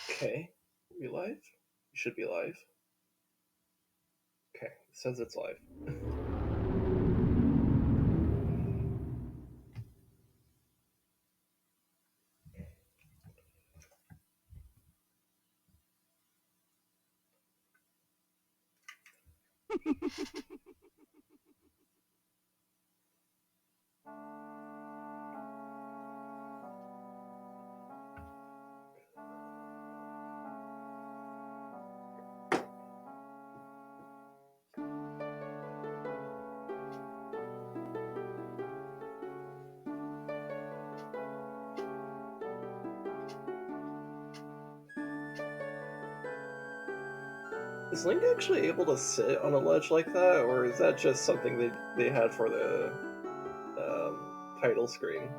Okay, we live? We should be live. Okay, it says it's live. Is Link actually able to sit on a ledge like that, or is that just something they had for the title screen?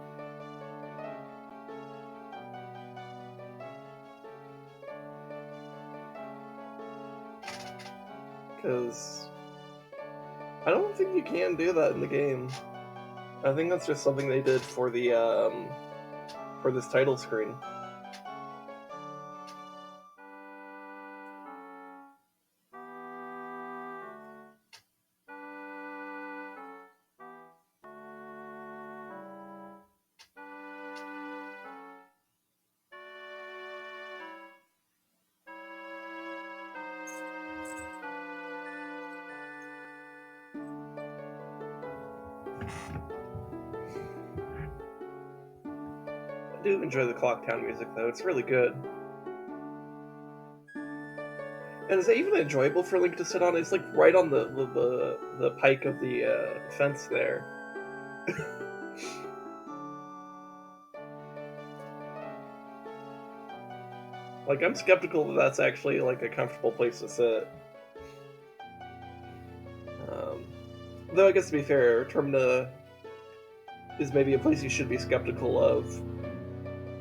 Because I don't think you can do that in the game. I think that's just something they did for the for this title screen. I do enjoy the Clock Town music though; it's really good. And is it even enjoyable for Link to sit on? It's like right on the pike of the fence there. Like, I'm skeptical that that's actually like a comfortable place to sit. Um, though I guess to be fair, Termina is maybe a place you should be skeptical of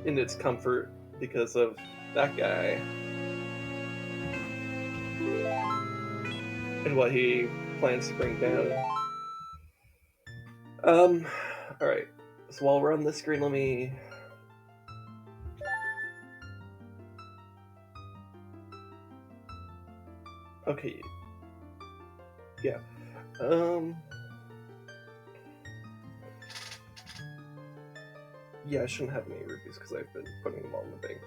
in its comfort because of that guy and what he plans to bring down. Um, all right. So while we're on this screen, let me. Okay. Yeah. Yeah, I shouldn't have any rupees because I've been putting them all in the bank.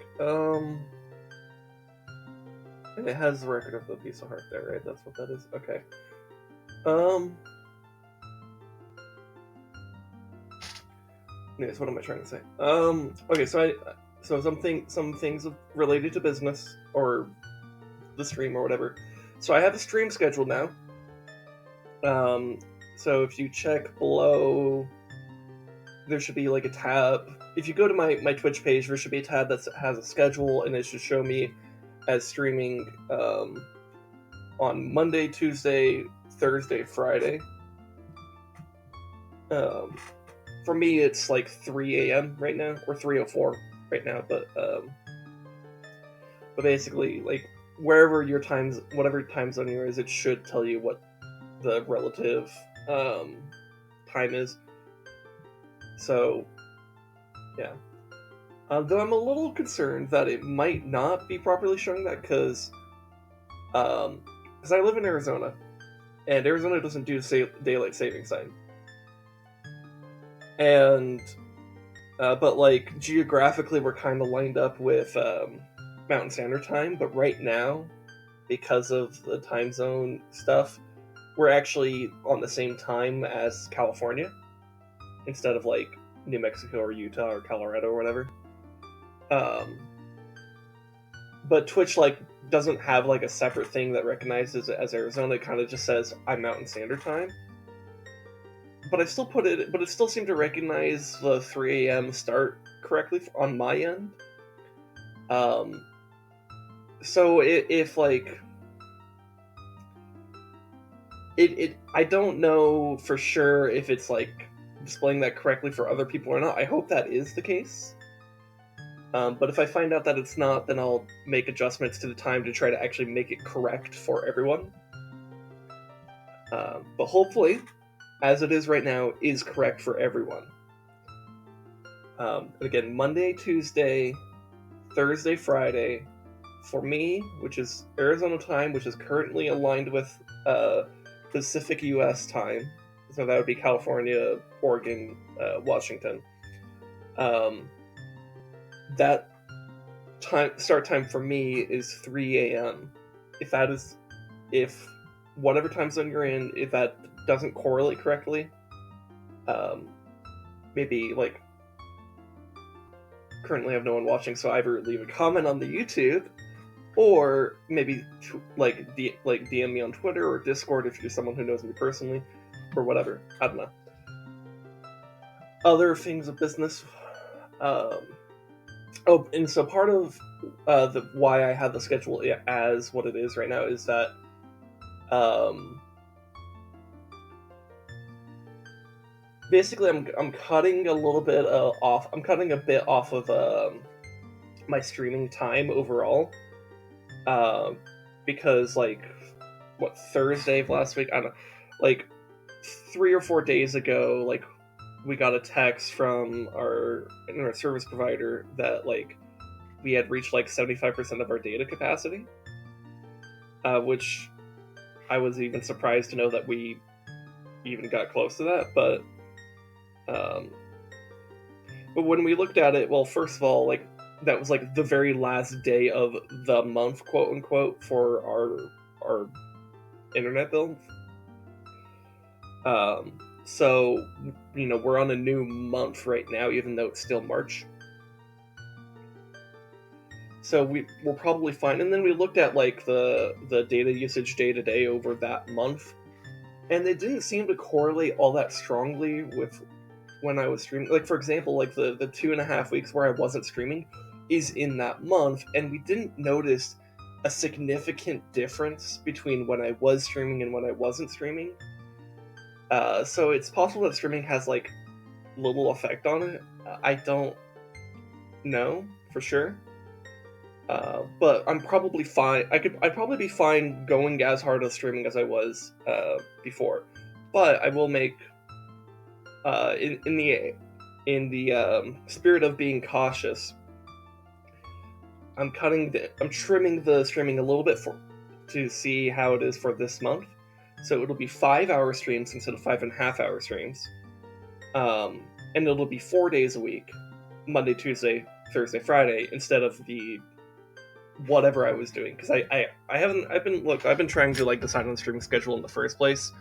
And it has the record of the piece of heart there, right? That's what that is. Okay. Um. Anyways, what am I trying to say? Okay, so some things related to business or the stream or whatever. So I have a stream scheduled now. So if you check below, there should be like a tab. If you go to my Twitch page, there should be a tab that has a schedule, and it should show me as streaming on Monday, Tuesday, Thursday, Friday. For me, it's like 3 a.m. right now, or 3:04 right now. But basically, like wherever your times, whatever time zone you're is, it should tell you what the relative time is. So, yeah. Though I'm a little concerned that it might not be properly showing that because I live in Arizona, and Arizona doesn't do daylight saving time. And but like geographically, we're kind of lined up with Mountain Standard Time. But right now, because of the time zone stuff, we're actually on the same time as California instead of like New Mexico or Utah or Colorado or whatever. But Twitch like doesn't have like a separate thing that recognizes it as Arizona. It kind of just says I'm Mountain Standard Time. But I still put it. But it still seemed to recognize the 3 a.m. start correctly on my end. So if like it I don't know for sure if it's like displaying that correctly for other people or not. I hope that is the case. But if I find out that it's not, then I'll make adjustments to the time to try to actually make it correct for everyone. But hopefully, as it is right now, is correct for everyone. And again, Monday, Tuesday, Thursday, Friday, for me, which is Arizona time, which is currently aligned with Pacific U.S. time. So that would be California, Oregon, Washington. That start time for me is 3 a.m. If whatever time zone you're in, if that doesn't correlate correctly, maybe like currently I have no one watching, so either leave a comment on the YouTube, or maybe DM me on Twitter or Discord if you're someone who knows me personally, or whatever. I don't know. Other things of business. And so part of the why I have the schedule as what it is right now is that basically I'm cutting a little bit off. I'm cutting a bit off of my streaming time overall, because Thursday of last week, I don't know, like 3 or 4 days ago, like we got a text from our internet service provider that like we had reached like 75% of our data capacity, which I was even surprised to know that we even got close to that. But when we looked at it, well, first of all, like that was like the very last day of the month, quote unquote, for our internet bill. So, we're on a new month right now, even though it's still March. So we're probably fine. And then we looked at like the data usage day to day over that month, and it didn't seem to correlate all that strongly with when I was streaming. Like, for example, like the 2.5 weeks where I wasn't streaming is in that month, and we didn't notice a significant difference between when I was streaming and when I wasn't streaming. So it's possible that streaming has like little effect on it. I don't know for sure, but I'm probably fine. I'd probably be fine going as hard as streaming as I was before, but I will make in the spirit of being cautious, I'm trimming the streaming a little bit to see how it is for this month. So it'll be 5-hour streams instead of 5.5-hour streams. And it'll be 4 days a week, Monday, Tuesday, Thursday, Friday, instead of the whatever I was doing. Because I've been trying to like decide on the streaming schedule in the first place.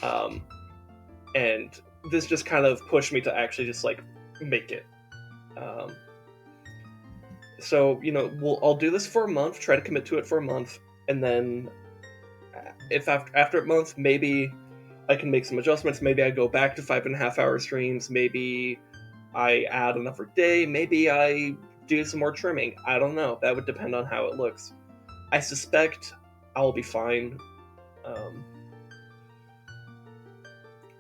And this just kind of pushed me to actually just like make it. So, I'll do this for a month, try to commit to it for a month, and then if after a month, maybe I can make some adjustments. Maybe I go back to 5.5-hour streams. Maybe I add another day. Maybe I do some more trimming. I don't know. That would depend on how it looks. I suspect I'll be fine.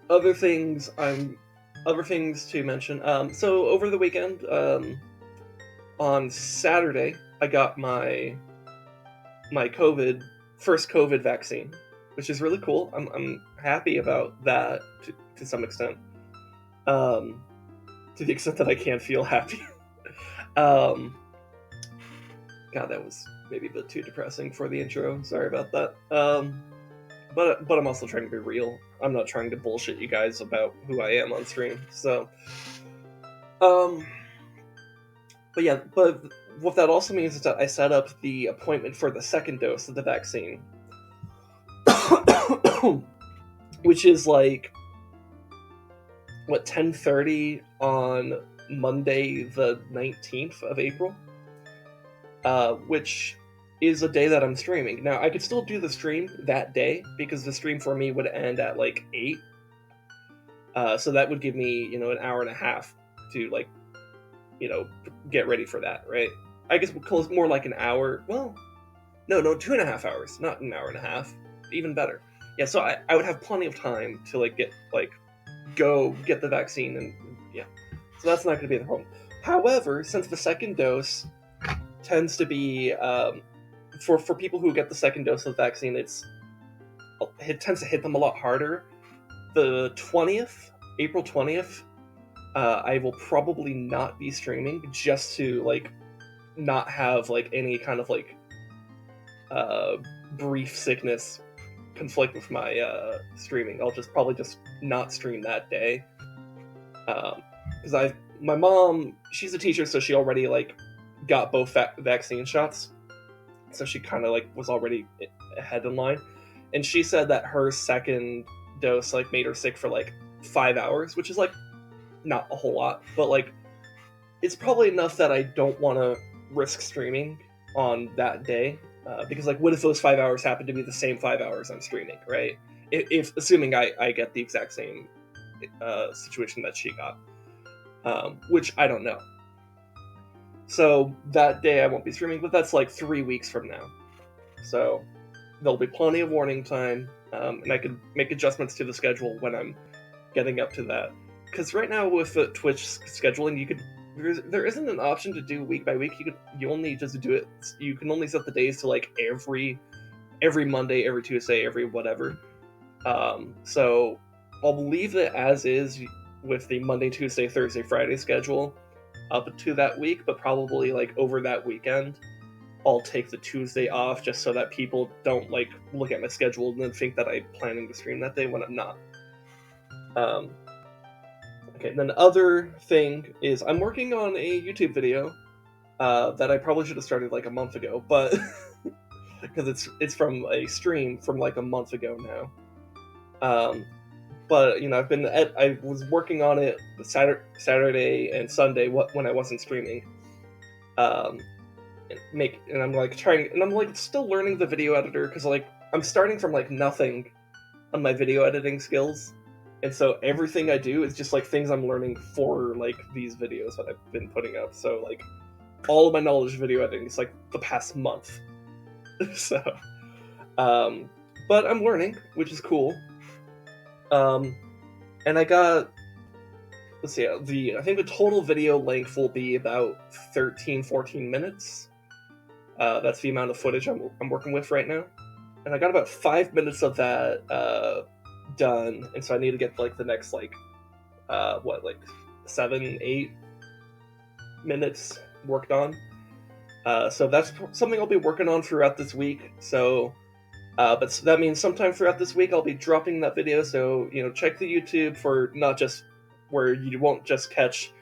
Other things to mention. So over the weekend, on Saturday, I got my first COVID vaccine, which is really cool. I'm happy about that to some extent. To the extent that I can't feel happy. God, that was maybe a bit too depressing for the intro. Sorry about that. But I'm also trying to be real. I'm not trying to bullshit you guys about who I am on stream. So, but what that also means is that I set up the appointment for the second dose of the vaccine, which is like 10:30 on Monday the 19th of April, which is a day that I'm streaming. Now, I could still do the stream that day, because the stream for me would end at like 8, so that would give me, an hour and a half to like, get ready for that, right? I guess we'll close more like an hour. Well, no, 2.5 hours, not an hour and a half. Even better. Yeah, so I would have plenty of time to like go get the vaccine, and yeah. So that's not going to be the problem. However, since the second dose tends to be for people who get the second dose of the vaccine, it tends to hit them a lot harder. The 20th, April 20th, I will probably not be streaming, just to like not have like any kind of like uh, brief sickness conflict with my streaming. I'll just probably just not stream that day because my mom, she's a teacher, so she already like got both vaccine shots, so she kind of like was already ahead in line, and she said that her second dose like made her sick for like 5 hours, which is like not a whole lot, but like it's probably enough that I don't want to risk streaming on that day because like what if those 5 hours happen to be the same 5 hours I'm streaming, right? If assuming I get the exact same situation that she got, which I don't know. So that day I won't be streaming, but that's like 3 weeks from now. So there'll be plenty of warning time, and I can make adjustments to the schedule when I'm getting up to that. Because right now with Twitch scheduling, there isn't an option to do week by week. You only just do it. You can only set the days to like every Monday, every Tuesday, every whatever. So I'll leave it as is with the Monday, Tuesday, Thursday, Friday schedule up to that week, but probably like over that weekend I'll take the Tuesday off just so that people don't like look at my schedule and then think that I'm planning to stream that day when I'm not. Okay, then the other thing is I'm working on a YouTube video that I probably should have started like a month ago, but because it's from a stream from like a month ago now. But you know, I was working on it Saturday and Sunday when I wasn't streaming. And I'm like trying, and I'm like still learning the video editor because like I'm starting from like nothing on my video editing skills, and so everything I do is just like things I'm learning for like these videos that I've been putting up. So like all of my knowledge of video editing is like the past month. So, but I'm learning, which is cool. And I got, let's see, I think the total video length will be about 13-14 minutes. That's the amount of footage I'm working with right now. And I got about 5 minutes of that done, and so I need to get like the next like 7-8 minutes worked on. So that's something I'll be working on throughout this week. So, but that means sometime throughout this week I'll be dropping that video. So you know, check the YouTube for not just where you won't just catch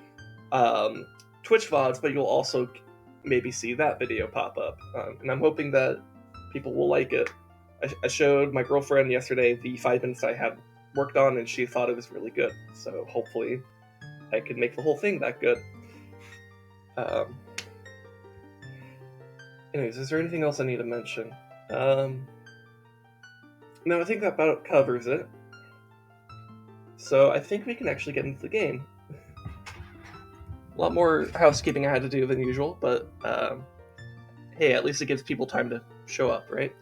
Twitch VODs, but you'll also maybe see that video pop up. And I'm hoping that people will like it. I showed my girlfriend yesterday the 5 minutes I had worked on, and she thought it was really good. So hopefully I can make the whole thing that good. Anyways, is there anything else I need to mention? No, I think that about covers it. So I think we can actually get into the game. A lot more housekeeping I had to do than usual, but hey, at least it gives people time to show up, right?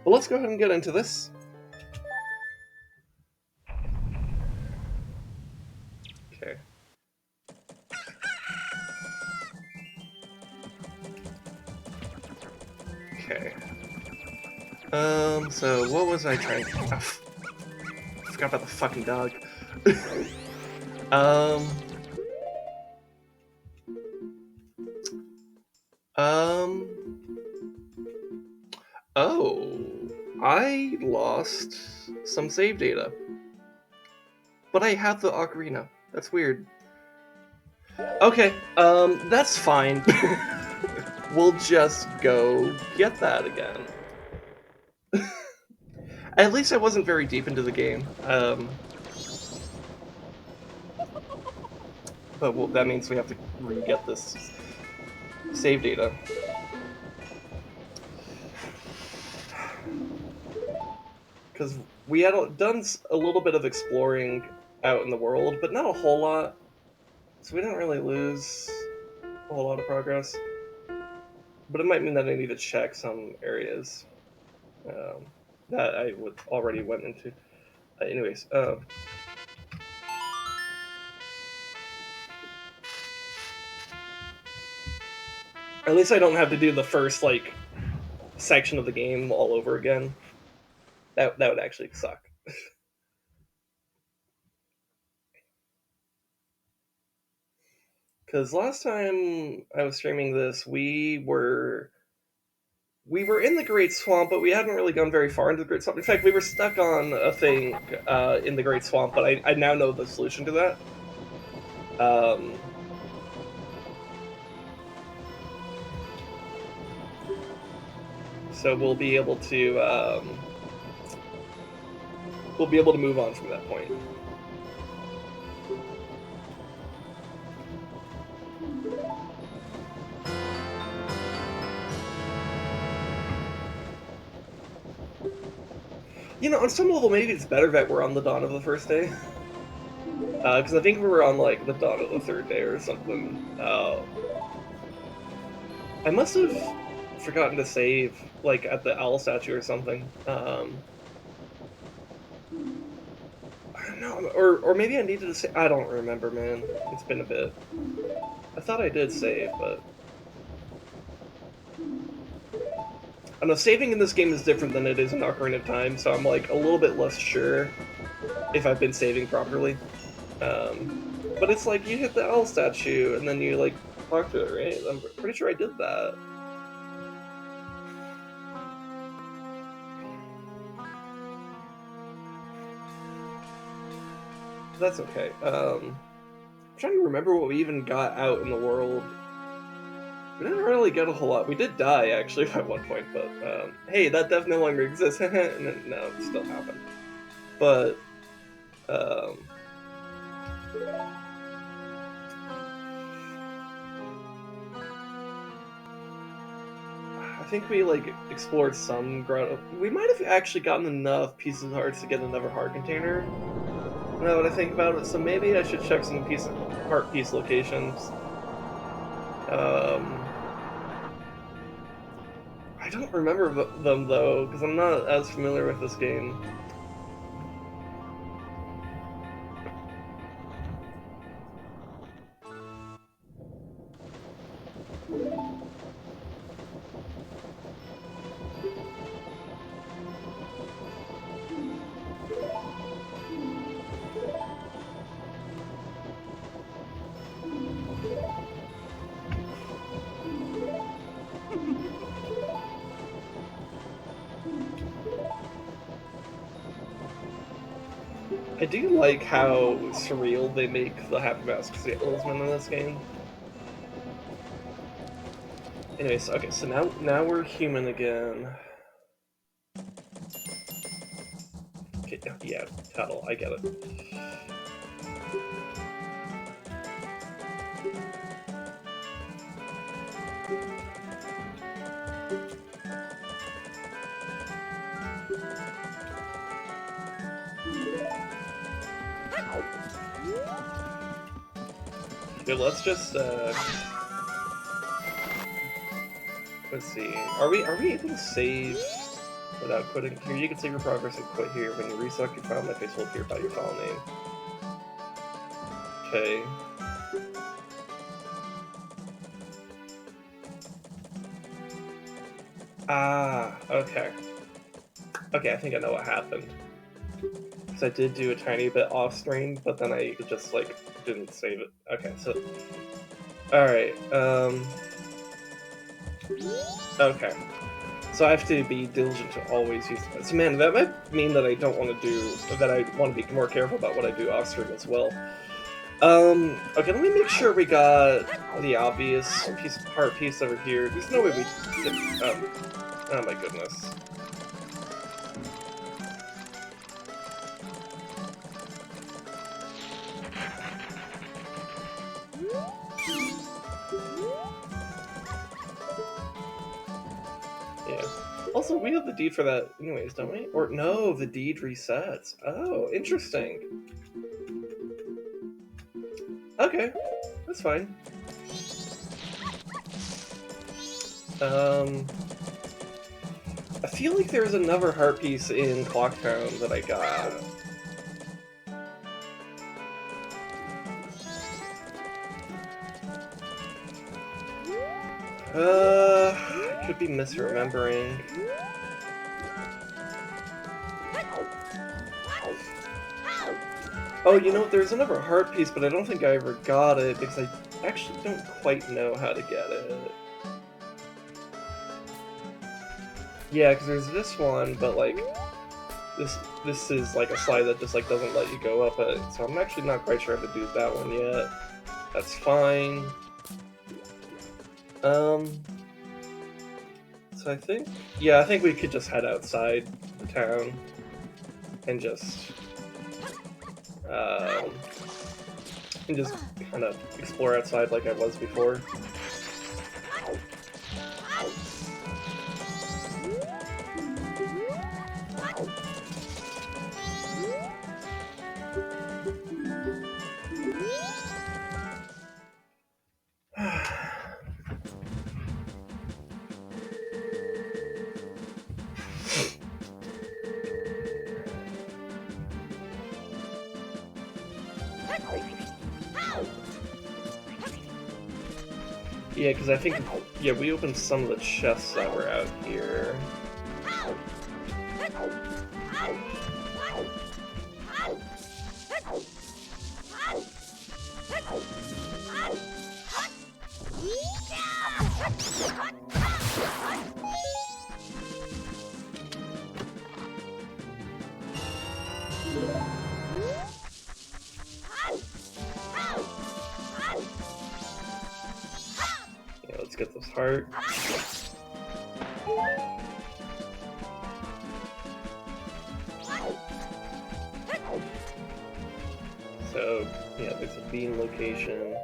But let's go ahead and get into this. Okay. Okay. So what was I trying to... I forgot about the fucking dog. Oh, I lost some save data. But I have the ocarina. That's weird. Okay, that's fine. We'll just go get that again. At least I wasn't very deep into the game. But well, that means we have to re-get this save data. Because we had done a little bit of exploring out in the world, but not a whole lot. So we didn't really lose a whole lot of progress. But it might mean that I need to check some areas that I already went into. Anyways, at least I don't have to do the first like section of the game all over again. That would actually suck. Because last time I was streaming this, we were in the Great Swamp, but we hadn't really gone very far into the Great Swamp. In fact, we were stuck on a thing in the Great Swamp, but I now know the solution to that. So we'll be able to move on from that point. You know, on some level, maybe it's better that we're on the dawn of the first day. Because I think we were on, like, the dawn of the third day or something. I must have forgotten to save, like, at the owl statue or something. I don't know. Or maybe I needed to save. I don't remember, man. It's been a bit. I thought I did save, but... I don't know, saving in this game is different than it is in Ocarina of Time, so I'm, like, a little bit less sure if I've been saving properly. But it's like, you hit the owl statue, and then you, like, talk to it, right? I'm pretty sure I did that. That's okay. I'm trying to remember what we even got out in the world. We didn't really get a whole lot. We did die, actually, at one point, but, hey, that death no longer exists. No, it still happened. But, I think we, like, explored some grotto. We might have actually gotten enough pieces of hearts to get another heart container. Now that I think about it, so maybe I should check some heart piece locations. I don't remember them, though, because I'm not as familiar with this game. I do like how surreal they make the Happy Mask salesman in this game. Anyways, okay, so now we're human again. Okay, yeah, Tattle, I get it. Okay, let's just let's see. Are we able to save without quitting? Here, you can save your progress and quit here. When you reselect your file, my face will appear by your file name. Okay. Ah, okay. Okay, I think I know what happened. Because I did do a tiny bit off screen, but then I just, like, didn't save it. Okay, so... Alright, okay. So I have to be diligent to always use... So man, that might mean that I don't want to do... that I want to be more careful about what I do off stream as well. Okay, let me make sure we got the obvious heart piece over here. There's no way we did... oh my goodness. Yeah. Also, we have the deed for that anyways, don't we? Or, no, the deed resets. Oh, interesting. Okay, that's fine. I feel like there's another heart piece in Clocktown that I got. I could be misremembering. Oh, you know what? There's another heart piece, but I don't think I ever got it because I I actually don't quite know how to get it. Yeah, because there's this one, but like this is like a slide that just like doesn't let you go up it. So I'm actually not quite sure how to do that one yet. That's fine. So I think, yeah, I think we could just head outside the town and just um, kind of explore outside like I was before. Yeah, because I think, yeah, we opened some of the chests that were out here. Yeah, let's get this heart. So, yeah, there's a bean location.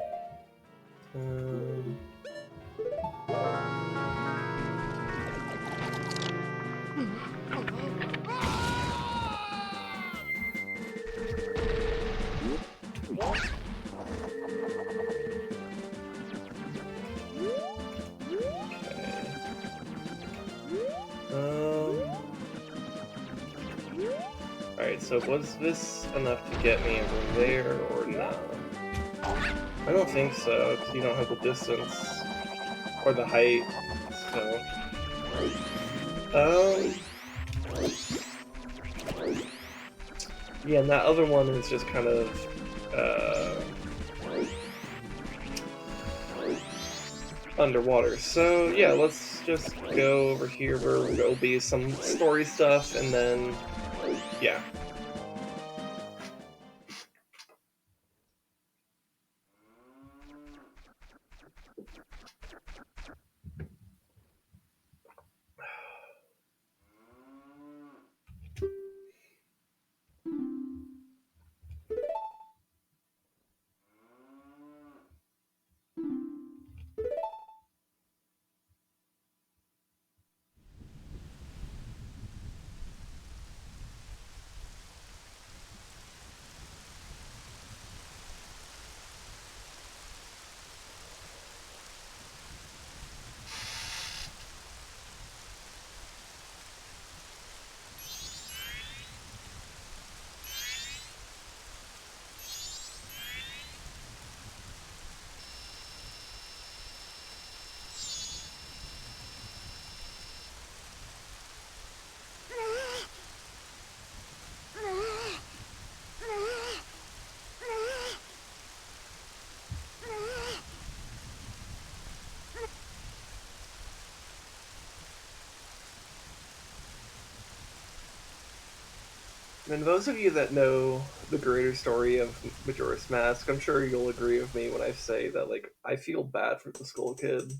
Alright, so was this enough to get me over there or not? I don't think so, because you don't have the distance or the height, so. Yeah, and that other one is just kind of underwater. So yeah, let's just go over here where there'll be some story stuff, and then yeah. And those of you that know the greater story of Majora's Mask, I'm sure you'll agree with me when I say that, like, I feel bad for the Skull Kid.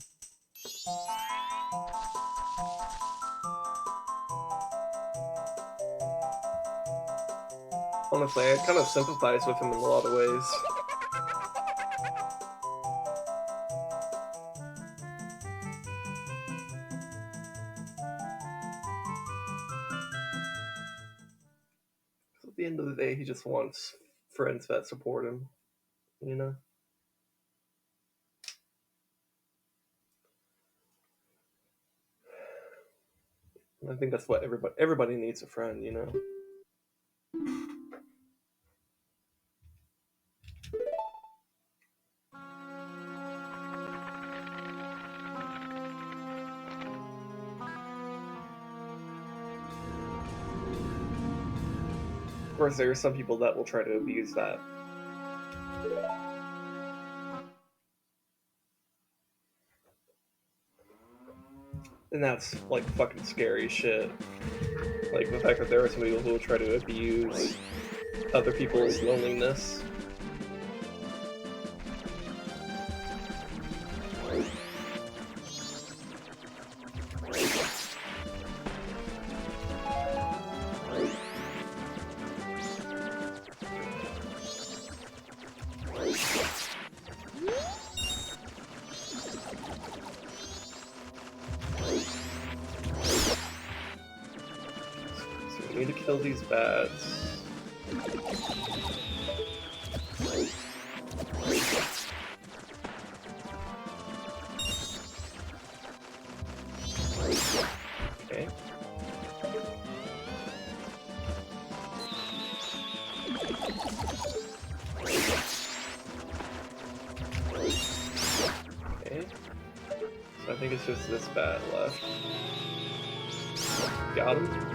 Honestly, I kind of sympathize with him in a lot of ways. At the end of the day, he just wants friends that support him, you know? And I think that's what everybody needs, a friend, you know? Of course, there are some people that will try to abuse that. And that's like fucking scary shit. Like the fact that there are some people who will try to abuse other people's loneliness. We need to kill these bats. Okay. Okay. So I think it's just this bat left. Got him.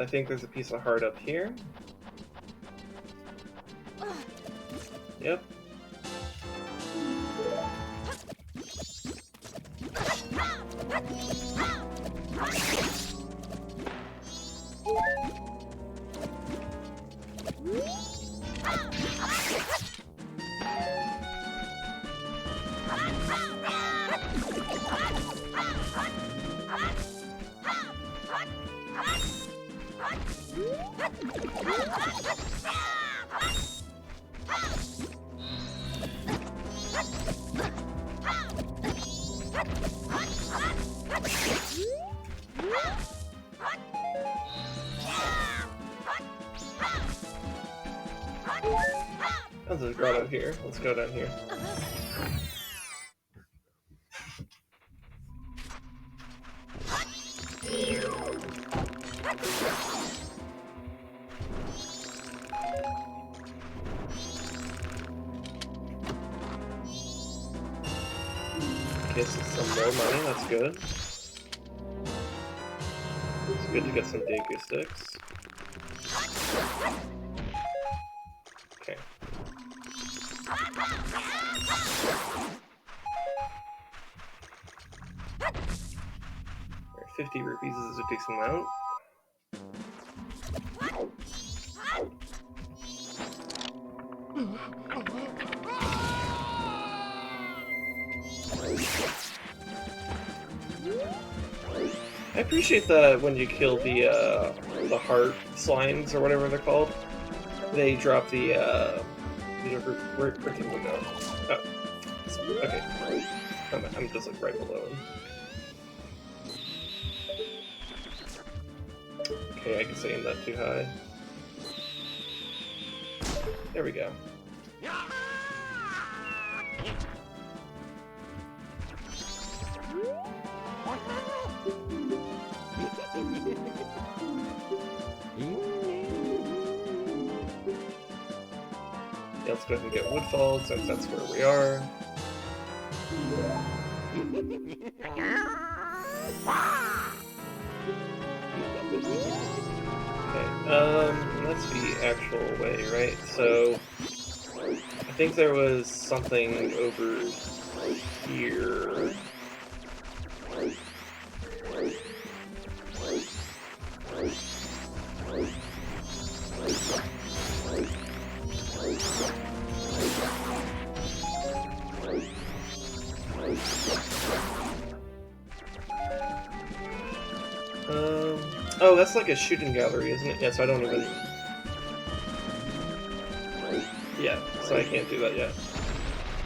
I think there's a piece of heart up here. Yep. Oh, there's a grotto here. Let's go down here. Okay, so some more money, that's good. It's good to get some Deku sticks. Okay. 50 rupees is a decent amount. I appreciate that when you kill the heart slimes or whatever they're called, they drop the where did we go? Oh, okay. I'm just like right below him. Okay, I guess I aimed that too high. There we go. Yeah, let's go ahead and get Woodfall since that's where we are. Okay, that's the actual way, right? So I think there was something over here. Oh, that's like a shooting gallery, isn't it? Yeah, so I don't even... Yeah, so I can't do that yet.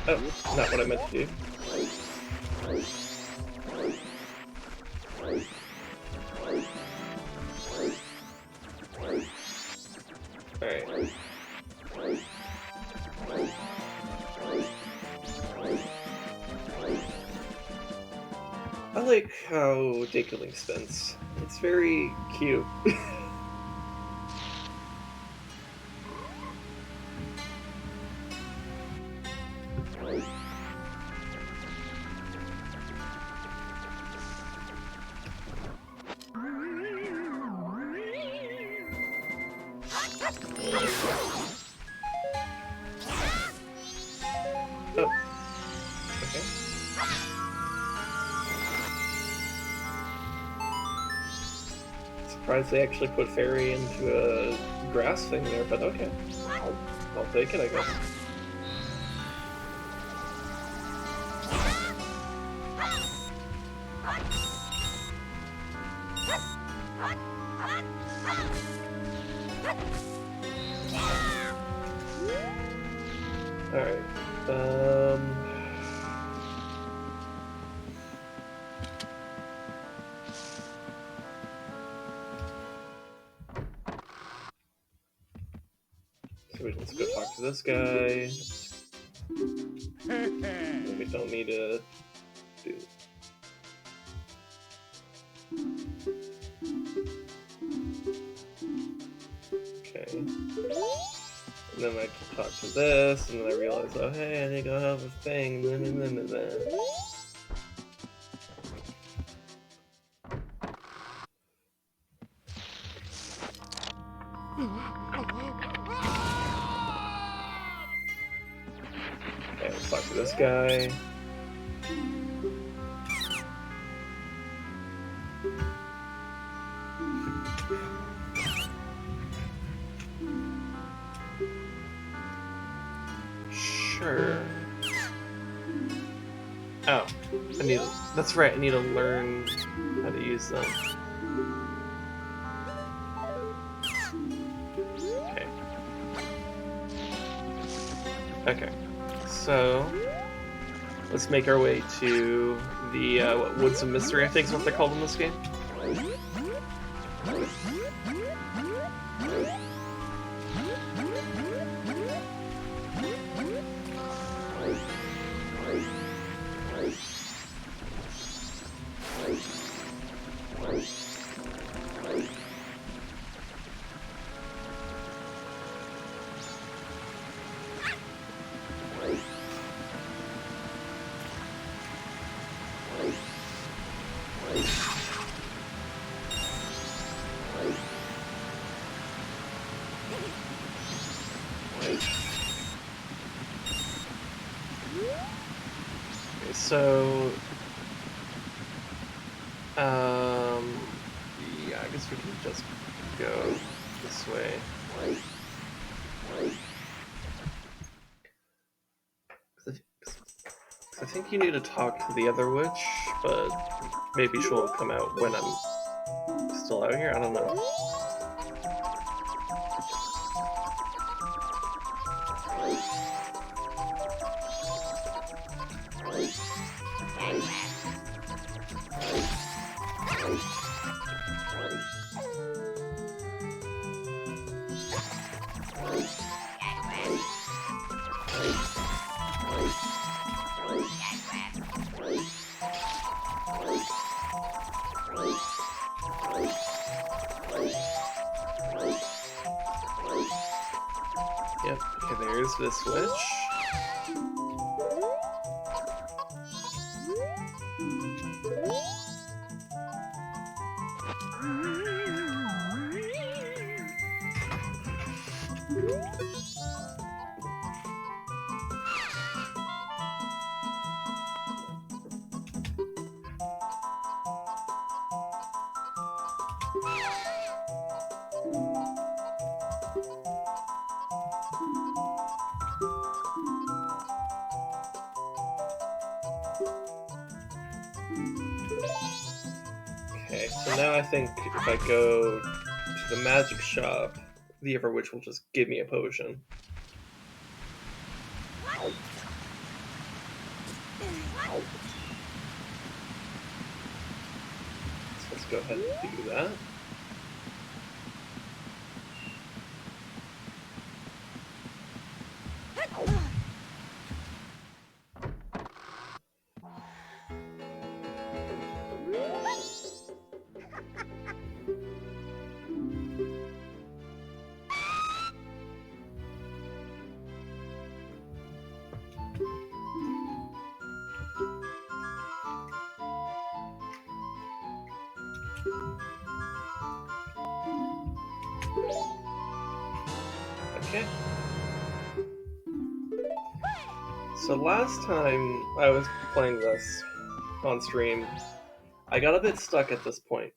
Oh, not what I meant to do. Alright. I like how Deku Link spins. It's very cute. Oh. Okay. Surprised they actually put fairy into a grass thing there, but okay. I'll take it, I guess. Alright. So let's go talk to this guy. We don't need to do. Okay. And then I can talk to this, and then I realize, oh hey, I think I have a thing. Okay, let's talk to this guy. Sure. Oh, that's right, I need to learn how to use them. Okay. Okay. So, let's make our way to the, Woods of Mystery, I think is what they're called in this game. So, yeah, I guess we can just go this way. I think you need to talk to the other witch, but maybe she'll come out when I'm still out here, I don't know. Yep, okay, there's this witch. Okay, so now I think if I go to the magic shop, the Ever Witch will just give me a potion. So let's go ahead and do that. Okay. So last time I was playing this on stream, I got a bit stuck at this point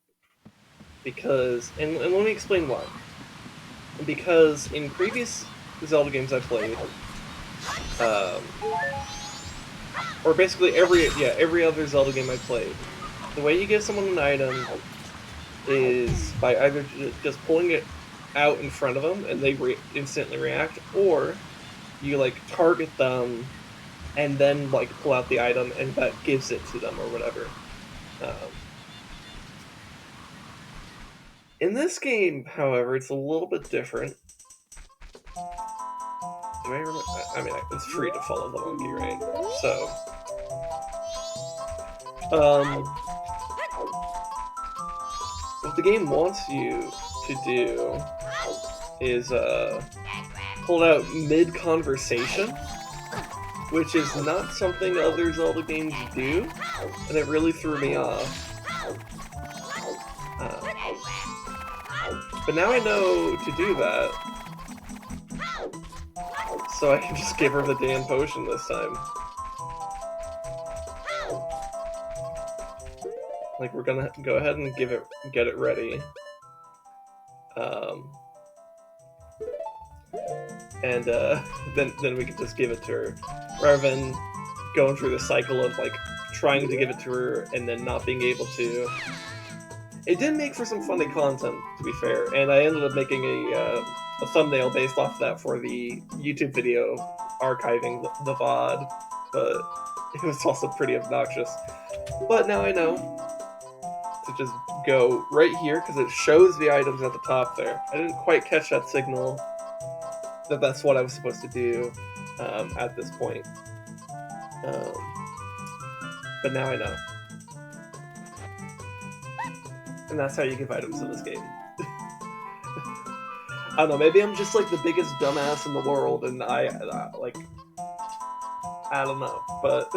because, and let me explain why. Because in previous Zelda games I played, um, or basically every other Zelda game I played, the way you give someone an item is by either just pulling it out in front of them and they instantly react, or you like target them and then like pull out the item and that gives it to them or whatever. Um, in this game, however, it's a little bit different. Do I remember? I mean, it's free to follow the monkey, right? So, what the game wants you to do is pull it out mid-conversation, which is not something other Zelda games do, and it really threw me off. But now I know to do that, so I can just give her the damn potion this time. Like, we're gonna go ahead and get it ready. And then we can just give it to her, rather than going through the cycle of like trying to give it to her and then not being able to. It did make for some funny content, to be fair, and I ended up making a thumbnail based off of that for the YouTube video archiving the VOD, but it was also pretty obnoxious. But now I know to just go right here, because it shows the items at the top there. I didn't quite catch that signal that that's what I was supposed to do at this point. But now I know. And that's how you give items in this game. I don't know, maybe I'm just like the biggest dumbass in the world, and I don't know, but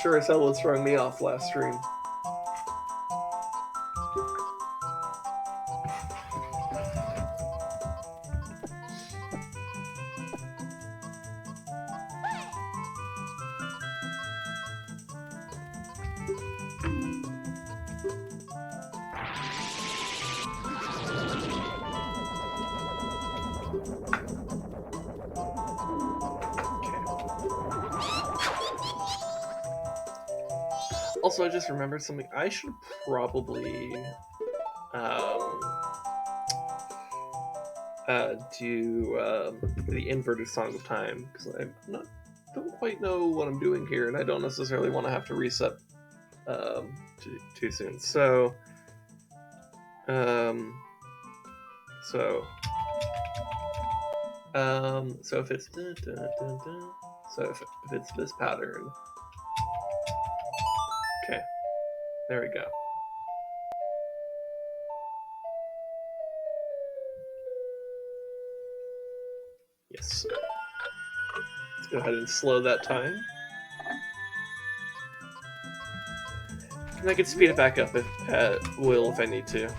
sure as hell was throwing me off last stream. Also, I just remembered something. I should probably do the inverted Song of Time, because I don't quite know what I'm doing here, and I don't necessarily want to have to reset too soon. So if it's if it's this pattern. Okay, there we go. Yes. Let's go ahead and slow that time. And I can speed it back up at will if I need to.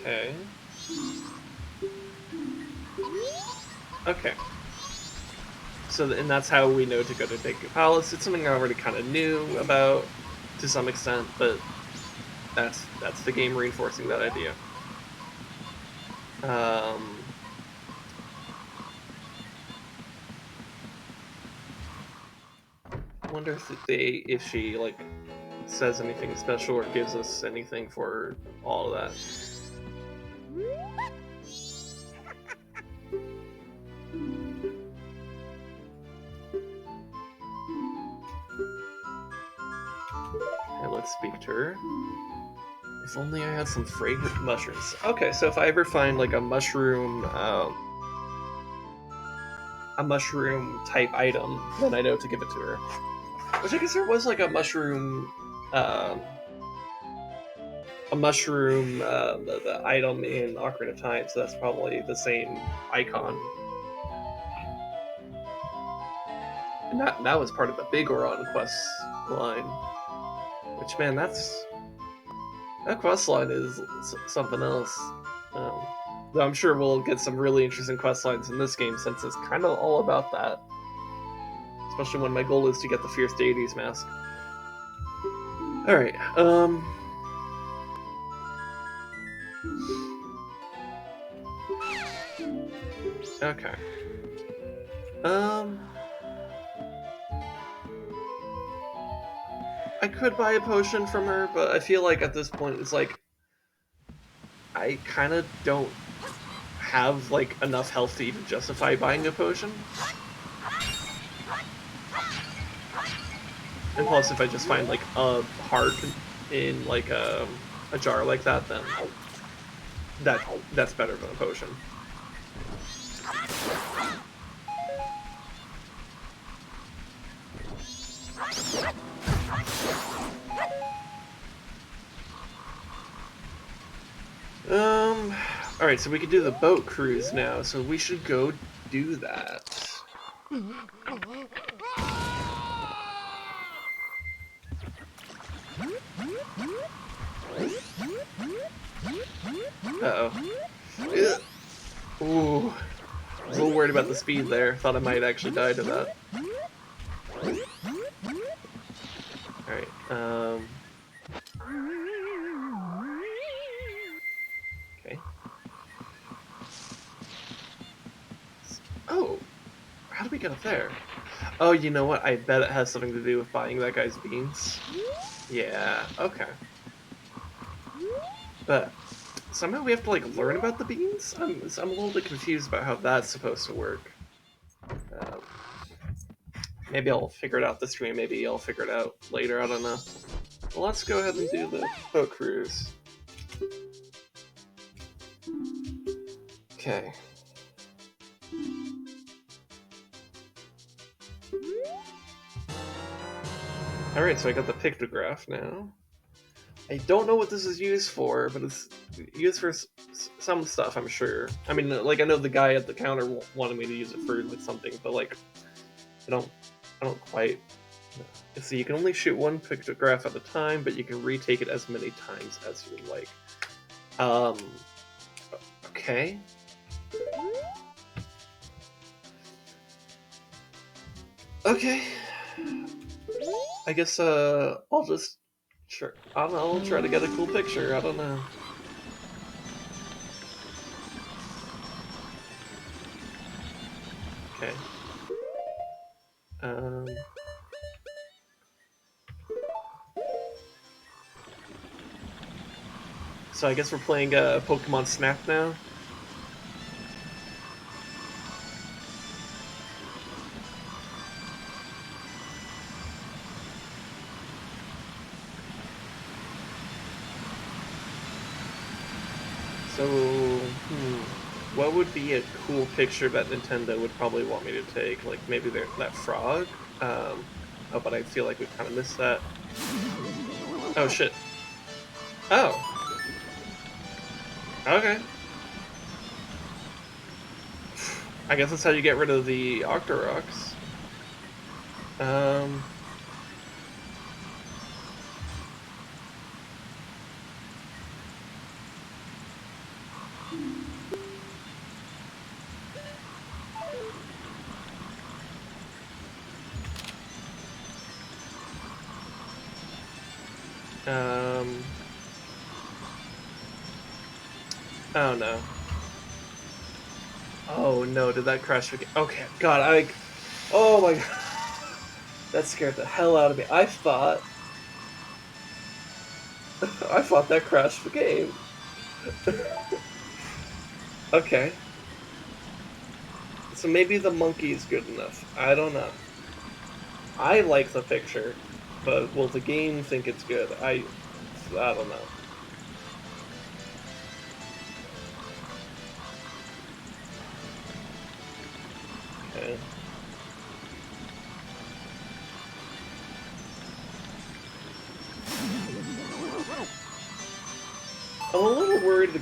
Okay. Okay. So, and that's how we know to go to Deku Palace. It's something I already kind of knew about to some extent, but that's the game reinforcing that idea. I wonder if she like says anything special or gives us anything for all of that. Okay, let's speak to her. If only I had some fragrant mushrooms. Okay, so if I ever find like a mushroom type item, then I know to give it to her. Which I guess there was like a mushroom a mushroom, the item in Ocarina of Time, so that's probably the same icon. And that was part of the Big Oron quest line. Which, man, that quest line is something else. Though I'm sure we'll get some really interesting quest lines in this game since it's kind of all about that. Especially when my goal is to get the Fierce Deities mask. Alright, okay. I could buy a potion from her, but I feel like at this point it's like I kind of don't have like enough health to even justify buying a potion. And plus, if I just find like a heart in like a jar like that, then that's better than a potion. Alright, so we can do the boat cruise now, so we should go do that. Uh-oh. Ooh. I was a little worried about the speed there. Thought I might actually die to that. Alright, okay. Oh! How do we get up there? Oh, you know what? I bet it has something to do with buying that guy's beans. Yeah, okay. But somehow we have to like learn about the beans? I'm a little bit confused about how that's supposed to work. Maybe I'll figure it out this stream, maybe I'll figure it out later, I don't know. Well, let's go ahead and do the boat cruise. Okay. Alright, so I got the pictograph now. I don't know what this is used for, but it's used for some stuff, I'm sure. I mean, like, I know the guy at the counter wanted me to use it for like, something, but like, I don't quite. So you can only shoot one pictograph at a time, but you can retake it as many times as you would like. Okay. Okay. I guess I'll just I'll try to get a cool picture. I don't know. Okay. So I guess we're playing Pokemon Snap now. So, what would be a cool picture that Nintendo would probably want me to take? Like maybe that frog? Oh, but I feel like we kind of missed that. Oh shit. Oh. Okay. I guess that's how you get rid of the Octoroks. Oh no. Oh no, did that crash again? Okay, God, oh my God. That scared the hell out of me. I thought that crashed the game. Okay. So maybe the monkey is good enough. I don't know. I like the picture, but will the game think it's good? I don't know. Okay.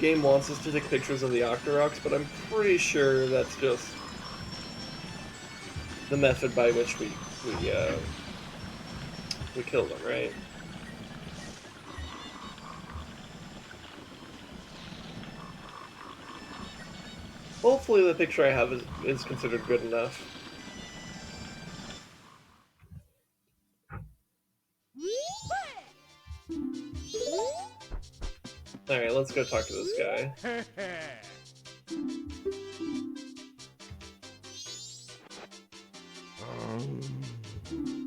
game wants us to take pictures of the Octoroks, but I'm pretty sure that's just the method by which we kill them, right? Hopefully the picture I have is considered good enough. Alright, let's go talk to this guy.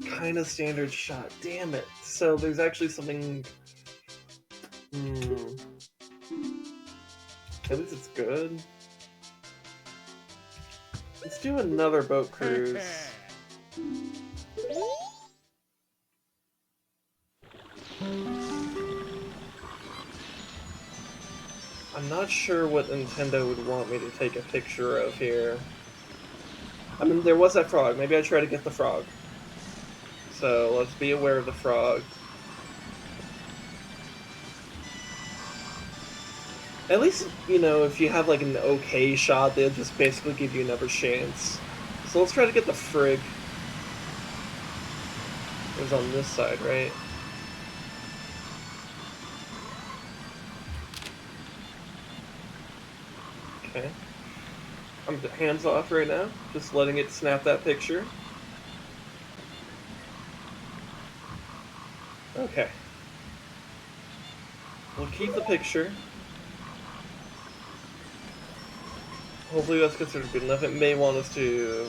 Kind of standard shot. Damn it. So there's actually something... At least it's good. Let's do another boat cruise. I'm not sure what Nintendo would want me to take a picture of here. I mean, there was that frog. Maybe I try to get the frog. So let's be aware of the frog. At least, you know, if you have like an okay shot, they'll just basically give you another chance. So let's try to get the frig. It was on this side, right? Okay. I'm hands off right now, just letting it snap that picture. Okay. We'll keep the picture. Hopefully that's considered good enough. It may want us to...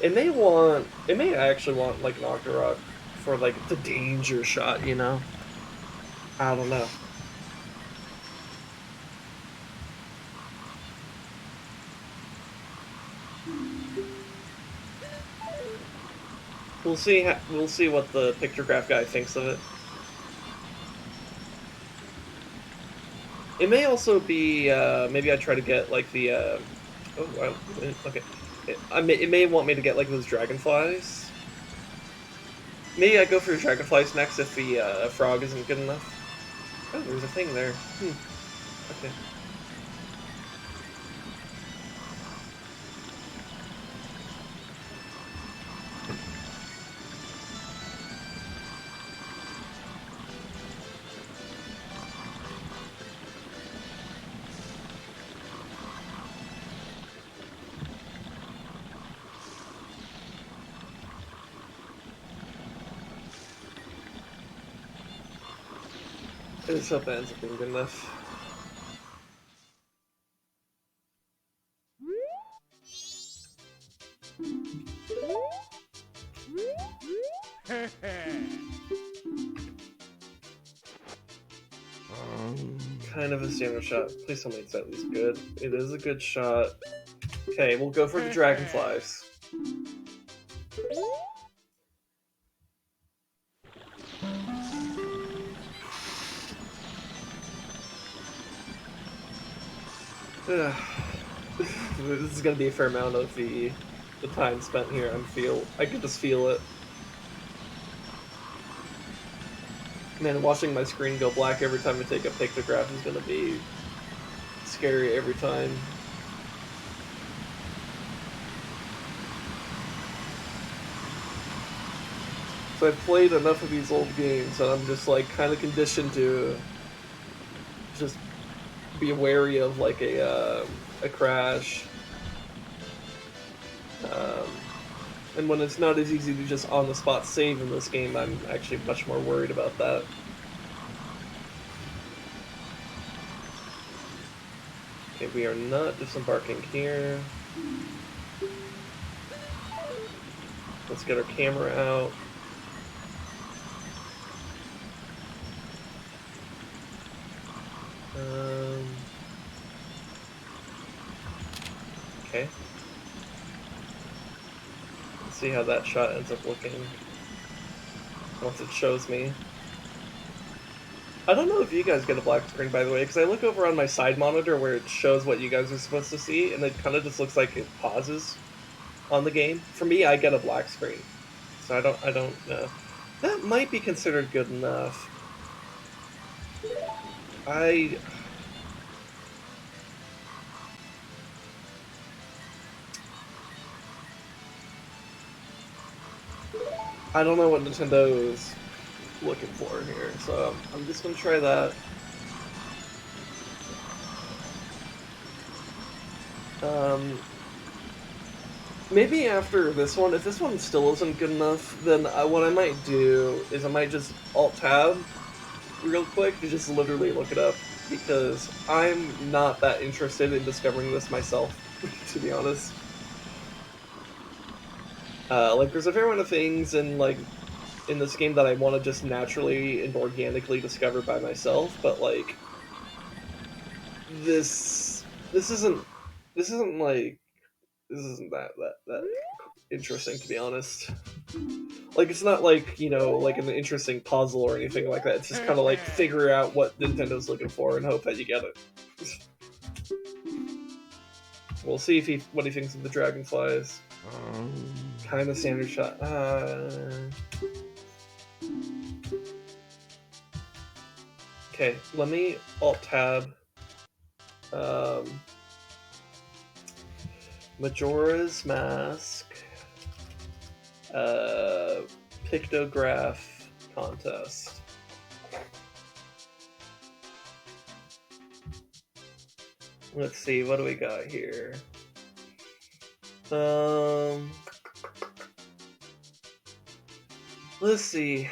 It may actually want, like, an Octorok for, like, the danger shot, you know? I don't know. We'll see what the pictograph guy thinks of it. It may also be, maybe I try to get, like, the, okay. It may want me to get, like, those dragonflies. Maybe I go for dragonflies next if the, frog isn't good enough. Oh, there's a thing there. Okay. I just hope that ends up being good enough. Kind of a standard shot. Please tell me it's at least good. It is a good shot. Okay, we'll go for the dragonflies. This is gonna be a fair amount of the time spent here. I can just feel it. Man, watching my screen go black every time I take a pictograph is gonna be scary every time. So I've played enough of these old games and I'm just like kind of conditioned to just be wary of like a crash. And when it's not as easy to just on the spot save in this game, I'm actually much more worried about that. Okay, we are not disembarking here. Let's get our camera out. Okay. Let's see how that shot ends up looking once it shows me. I don't know if you guys get a black screen, by the way, because I look over on my side monitor where it shows what you guys are supposed to see, and it kind of just looks like it pauses on the game. For me, I get a black screen, so I don't know. That might be considered good enough. I don't know what Nintendo is looking for here, so I'm just gonna try that. Maybe after this one, if this one still isn't good enough, then what I might do is I might just Alt-Tab real quick to just literally look it up, because I'm not that interested in discovering this myself, to be honest. Like, there's a fair amount of things in, like, in this game that I want to just naturally and organically discover by myself, but, like, this isn't, this isn't, like, this isn't that interesting, to be honest. Like, it's not like, you know, like an interesting puzzle or anything like that. It's just kind of like figure out what Nintendo's looking for and hope that you get it. We'll see if what he thinks of the dragonflies. Kind of standard shot. Okay, let me Alt-Tab. Majora's Mask. Pictograph contest. Let's see, what do we got here? Let's see.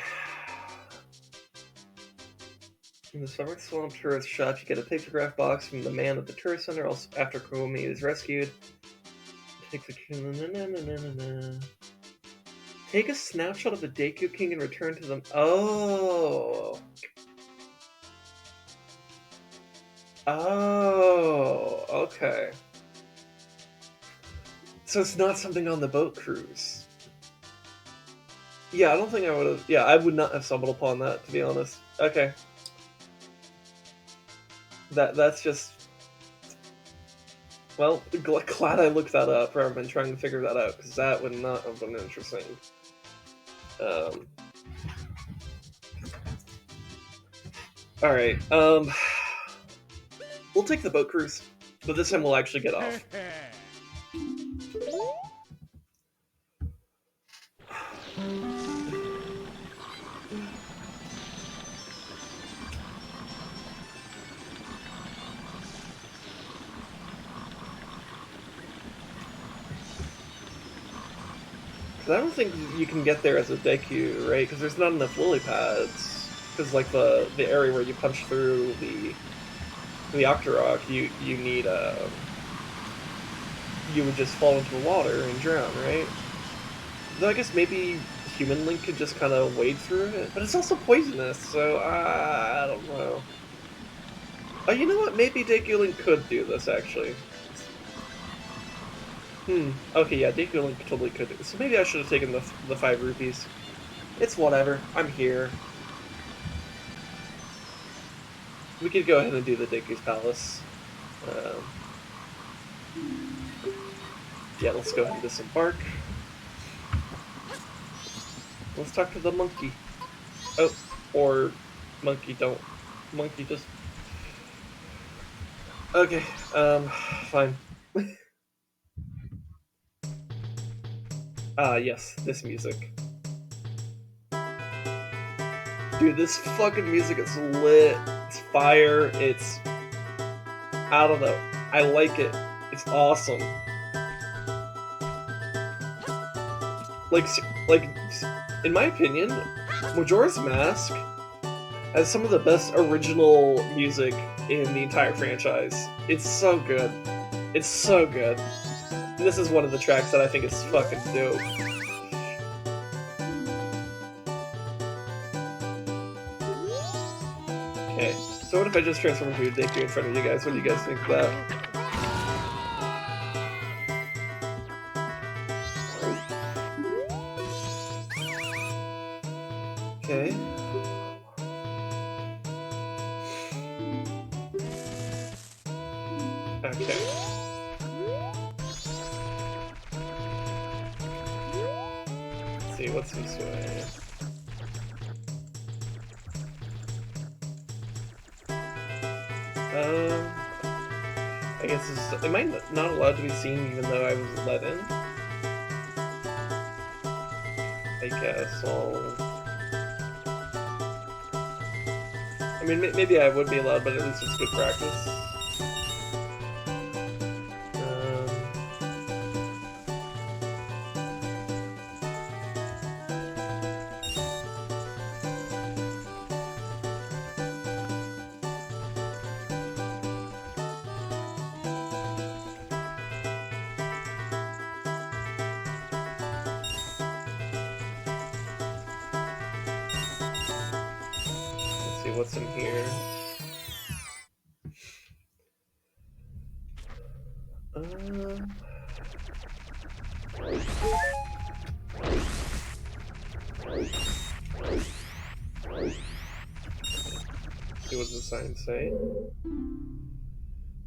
In the Summer Swamp Tourist Shop, you get a pictograph box from the man at the tourist center. Also, after Komi is rescued, take the take a snapshot of the Deku King and return to them. Oh. Oh, okay. So it's not something on the boat cruise. Yeah, I don't think I would have. Yeah, I would not have stumbled upon that, to be honest. Okay. That's just. Well, glad I looked that up rather than trying to figure that out, because that would not have been interesting. Alright, we'll take the boat cruise, but this time we'll actually get off. I don't think you can get there as a Deku, right? Because there's not enough lily pads. Because like the area where you punch through the Octorok, you need you would just fall into the water and drown, right? Though I guess maybe Human Link could just kind of wade through it, but it's also poisonous, so I don't know. Oh, you know what? Maybe Deku Link could do this actually. Okay, yeah, Deku Link totally could. So maybe I should have taken the 5 rupees. It's whatever. I'm here. We could go ahead and do the Deku's Palace. Yeah, let's go ahead and disembark. Let's talk to the monkey. Oh, or monkey don't. Monkey just... Okay, fine. Yes, this music. Dude, this fucking music is lit. It's fire. It's... I don't know. I like it. It's awesome. Like, in my opinion, Majora's Mask has some of the best original music in the entire franchise. It's so good. It's so good. And this is one of the tracks that I think is fucking dope. Okay, so what if I just transform into a Deku in front of you guys? What do you guys think of that? Okay. Okay. Let's see, what's this way? I guess this is, am I not allowed to be seen even though I was let in? I guess I'll... I mean, maybe I would be allowed, but at least it's good practice. Let's see what's in here. See what the sign say.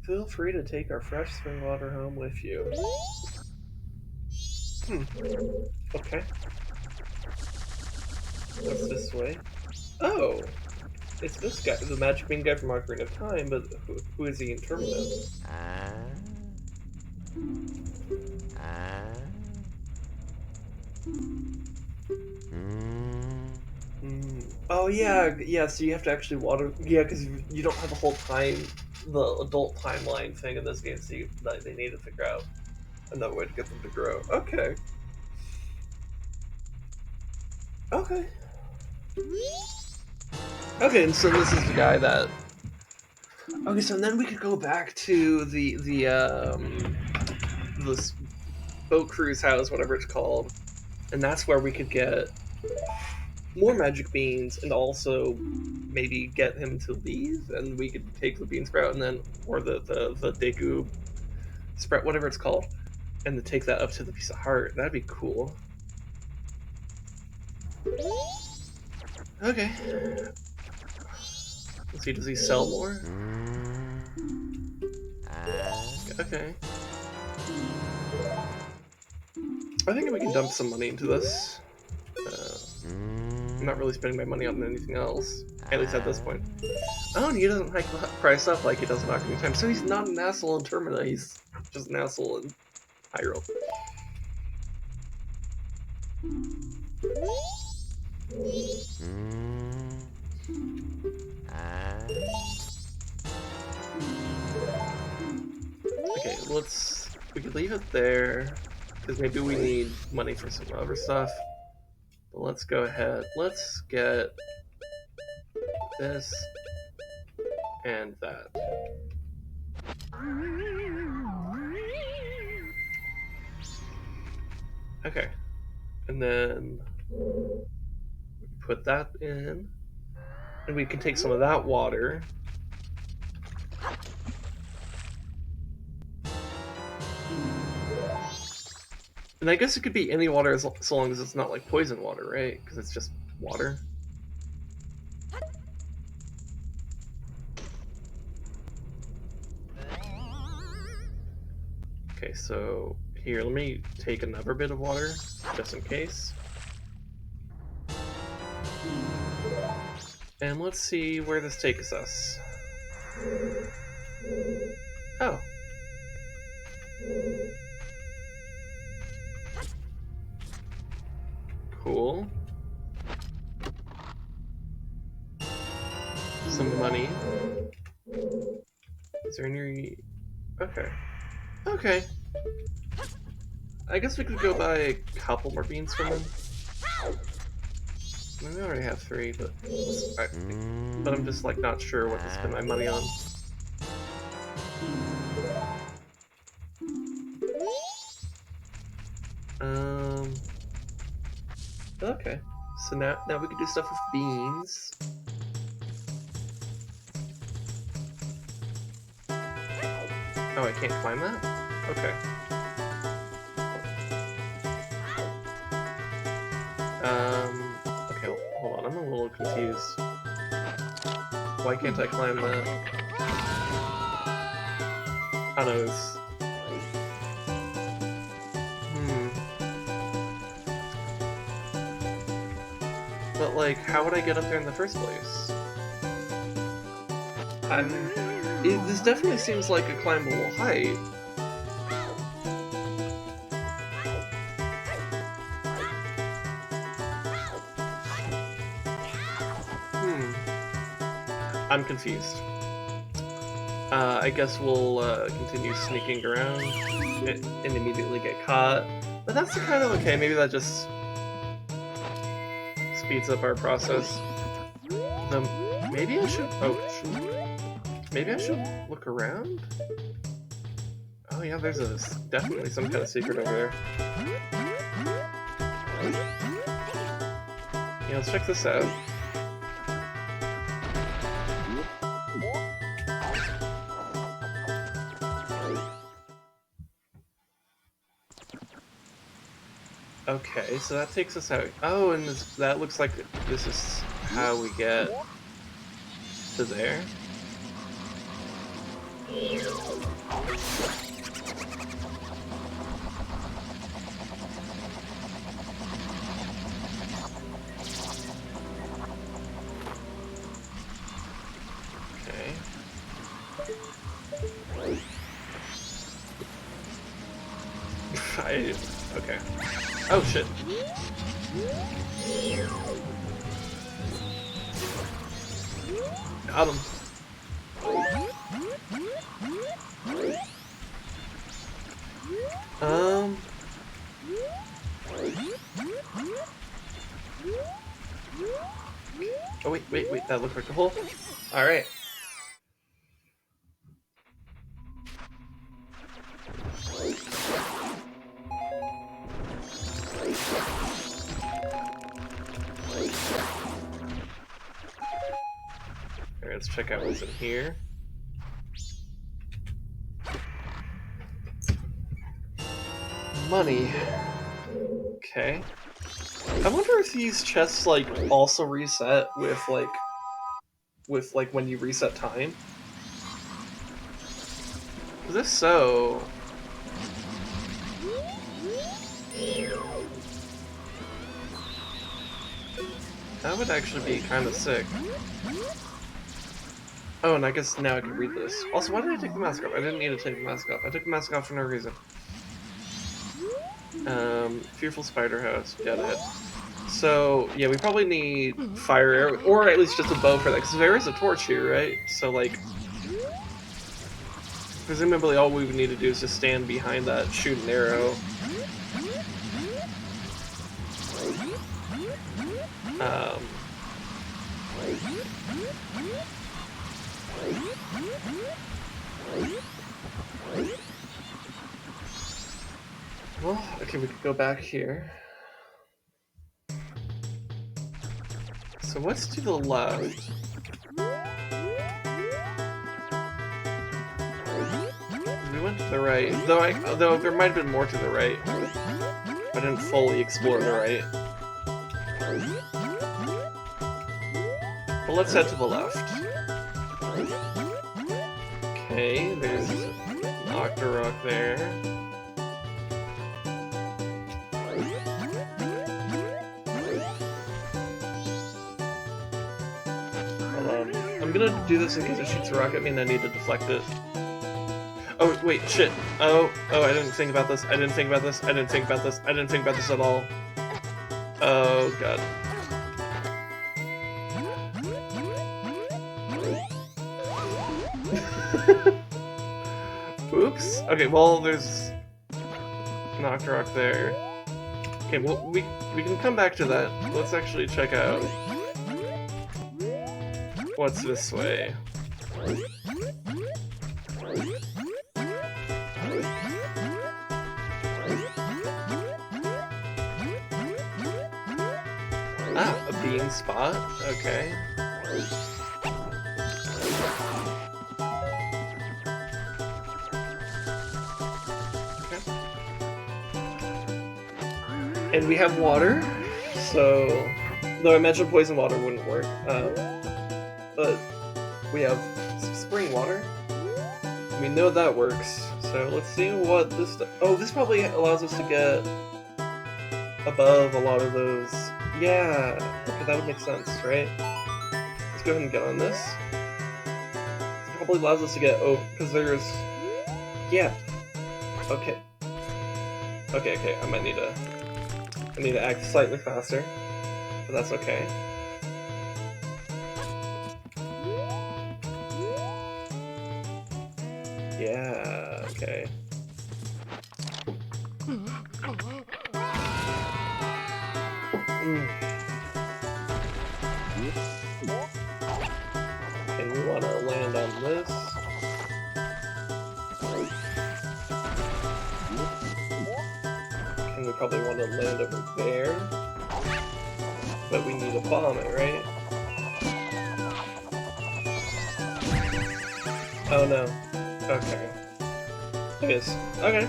Feel free to take our fresh spring water home with you. Okay. What's this way? Oh! It's this guy, the Magic Bean guy from Ocarina of Time, but who is he in Terminus? Oh yeah, so you have to actually water... Yeah, because you don't have the whole time, the adult timeline thing in this game, so they need to figure out another way to get them to grow. Okay. Okay. Okay, and so this is the guy that... Okay, so then we could go back to the boat cruise house, whatever it's called, and that's where we could get more magic beans and also maybe get him to leave, and we could take the bean sprout and then, or the Deku sprout, whatever it's called, and then take that up to the piece of heart. That'd be cool. Okay. Let's see, does he sell more? Okay. I think we can dump some money into this. I'm not really spending my money on anything else, at least at this point. Oh, and he doesn't hike the price up like he does in Ocarina of Time, so he's not an asshole in Termina, he's just an asshole in Hyrule. Okay, we could leave it there, because maybe we need money for some other stuff. But let's go ahead, let's get this and that. Okay, and then we put that in, and we can take some of that water. And I guess it could be any water so long as it's not like poison water, right? Because it's just water. Okay, so here, let me take another bit of water, just in case. And let's see where this takes us. Oh. Cool. Some money. Is there any... Okay. Okay. I guess we could go buy a couple more beans from him. I mean, we already have 3, but I'm just like not sure what to spend my money on. Okay. So now we can do stuff with beans. Oh, I can't climb that? Okay. Okay, hold on, I'm a little confused. Why can't I climb that? I don't know, But like, how would I get up there in the first place? This definitely seems like a climbable height. confused. I guess we'll continue sneaking around and immediately get caught. But that's kind of okay. Maybe that just speeds up our process. Maybe I should... Oh, shoot. Maybe I should look around? Oh yeah, there's definitely some kind of secret over there. Yeah, let's check this out. Okay, so that takes us out. Oh, and that looks like this is how we get to there. Okay. Okay. Oh shit. Got him. Oh wait, that looked like a hole. Alright. Alright, let's check out what's in here. Money. Okay. I wonder if these chests like also reset with when you reset time. Because if so, that would actually be kind of sick. Oh, and I guess now I can read this. Also, why did I take the mask off? I didn't need to take the mask off. I took the mask off for no reason. Fearful spider house. Got it. So, yeah, we probably need fire arrow, or at least just a bow for that, because there is a torch here, right? So, like, presumably all we would need to do is just stand behind that, shoot an arrow. Well, okay, we could go back here. So what's to the left? We went to the right, though there might have been more to the right. I didn't fully explore the right. Well, let's head to the left. Okay, there's Octorok there. I'm gonna do this in case it shoots a rocket at me and I need to deflect it. Oh, wait, shit. Oh, I didn't think about this. I didn't think about this. I didn't think about this. I didn't think about this at all. Oh, God. Oops. Okay, well, there's Octorok there. Okay, well, we can come back to that. Let's actually check out what's this way. Ah, a beam spot? Okay. And we have water, so though I mentioned poison water wouldn't work, but we have spring water. We know that works, so let's see what this does. Oh, this probably allows us to get above a lot of those. Yeah, okay, that would make sense, right? Let's go ahead and get on this. This probably allows us to get, because there's, yeah, okay. Okay, I might need to act slightly faster, but that's okay. Yeah, okay. And we want to land on this. And we probably want to land over there. But we need to bomb it, right? Oh no. Okay. I guess. Okay.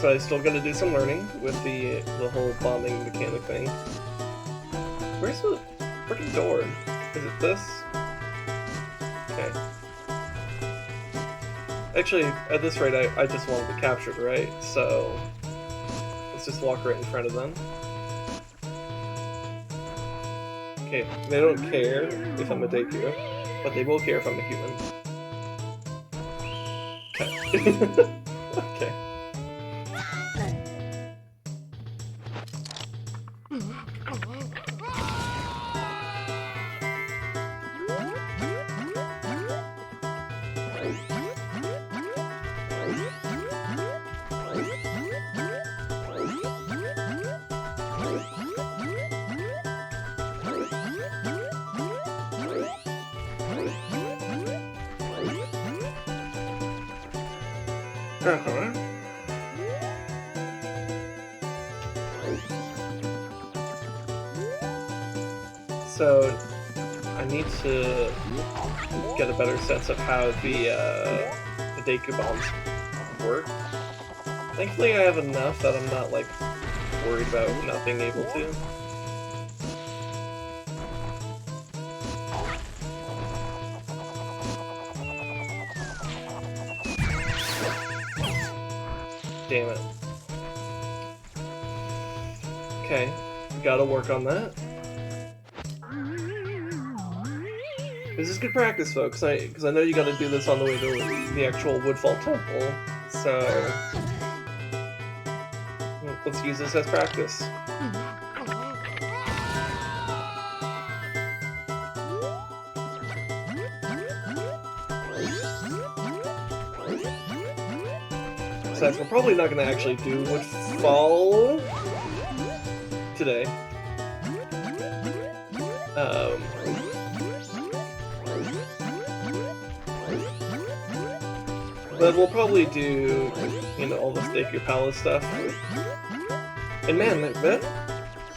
So I still gotta do some learning with the whole bombing mechanic thing. Where's the freaking door? Is it this? Okay. Actually, at this rate, I just wanted to capture it, right? So let's just walk right in front of them. Okay, they don't care if I'm a Deku, but they will care if I'm a human. Okay. Okay. Uh-huh. So, I need to get a better sense of how the Deku bombs work. Thankfully I have enough that I'm not, like, worried about not being able to. Damn it. Okay, gotta work on that. This is good practice, folks, because I know you gotta do this on the way to the actual Woodfall Temple, so let's use this as practice. Besides, we're probably not going to actually do Woodfall today. But we'll probably do, you know, all this Deku Palace stuff. And man, that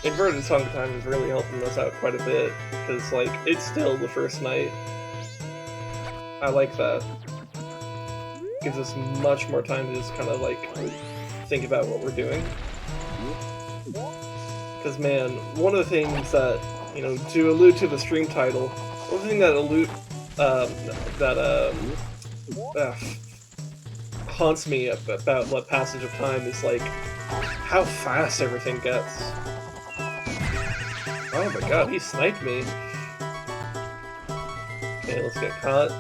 inverted song time is really helping us out quite a bit, because, like, it's still the first night. I like that. Gives us much more time to just kind of, like, think about what we're doing. Because, man, one of the things that, you know, to allude to the stream title, one thing that haunts me about what Passage of Time is, like, how fast everything gets. Oh my god, he sniped me. Okay, let's get caught.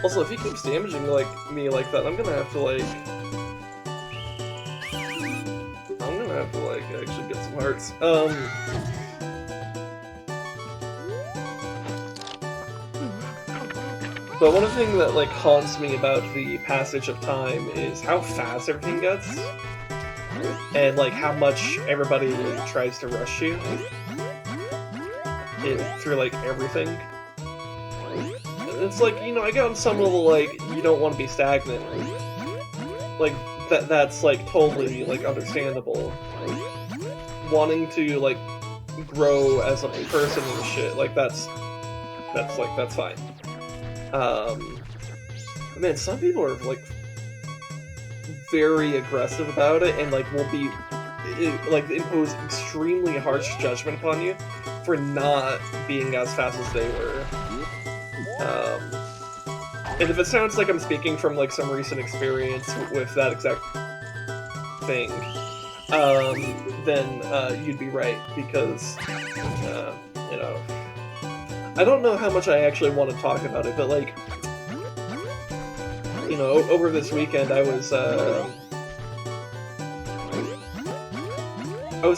Also, if he keeps damaging me like that, I'm gonna have to actually get some hearts. But one of the things that, like, haunts me about the Passage of Time is how fast everything gets. And, like, how much everybody tries to rush you through, like, everything. It's like, you know, I get on some level, like, you don't want to be stagnant. Like, that's, like, totally, like, understandable. Wanting to, like, grow as a person and shit, like, that's fine. Man, some people are, like, very aggressive about it, and, like, will be, like, impose extremely harsh judgment upon you for not being as fast as they were. And if it sounds like I'm speaking from, like, some recent experience with that exact thing, then you'd be right, because, you know, I don't know how much I actually want to talk about it, but, like, you know, over this weekend I was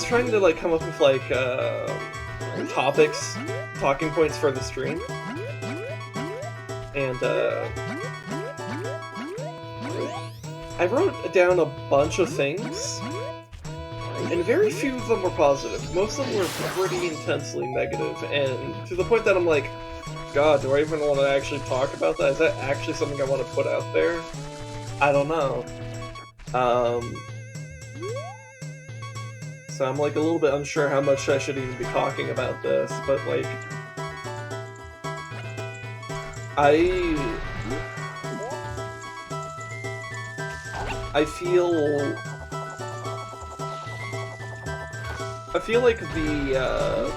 trying to, like, come up with, like, topics talking points for the stream. And I wrote down a bunch of things, and very few of them were positive. Most of them were pretty intensely negative, and to the point that I'm like, God, do I even want to actually talk about that? Is that actually something I want to put out there? I don't know. So I'm like a little bit unsure how much I should even be talking about this, but like, I feel like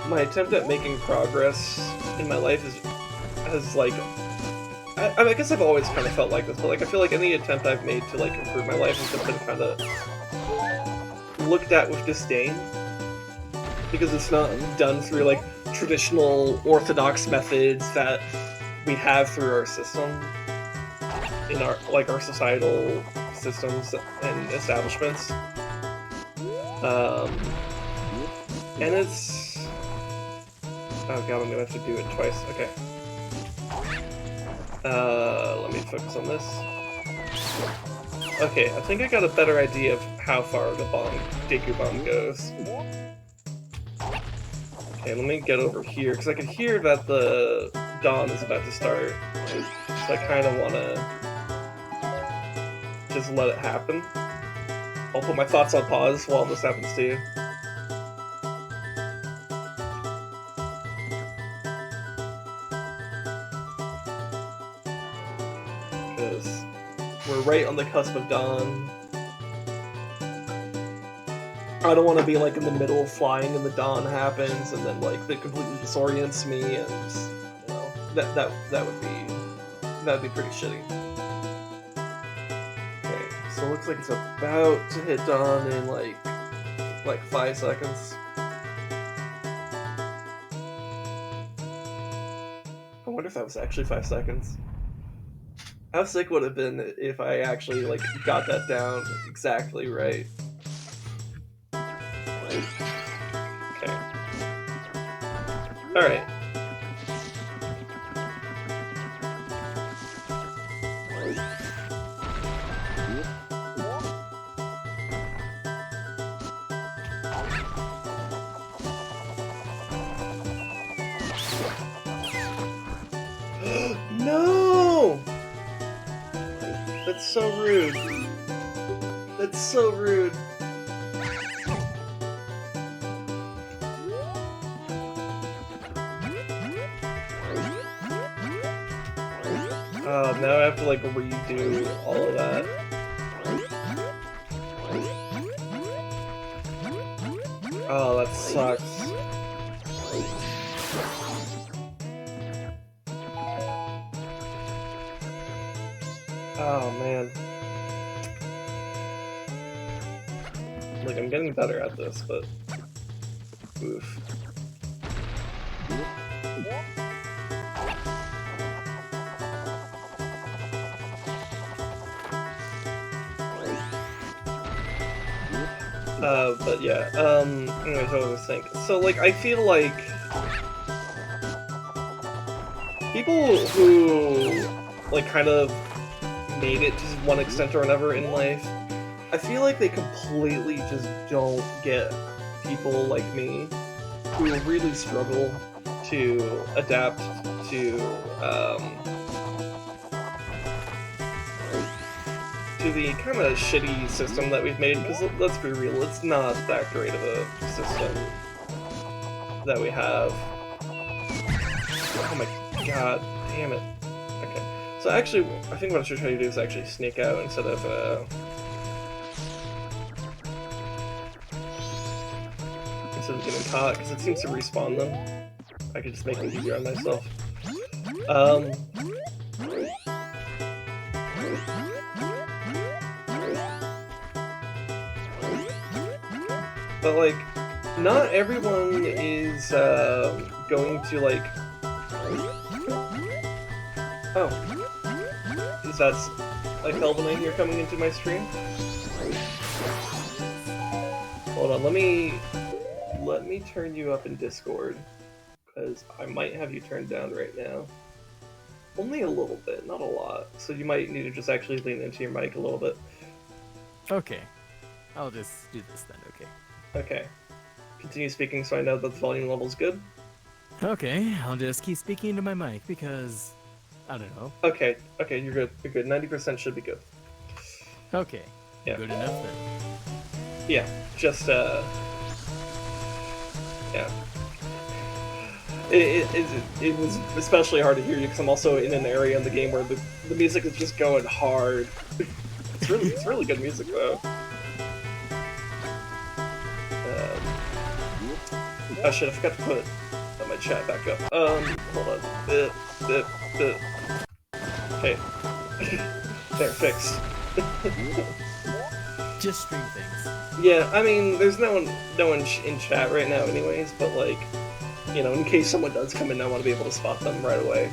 my attempt at making progress in my life has like, I guess I've always kind of felt like this, but like I feel like any attempt I've made to like improve my life has been kind of looked at with disdain, because it's not done through like traditional orthodox methods that we have through our system, in our societal systems and establishments. And it's... Oh god, I'm gonna have to do it twice. Okay. Let me focus on this. Okay, I think I got a better idea of how far the Deku bomb goes. Okay, let me get over here, because I can hear that the dawn is about to start. So I kind of want to just let it happen. I'll put my thoughts on pause while this happens to you. Because we're right on the cusp of dawn. I don't want to be like in the middle of flying and the dawn happens and then like that completely disorients me, and you know, that would be pretty shitty. Okay, so it looks like it's about to hit dawn in like 5 seconds. I wonder if that was actually 5 seconds. How sick would it have been if I actually like got that down exactly right? Okay. Alright. No! That's so rude. That's so rude. Now I have to like redo all of that. Oh, that sucks. Oh man. Like, I'm getting better at this, but oof. But yeah, anyways, what was I saying? So, like, I feel like people who, like, kind of made it to one extent or another in life, I feel like they completely just don't get people like me who really struggle to adapt to the kind of shitty system that we've made, because let's be real, it's not that great of a system that we have. Oh my god, damn it. Okay, so actually, I think what I should try to do is actually sneak out instead of getting caught, because it seems to respawn them. I could just make it easier on myself. But, like, not everyone is going to, like... Oh. Is that, like, Elvenine here coming into my stream? Hold on, let me turn you up in Discord, because I might have you turned down right now. Only a little bit, not a lot. So you might need to just actually lean into your mic a little bit. Okay. I'll just do this then, okay. Okay. Continue speaking so I know that the volume level's good. Okay, I'll just keep speaking into my mic because I don't know. Okay, you're good. You're good. 90% should be good. Okay. Yeah. Good enough then. Yeah. Just yeah. It was especially hard to hear you because I'm also in an area in the game where the music is just going hard. It's really good music though. Oh shit! I forgot to put my chat back up. Hold on. Okay. There, fixed. Just stream things. Yeah, I mean, there's no one in chat right now, anyways. But like, you know, in case someone does come in, I want to be able to spot them right away.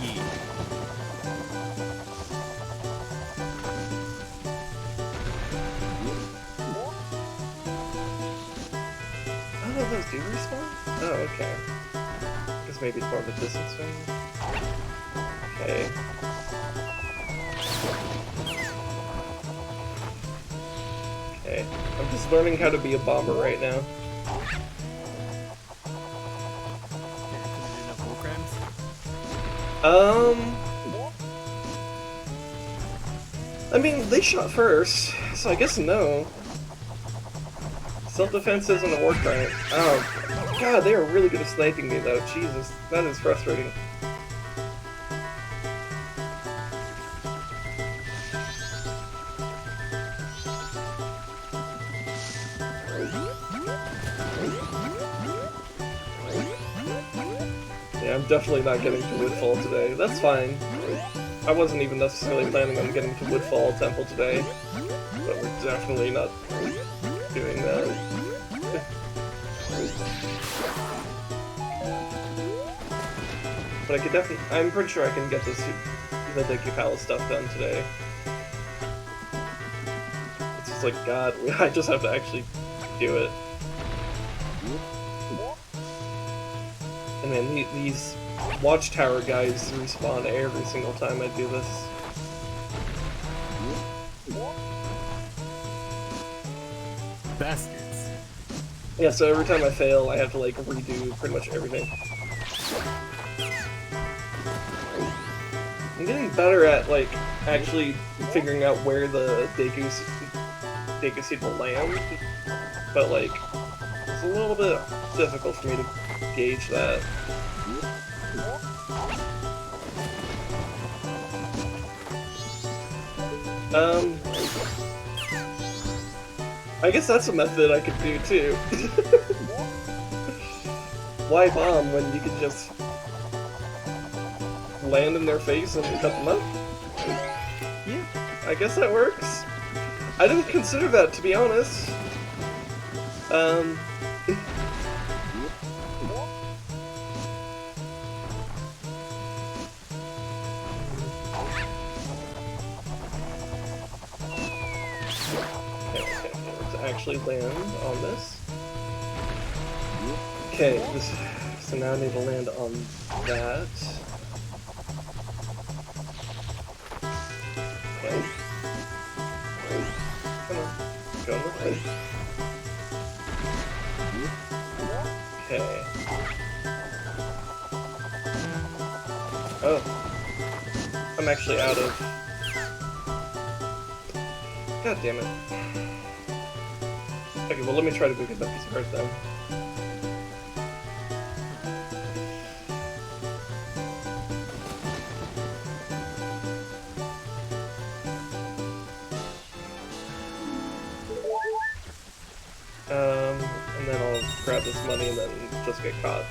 Yeah. Oh, those do respawn? Oh, okay. Guess maybe it's more of a distance thing. Okay. Okay. I'm just learning how to be a bomber right now. I mean, they shot first, so I guess no. Self-defense isn't a war crime. Oh, God, they are really good at sniping me, though. Jesus, that is frustrating. Yeah, I'm definitely not getting to Woodfall today. That's fine. I wasn't even necessarily planning on getting to Woodfall Temple today, but we're definitely not doing that. But I could definitely, I'm pretty sure I can get the Deku Palace stuff done today. It's just like, God, I just have to actually do it. And then these Watchtower guys respawn every single time I do this. Bastards. Yeah, so every time I fail, I have to like redo pretty much everything. I'm getting better at like actually figuring out where the Deku seed will land, but like it's a little bit difficult for me to gauge that. I guess that's a method I could do too. Why bomb when you can just land in their face and cut them up? Yeah. I guess that works. I didn't consider that, to be honest. Actually land on this. Okay, so now I need to land on that. Okay. Come on, go with it. Okay. Oh. I'm actually out of... God damn it. Okay, well let me try to go get that piece of art then. And then I'll grab this money and then just get caught.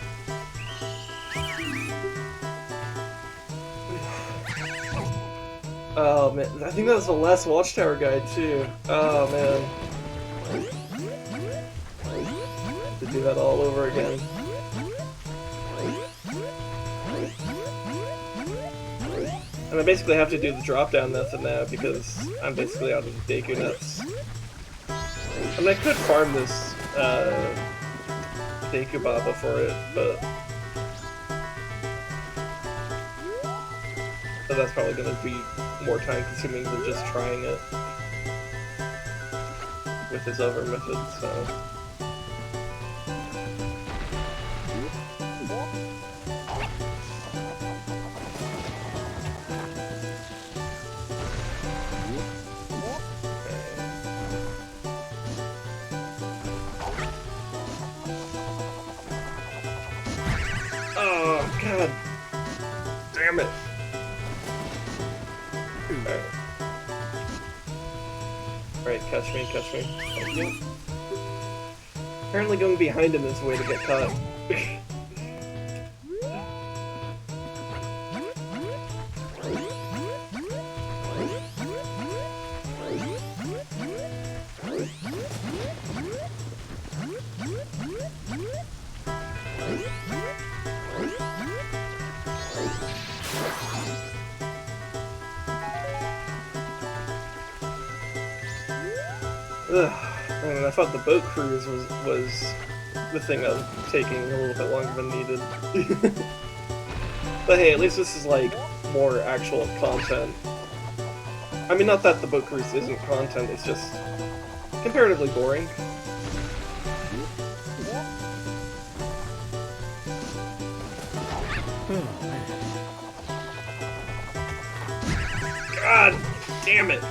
Oh man, I think that was the last Watchtower guide too. Oh man. To do that all over again. And I basically have to do the drop-down method now because I'm basically out of the Deku nuts. I mean, I could farm this Deku Baba for it, but that's probably going to be more time consuming than just trying it with his other methods, so. Oh, god damn it. Alright, catch me. Thank you. Apparently going behind him is the way to get caught. Ugh, man, I thought the boat cruise was the thing that was taking a little bit longer than needed. But hey, at least this is like more actual content. I mean, not that the boat cruise isn't content, it's just comparatively boring. God damn it!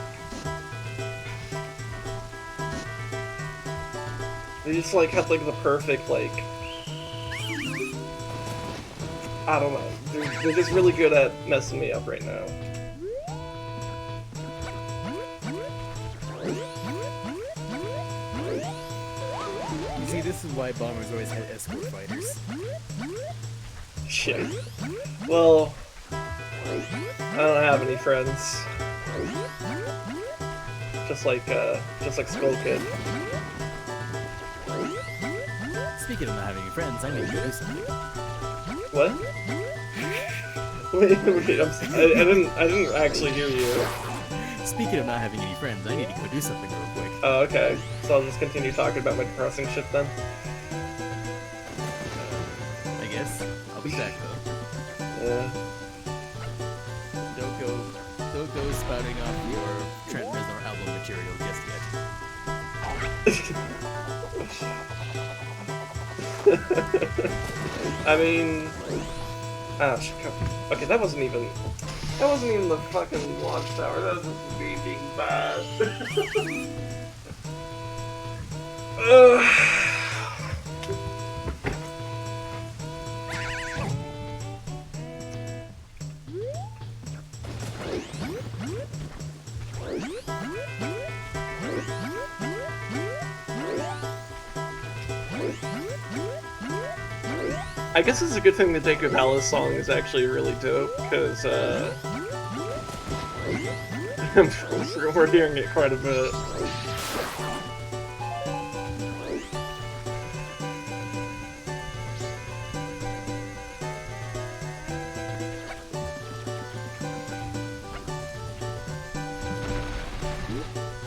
They just like had like the perfect like, I don't know. They're just really good at messing me up right now. You see, this is why bombers always had escort fighters. Shit. Well, I don't have any friends. Just like Skull Kid. Speaking of not having any friends, I need to do something. What? Wait, I didn't actually hear you. Speaking of not having any friends, I need to go do something real quick. Oh, okay. So I'll just continue talking about my depressing shit then. I guess. I'll be back though. Yeah. Don't go spouting off your Trent Reznor album material just yet. I mean, oh shit. Okay, that wasn't even the fucking watchtower. That was just me being bad. I guess it's a good thing the Deku Palace song is actually really dope, because, we're hearing it quite a bit.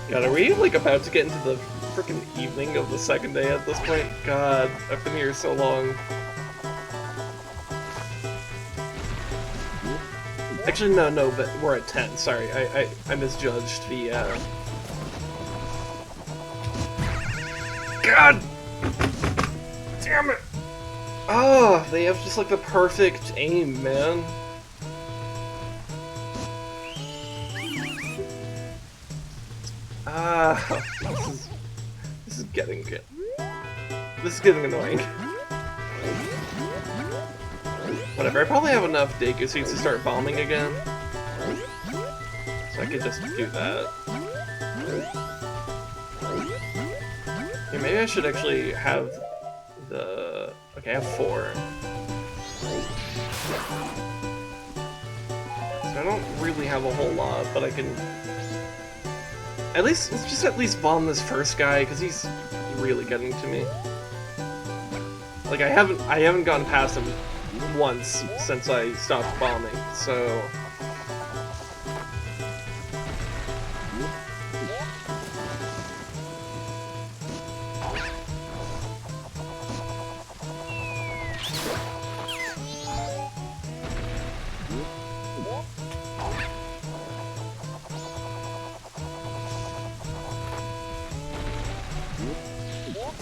God, are we, like, about to get into the frickin' evening of the second day at this point? God, I've been here so long. Actually, no, but we're at 10. Sorry, I misjudged the, God! Damn it! Oh, they have just, like, the perfect aim, man. This is getting annoying. Whatever, I probably have enough Deku seeds to start bombing again. So I could just do that. Yeah, maybe I should actually have the... Okay, I have 4. So I don't really have a whole lot, but I can... let's just at least bomb this first guy, because he's really getting to me. Like, I haven't gotten past him once since I stopped bombing, so...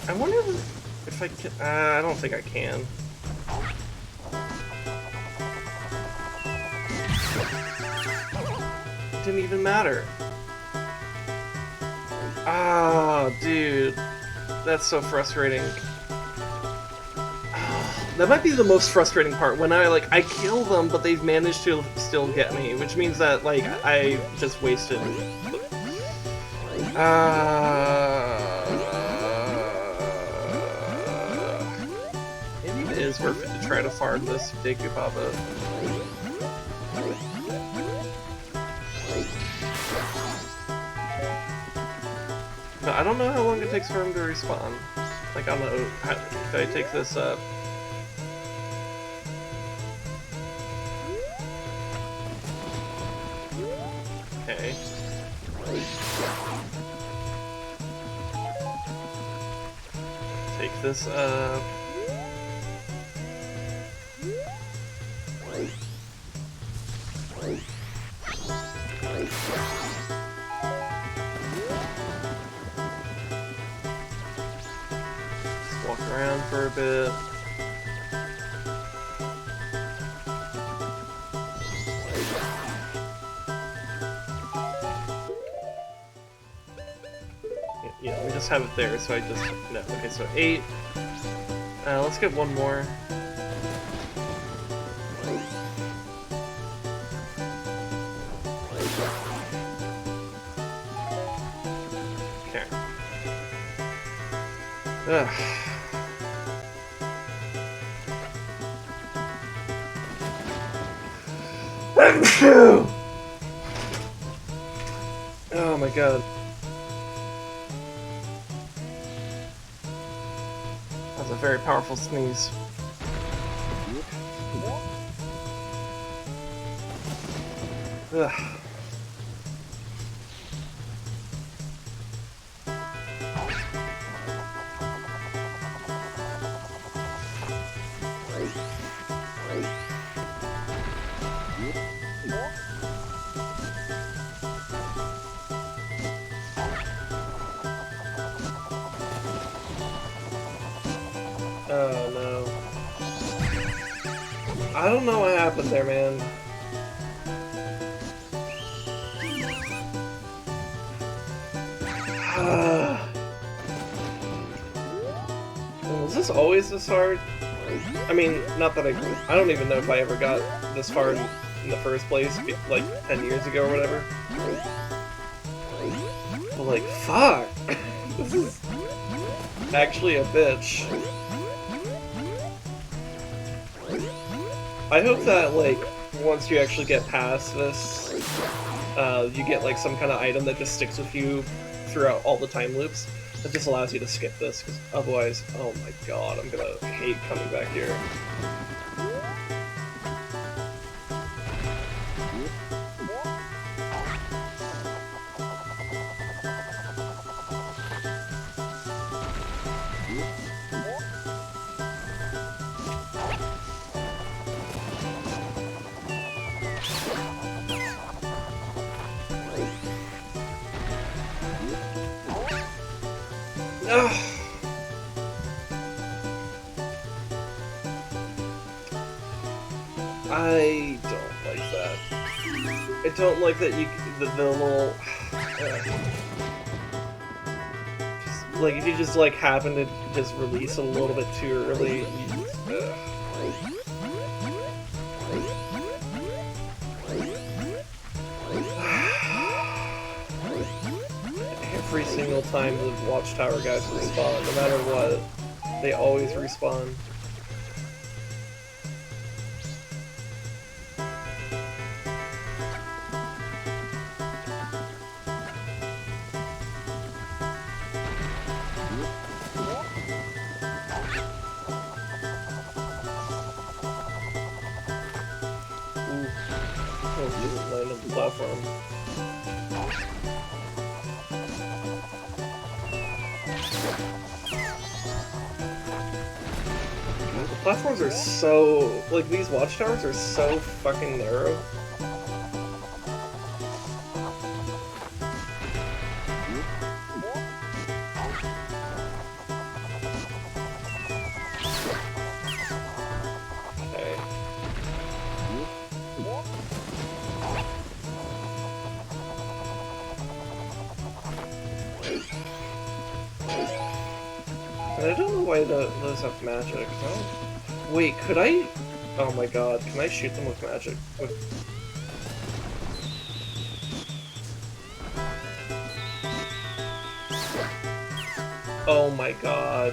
I wonder if I can. I don't think I can. It didn't even matter. Ah, dude. That's so frustrating. That might be the most frustrating part, when I kill them, but they've managed to still get me, which means that, like, I just wasted... maybe it is worth it to try to farm this Deku Papa. No, I don't know how long it takes for him to respawn. Like, I don't know, if I take this up... Okay. Take this up... Walk around for a bit. Yeah, we just have it there, so I just... No, okay, so 8. Let's get one more. Okay. Ugh. Oh my god. That's a very powerful sneeze. Ugh. Oh no. I don't know what happened there, man. Was this always this hard? I mean, not that I don't even know if I ever got this far in the first place, like 10 years ago or whatever. But like, fuck! This is actually a bitch. I hope that, like, once you actually get past this, you get, like, some kind of item that just sticks with you throughout all the time loops. That just allows you to skip this, because otherwise, oh my god, I'm gonna hate coming back here. Ugh. I don't like that. I don't like that the little... just, like, if you just, like, happen to just release a little bit too early, every single time the Watchtower guys respawn, no matter what, they always respawn. Ooh. Oh, just land on the platform. The platforms are so... like, these watchtowers are so fucking narrow. And I don't know why those have magic. I don't... Wait, could I... Oh my god, can I shoot them with magic? Oh my god.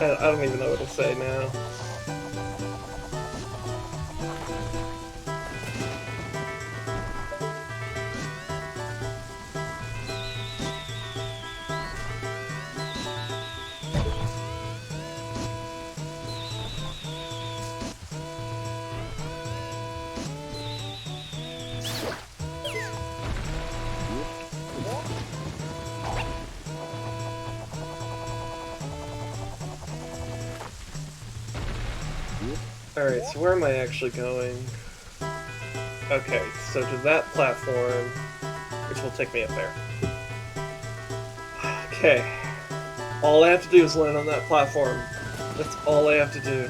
I don't even know what to say now. Alright, so where am I actually going? Okay, so to that platform, which will take me up there. Okay. All I have to do is land on that platform. That's all I have to do.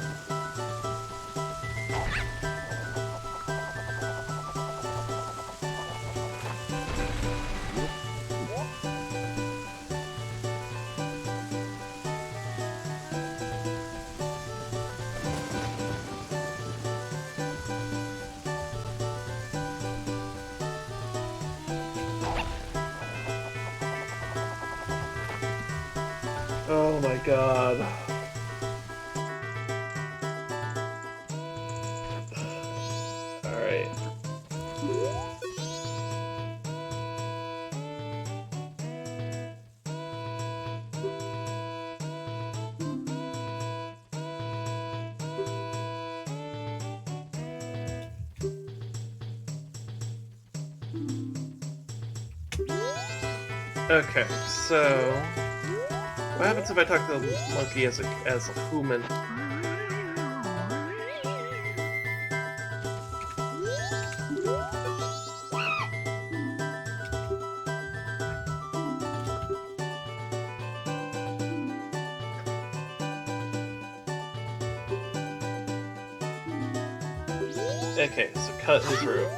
Oh my god. Alright. Okay, so what happens if I talk to the monkey as a human? Okay, so cut his rope.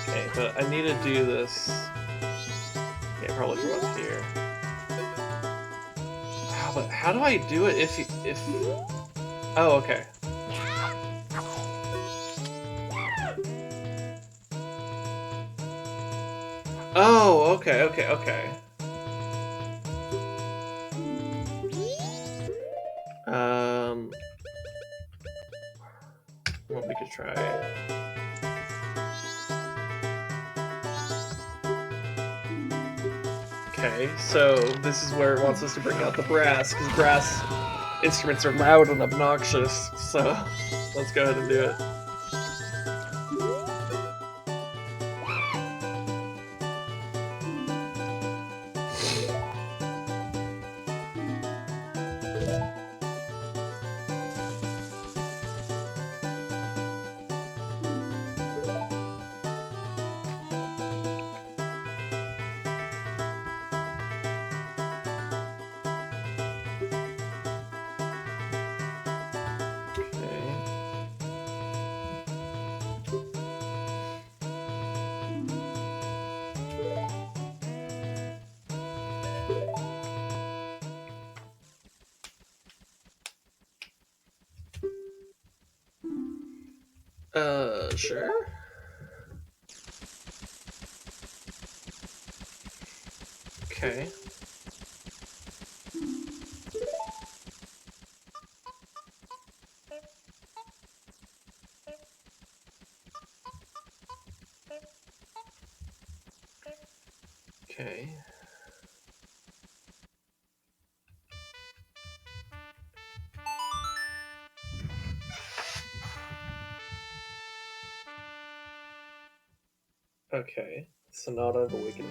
Okay, but I need to do this. Yeah, probably from up here. Wow, but how do I do it if... Oh, okay. Oh, okay. Well, we could try it. Okay, so this is where it wants us to bring out the brass, because brass instruments are loud and obnoxious, so let's go ahead and do it. Sure. Okay. Okay. Okay. Sonata of Awakening.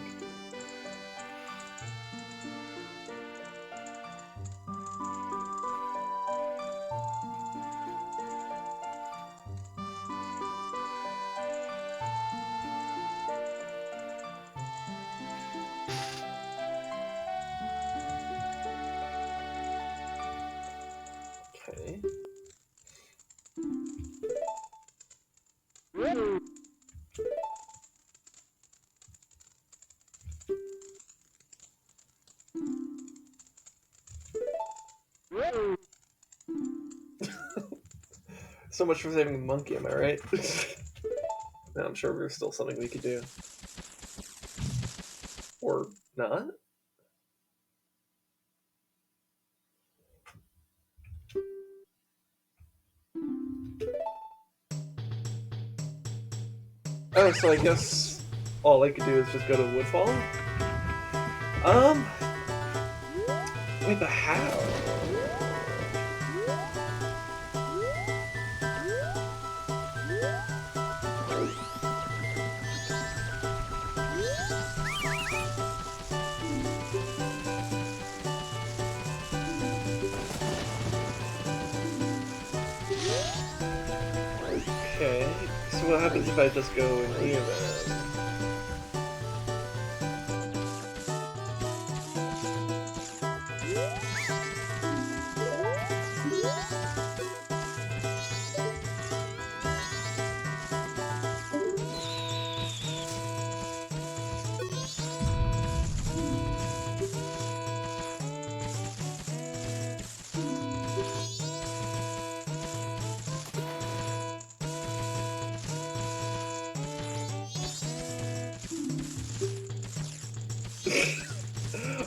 So much for saving the monkey, am I right? No, I'm sure there's still something we could do. Or not? Oh, so I guess all I could do is just go to Woodfall? Wait, but how? Okay, so what happens if I just go in here then?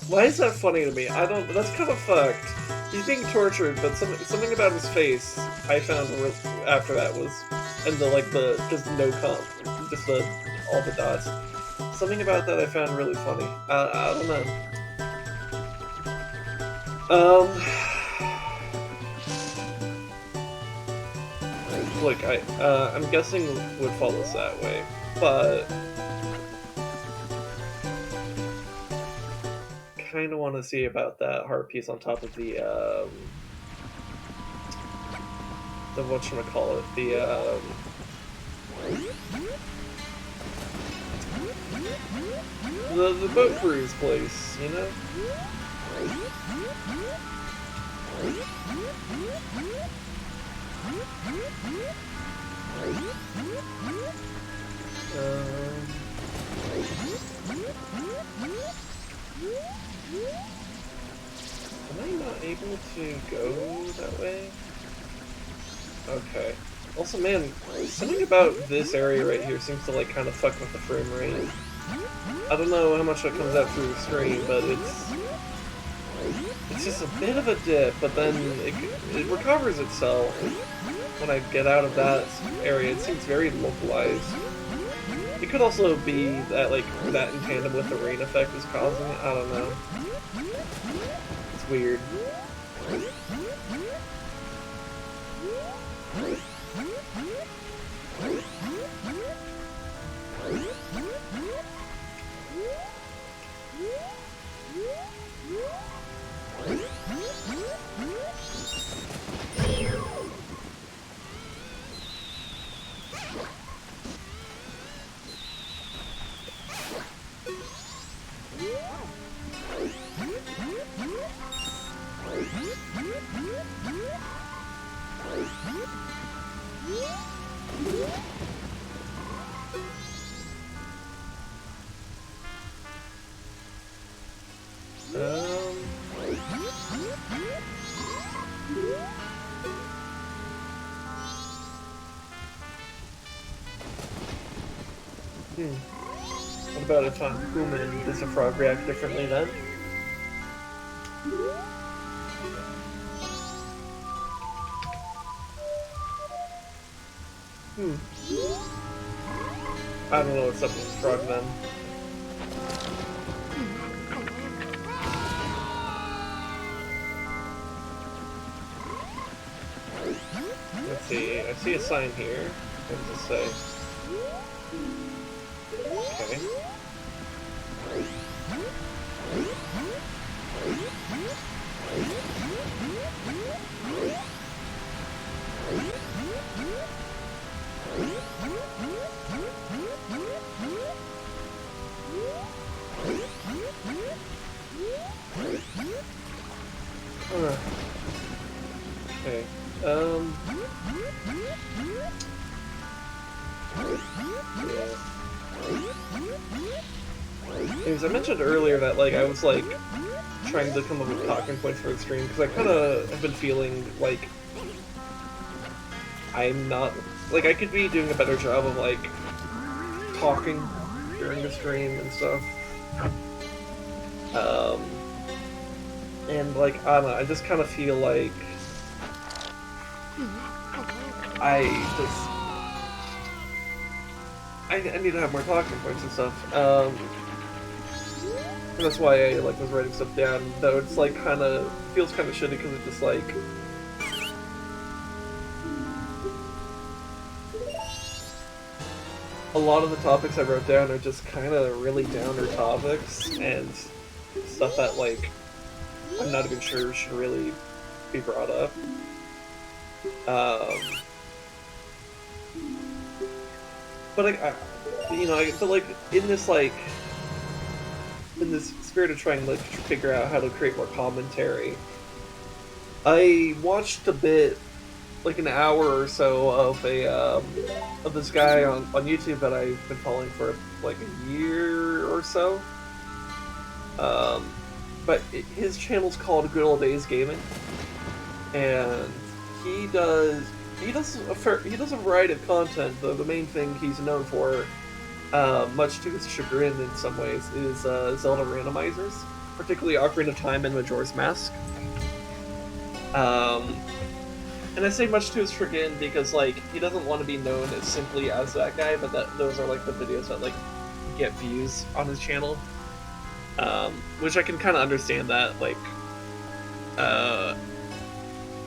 Why is that funny to me? I don't. That's kind of fucked. He's being tortured, but something about his face I found after that was, and the just no comp, just all the dots. Something about that I found really funny. I don't know. Look, I'm guessing Woodfall is that way, but kind of want to see about that heart piece on top of the whatchamacallit, the boat crew's place, you know? Am I not able to go that way? Okay. Also, man, something about this area right here seems to like kind of fuck with the frame rate. I don't know how much that comes out through the stream, but it's just a bit of a dip, but then it recovers itself when I get out of that area. It seems very localized. It could also be that like that in tandem with the rain effect is causing it. I don't know. It's weird. What about if I'm human? Does a frog react differently then? I don't know what's up with the frog then. Let's see, I see a sign here. What does it say? Okay. Okay. Anyways, I mentioned earlier that like I was like trying to come up with talking points for the stream because I kind of have been feeling like I'm not like I could be doing a better job of like talking during the stream and stuff. And like I don't know, I just kind of feel like I just I need to have more talking points and stuff. And that's why I like was writing stuff down. Though it's like kind of feels kind of shitty because it's just like a lot of the topics I wrote down are just kind of really downer topics and stuff that like I'm not even sure should really be brought up. But I feel like in this spirit of trying to like figure out how to create more commentary, I watched a bit, like an hour or so of of this guy on YouTube that I've been following for like a year or so. But his channel's called Good Old Days Gaming, and he does a variety of content. Though the main thing he's known for, much to his chagrin in some ways, is Zelda randomizers, particularly Ocarina of Time and Majora's Mask. And I say much to his chagrin because like he doesn't want to be known as simply as that guy, but those are like the videos that like get views on his channel. Which I can kind of understand that like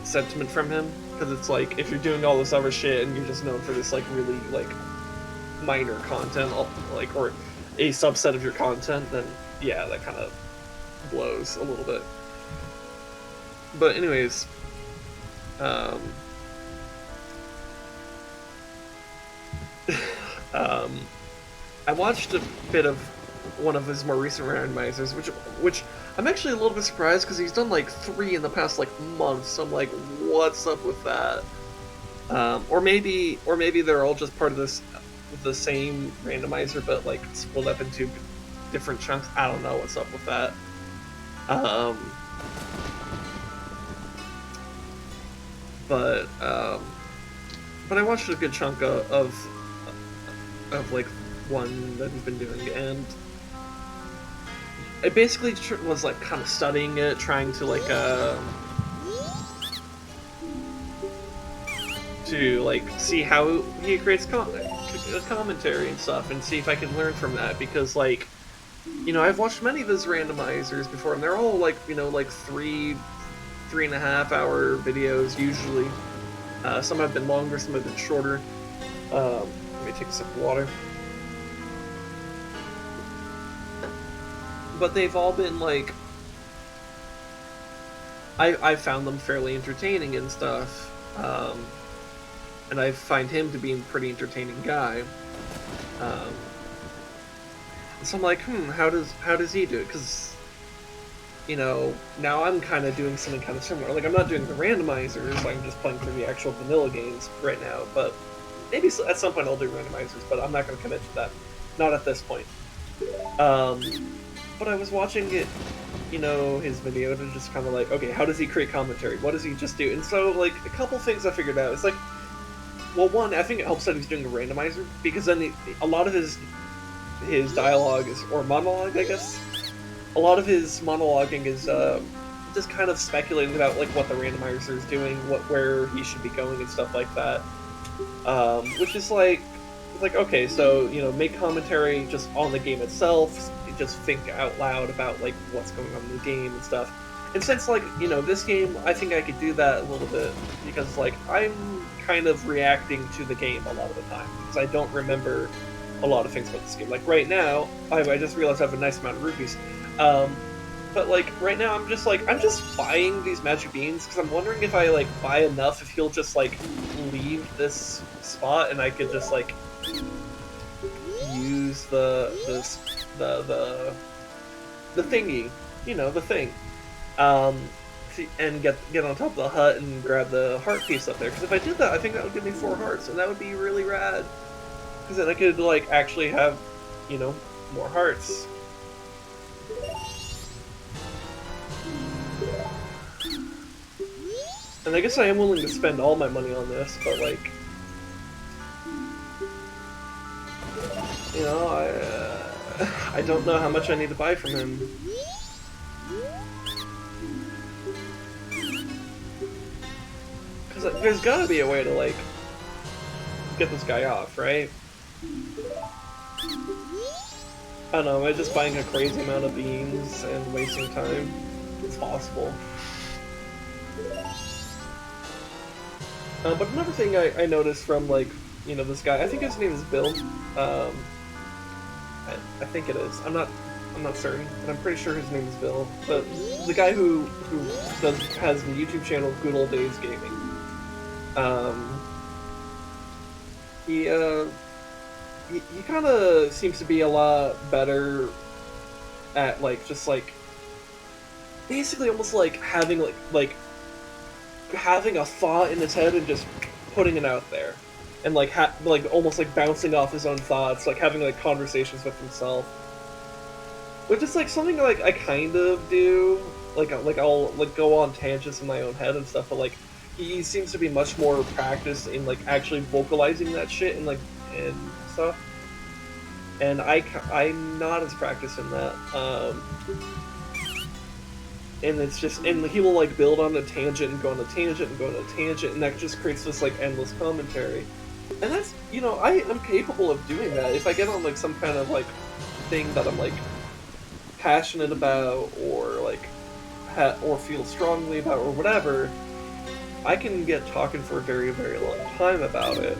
sentiment from him, because it's like if you're doing all this other shit and you're just known for this like really like minor content, like or a subset of your content, then yeah, that kind of blows a little bit. But anyways, I watched a bit of one of his more recent randomizers, which I'm actually a little bit surprised because he's done like 3 in the past like month. So I'm like, what's up with that? Or maybe they're all just part of the same randomizer, but like split up into different chunks. I don't know what's up with that. But I watched a good chunk of like one that he's been doing, and I basically was like kind of studying it, trying to like see how he creates commentary and stuff, and see if I can learn from that, because like, you know, I've watched many of his randomizers before, and they're all like, you know, like 3.5 hour videos usually. Some have been longer, some have been shorter. Let me take a sip of water. But they've all been like, I found them fairly entertaining and stuff, and I find him to be a pretty entertaining guy. So I'm like, how does he do it? Because, you know, now I'm kind of doing something kind of similar. Like, I'm not doing the randomizers, I'm just playing through the actual vanilla games right now, but maybe at some point I'll do randomizers, but I'm not going to commit to that. Not at this point. But I was watching it, you know, his video, and just kind of like, okay, how does he create commentary? What does he just do? And so, like, a couple things I figured out. It's like, well, one, I think it helps that he's doing a randomizer, because then a lot of his dialogue is, or monologue, I guess, a lot of his monologuing is just kind of speculating about like what the randomizer is doing, where he should be going and stuff like that. Which is like okay, so, you know, make commentary just on the game itself, just think out loud about like what's going on in the game and stuff. And since, like, you know, this game, I think I could do that a little bit, because like I'm kind of reacting to the game a lot of the time, because I don't remember a lot of things about this game. Like right now, I just realized I have a nice amount of rupees. But like right now, I'm just buying these magic beans because I'm wondering if I like buy enough, if he'll just like leave this spot and I could just like use the thingy, you know, the thing, and get on top of the hut and grab the heart piece up there. Because if I did that, I think that would give me 4 hearts, and that would be really rad. Because then I could like actually have, you know, more hearts. And I guess I am willing to spend all my money on this, but like, you know, I don't know how much I need to buy from him. Because there's gotta be a way to like get this guy off, right? I don't know, am I just buying a crazy amount of beans and wasting time? It's possible. But another thing I noticed from, like, you know, this guy, I think his name is Bill. I think it is. I'm not certain, but I'm pretty sure his name is Bill. But the guy who has the YouTube channel Good Old Days Gaming. He kind of seems to be a lot better at like just like basically almost like having having a thought in his head and just putting it out there, and like almost like bouncing off his own thoughts, like having like conversations with himself, which is like something like I kind of do. Like I'll like go on tangents in my own head and stuff, but like he seems to be much more practiced in like actually vocalizing that shit and like and stuff. And I'm not as practiced in that. And it's just, and he will like build on a tangent and go on a tangent and go on a tangent, and that just creates this like endless commentary. And that's, you know, I am capable of doing that if I get on like some kind of like thing that I'm like passionate about, or like or feel strongly about, or whatever. I can get talking for a very, very long time about it.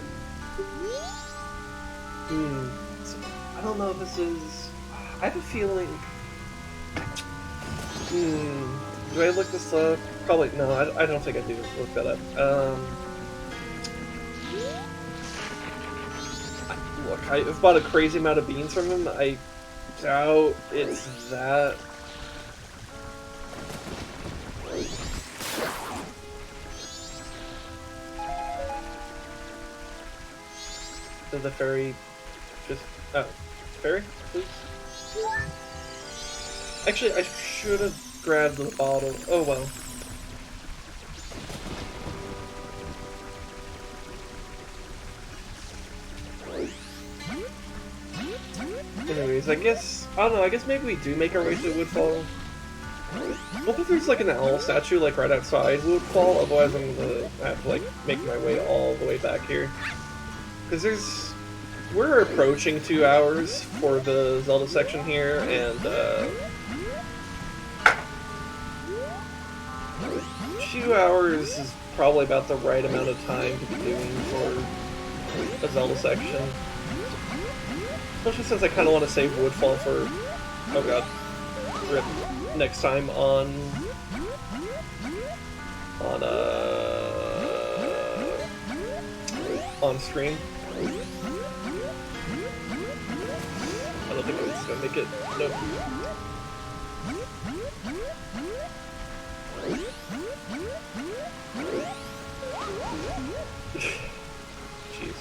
So, I don't know if this is... I have a feeling... Do I look this up? Probably... No, I don't think I do look that up. Look, I've bought a crazy amount of beans from him. I doubt it's that... Did the fairy just... Oh. Fairy, please? Actually, I should have grabbed the bottle. Oh well. Anyways, I guess... I don't know, I guess maybe we do make our way to Woodfall. What if there's like an owl statue like right outside Woodfall? Otherwise I'm gonna have to like make my way all the way back here. Because there's... We're approaching 2 hours for the Zelda section here, and 2 hours is probably about the right amount of time to be doing for a Zelda section. Especially since I kind of want to save Woodfall for, oh god, rip, next time on stream. I don't think it's gonna make it. Nope. Jeez.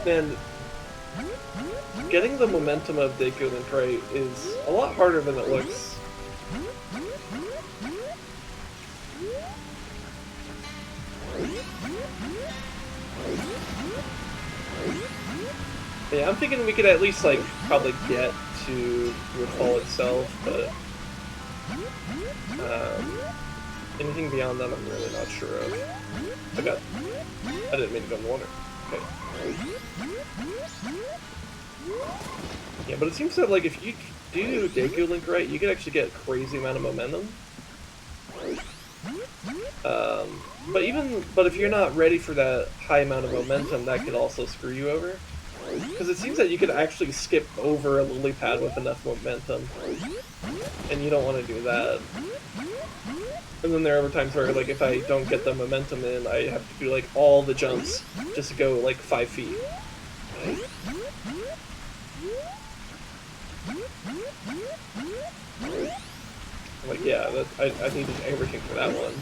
And getting the momentum of Deku and Trey is a lot harder than it looks. Yeah, I'm thinking we could at least, like, probably get to Woodfall itself, but anything beyond that I'm really not sure of. I didn't mean to go in the water. Okay. Yeah, but it seems that, like, if you do Deku Link right, you can actually get a crazy amount of momentum. But if you're not ready for that high amount of momentum, that could also screw you over. Because it seems that you could actually skip over a lily pad with enough momentum, and you don't want to do that. And then there are times where, like, if I don't get the momentum in, I have to do, like, all the jumps just to go, like, 5 feet. Like, yeah, I needed everything for that one.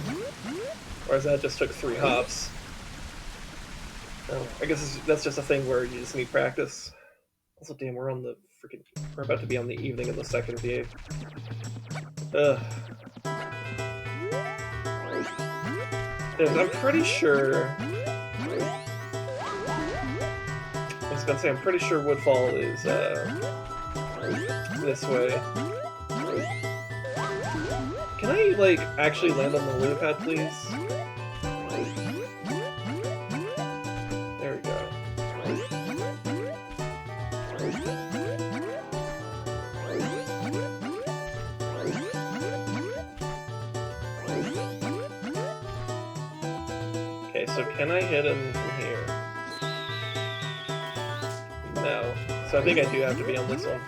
Whereas that just took 3 hops. Oh, I guess that's just a thing where you just need practice. Also, damn, we're about to be on the evening of the 2nd of the 8th. Ugh. I'm pretty sure... I was gonna say, I'm pretty sure Woodfall is, this way. Can I, like, actually land on the lily pad, please? There we go. Okay, so can I hit him from here? No. So I think I do have to be on this one.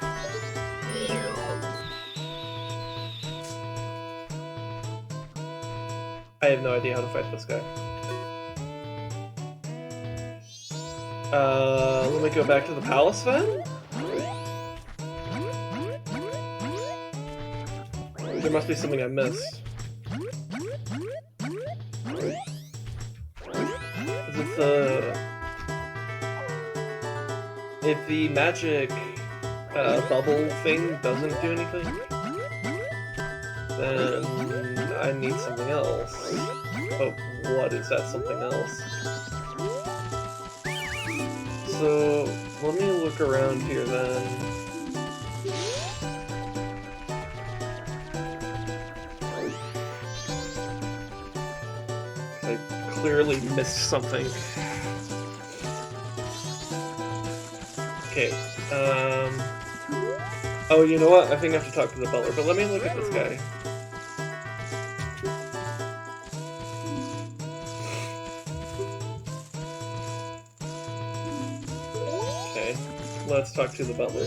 I have no idea how to fight this guy. Let me go back to the palace then? There must be something I missed. If the magic bubble thing doesn't do anything, then I need something else. But what is that something else? So let me look around here then. I clearly missed something. Okay. Oh, you know what? I think I have to talk to the butler, but let me look at this guy. Okay, let's talk to the butler.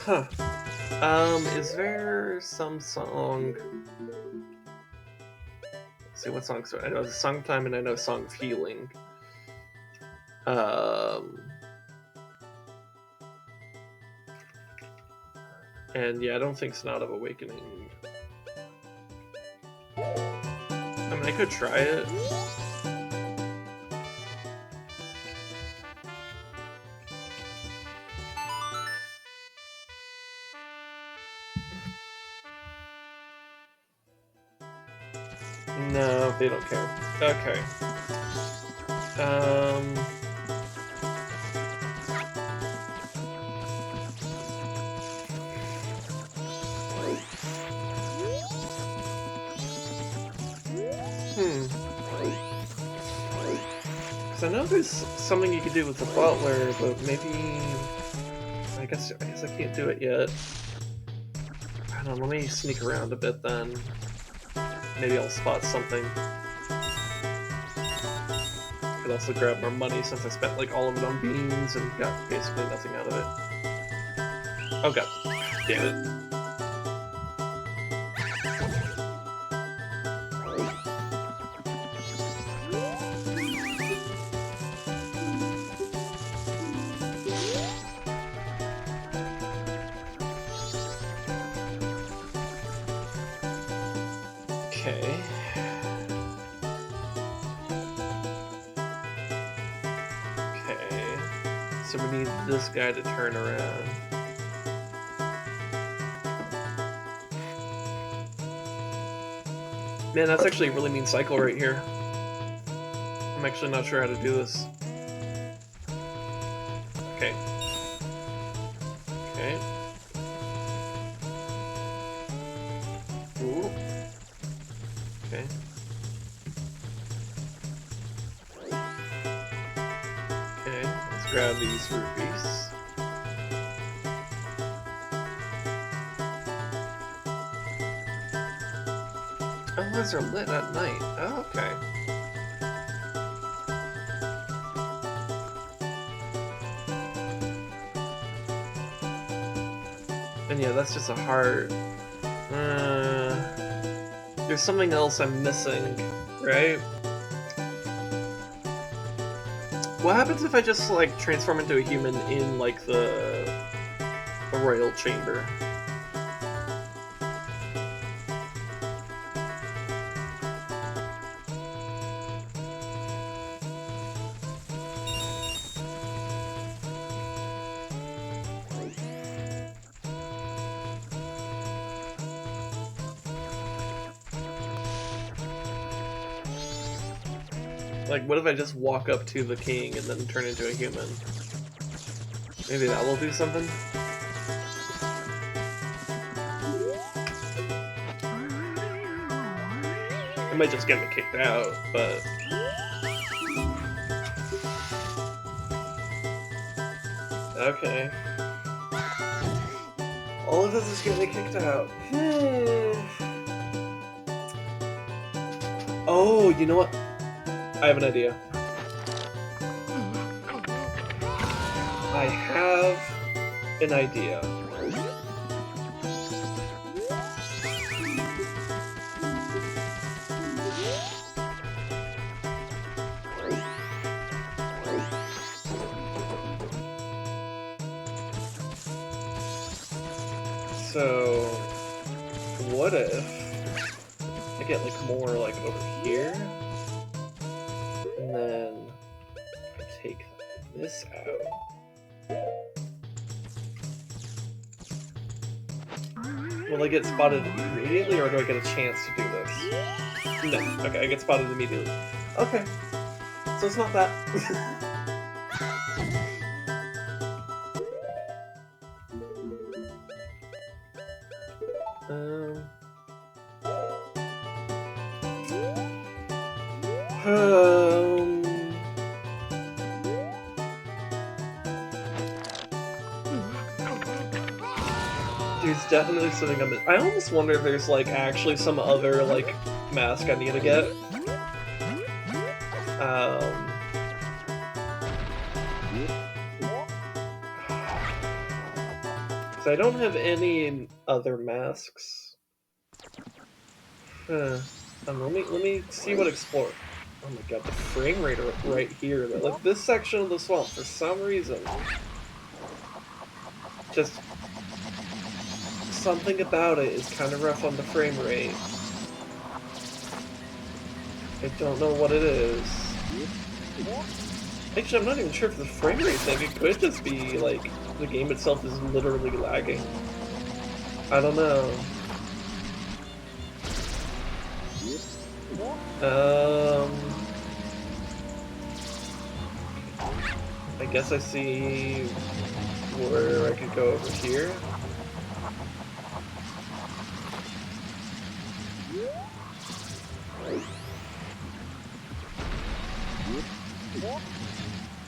Huh. Is there some song... Let's see, what song? So I know the Song of Time and I know Song of Healing. And yeah, I don't think Sonata of Awakening. I mean, I could try it. No, they don't care. Okay. Because I know there's something you could do with the butler, but maybe... I guess I can't do it yet. I don't know, let me sneak around a bit then. Maybe I'll spot something. Could also grab more money since I spent like all of it on beans and got basically nothing out of it. Oh god. Damn it. Okay. Okay. So we need this guy to turn around. Man, that's actually a really mean cycle right here. I'm actually not sure how to do this. Okay. Okay. Ooh. Okay. Okay, let's grab these rupees. Oh, those are lit at night. Oh, okay. And yeah, that's just a heart. There's something else I'm missing, right? What happens if I just, like, transform into a human in, like, the royal chamber? Like, what if I just walk up to the king and then turn into a human? Maybe that will do something? It might just get me kicked out, but... Okay. All of this is getting me kicked out. Oh, you know what? I have an idea. I have an idea. So, what if I get like more like over here, and then I take this out? Will I get spotted immediately, or do I get a chance to do this? No. Okay, I get spotted immediately. Okay. So it's not that. Um, There's definitely something I'm... I almost wonder if there's, like, actually some other, like, mask I need to get. Because I don't have any other masks. Let me see what explore. Oh my god, the frame rate right here. Like, this section of the swamp, for some reason, just something about it is kind of rough on the frame rate. I don't know what it is. Actually, I'm not even sure if the frame rate thing. It could just be, like, the game itself is literally lagging. I don't know. I guess I see where I could go over here.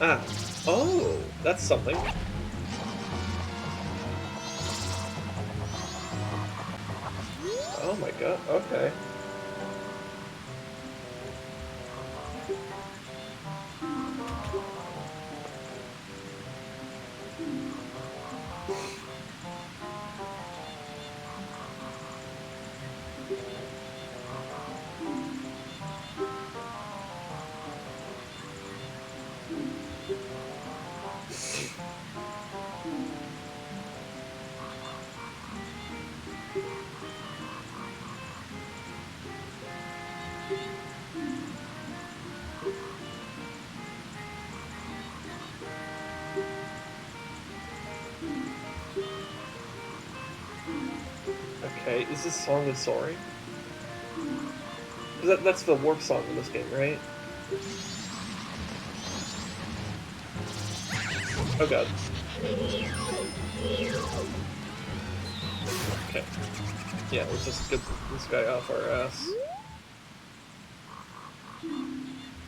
Ah. Oh, that's something. Oh my god, okay. Okay, is this Song of Soaring? That's the warp song in this game, right? Oh god. Okay. Yeah, let's just get this guy off our ass.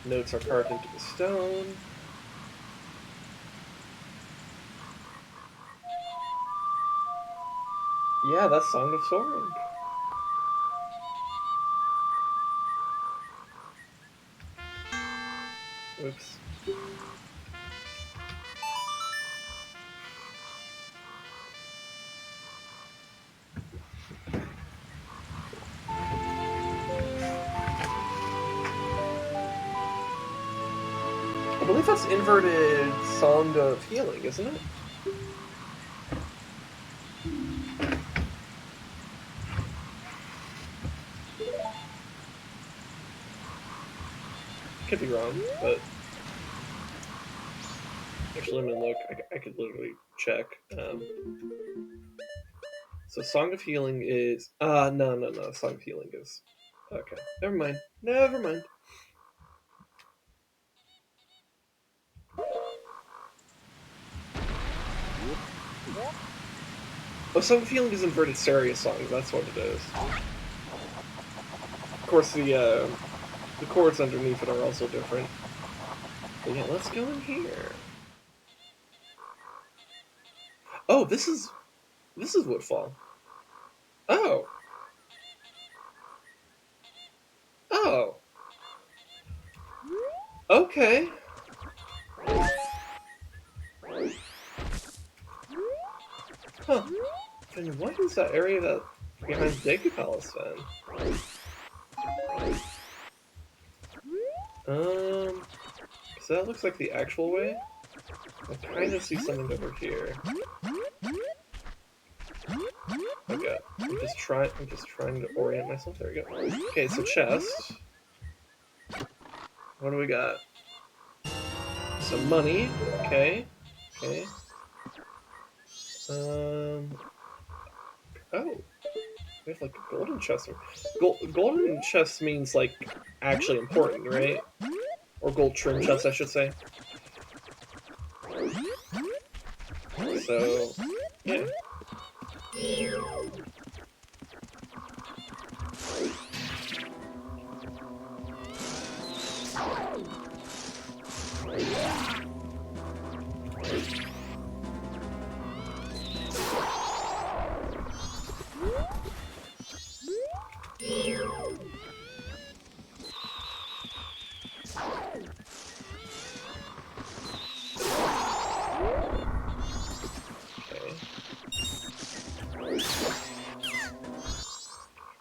Notes are carved into the stone. Yeah, that's Song of Soaring. Oops. I believe that's inverted Song of Healing, isn't it? Could be wrong, but... Actually, let me look. I could literally check. So Song of Healing is... no. Song of Healing is... Okay, never mind. Never mind. Oh, so I'm feeling these inverted stereo songs. That's what it is. Of course, the chords underneath it are also different. But yeah, let's go in here. Oh, this is Woodfall. Oh. Oh. Okay. Huh. Then what is that area that behind Deku Palace then? So that looks like the actual way. I kind of see something over here. Okay, I'm just trying to orient myself. There we go. Okay, so chest. What do we got? Some money. Okay. Okay. Oh, we have like a golden chest. Golden chest means like actually important, right? Or gold trim chest, I should say. So, yeah.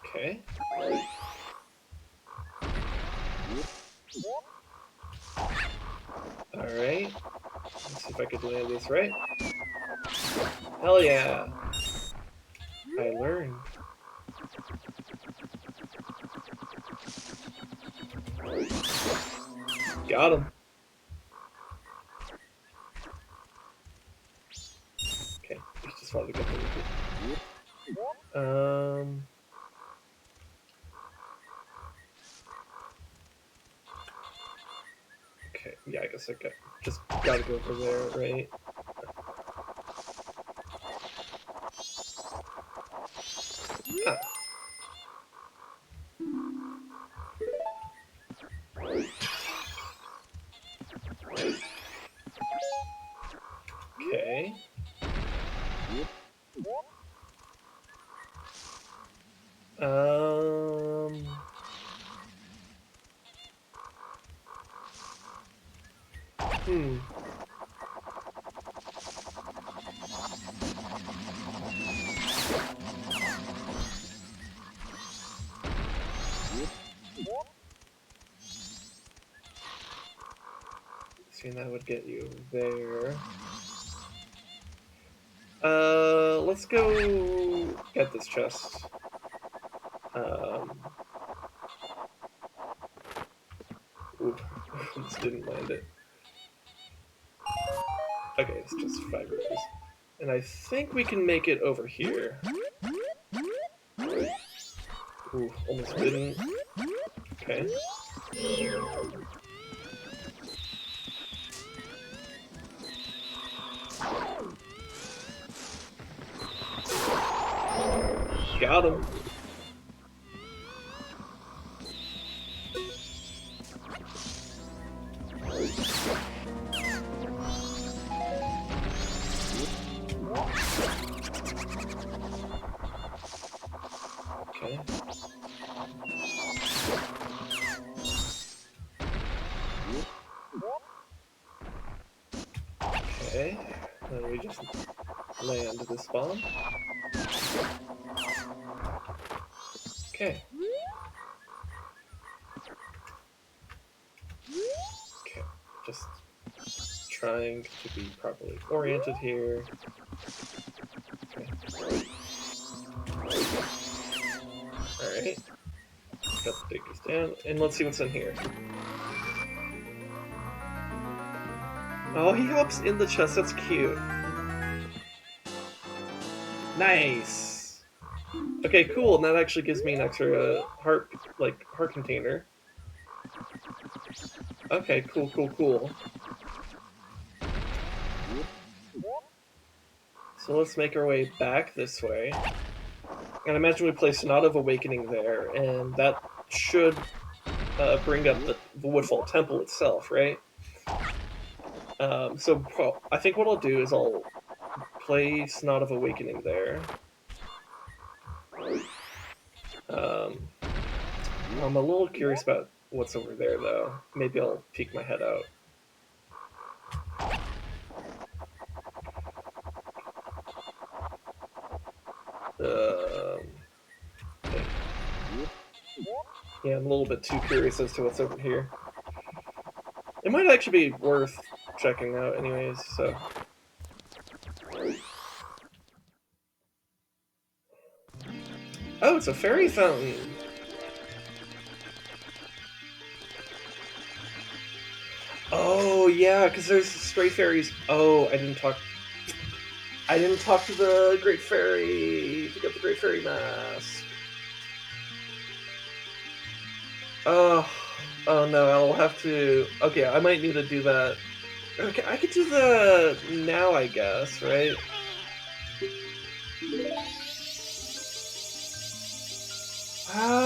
Okay. Alright. Let's see if I could land this right. Hell yeah. I learned. Got him. Okay, just wanted to get the Okay, yeah, I guess I just gotta go over there, right? Ah. Okay. Hmm. See, that would get you there. Let's go get this chest. Ooh, this didn't land it. Okay, it's just 5 rupees. And I think we can make it over here. Ooh, almost didn't. Okay. Got him. Okay. Okay. Then we just land this bomb. Okay. Okay. Just trying to be properly oriented here. Okay. Alright. Got the diggers down. And let's see what's in here. Oh, he hops in the chest. That's cute. Nice. Okay, cool. And that actually gives me an extra heart container. Okay, cool. So let's make our way back this way. And imagine we place Knot of Awakening there, and that should bring up the Woodfall Temple itself, right? I think what I'll do is I'll place Knot of Awakening there. I'm a little curious about what's over there, though. Maybe I'll peek my head out. Okay. Yeah, I'm a little bit too curious as to what's over here. It might actually be worth checking out anyways, so... Oh, it's a fairy fountain! Oh, yeah, because there's stray fairies. Oh, I didn't talk to the Great Fairy to get the Great Fairy Mask. Oh, oh no, I'll have to... Okay, I might need to do that. Okay, I could do the now, I guess, right?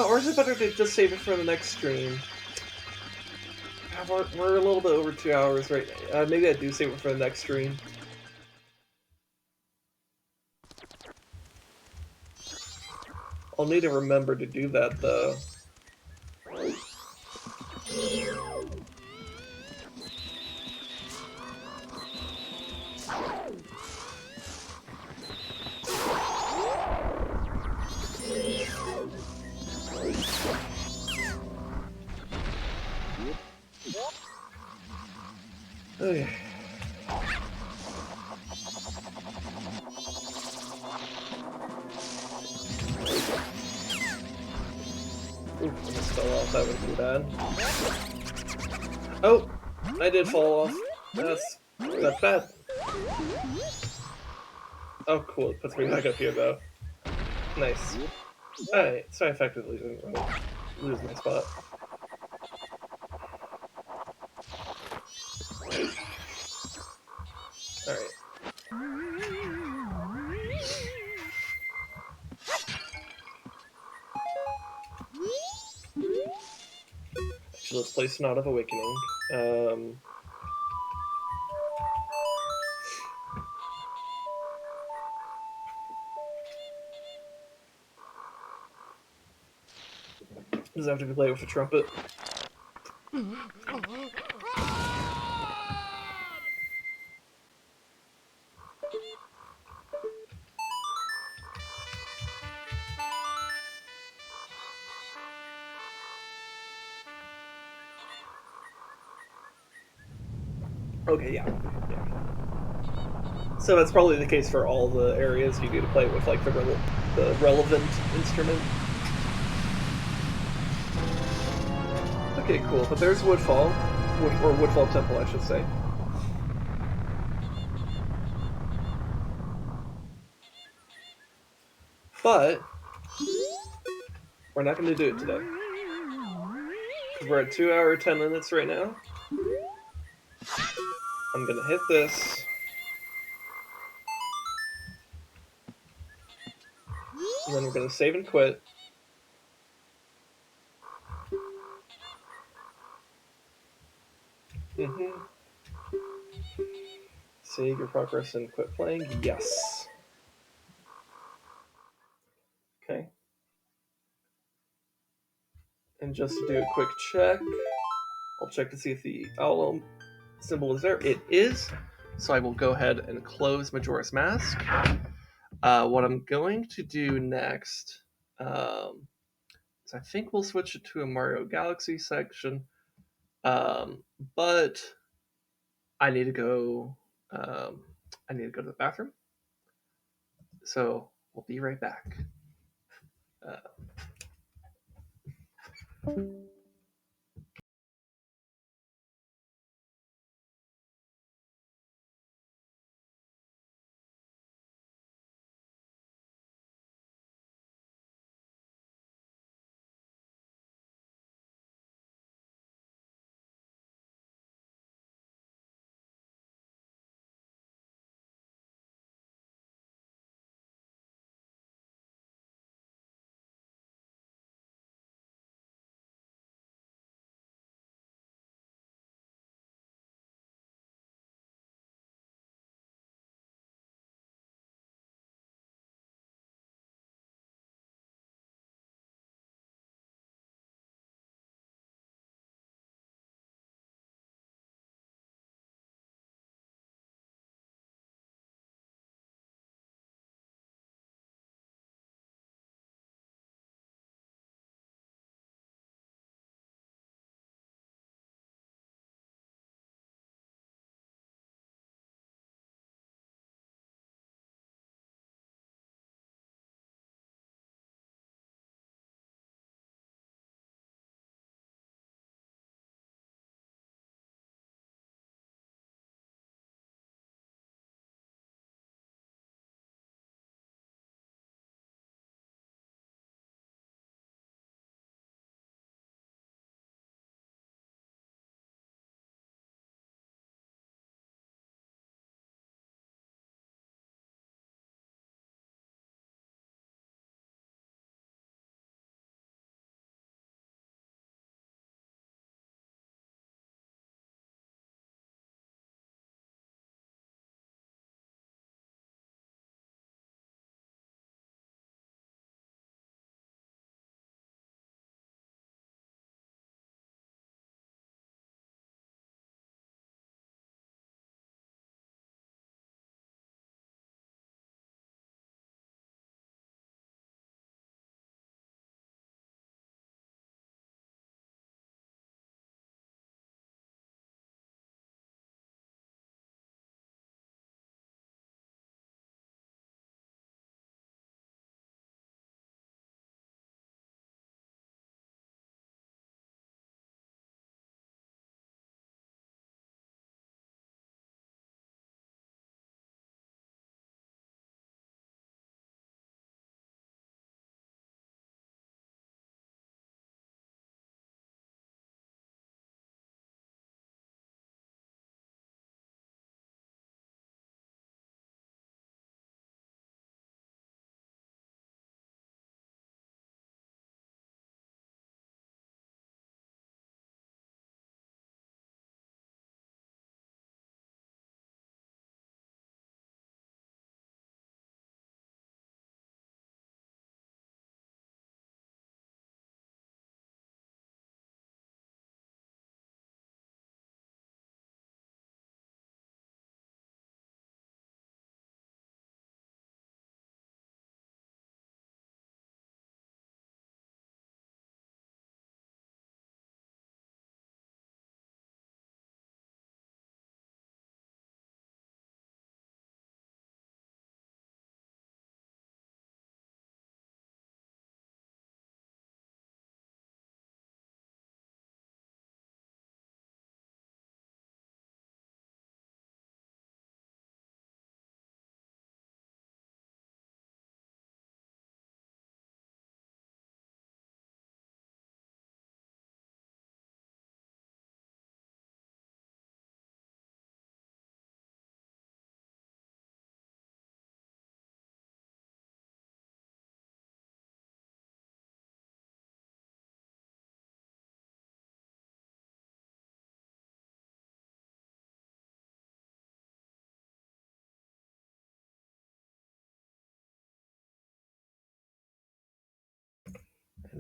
Or is it better to just save it for the next stream? We're a little bit over 2 hours right now. Maybe I do save it for the next stream. I'll need to remember to do that, though. Okay. Ooh, I just fell off. That would be bad. Oh! I did fall off. That's bad. Oh, cool. It puts me back up here, though. Nice. Alright, so I effectively didn't really lose my spot. Alright. Actually, let's play Knot of Awakening. Does it have to be played with a trumpet? Okay, yeah. So that's probably the case for all the areas you need to play with, like, the relevant instrument. Okay, cool. But there's Woodfall. Or Woodfall Temple, I should say. But we're not going to do it today. Because we're at 2 hour 10 minutes right now. I'm going to hit this. And then we're going to save and quit. Save your progress and quit playing. Yes. Okay. And just to do a quick check, I'll check to see if the owl symbol is there. It is. So I will go ahead and close Majora's Mask. What I'm going to do next is I think we'll switch it to a Mario Galaxy section. But I need to go. I need to go to the bathroom. So we'll be right back.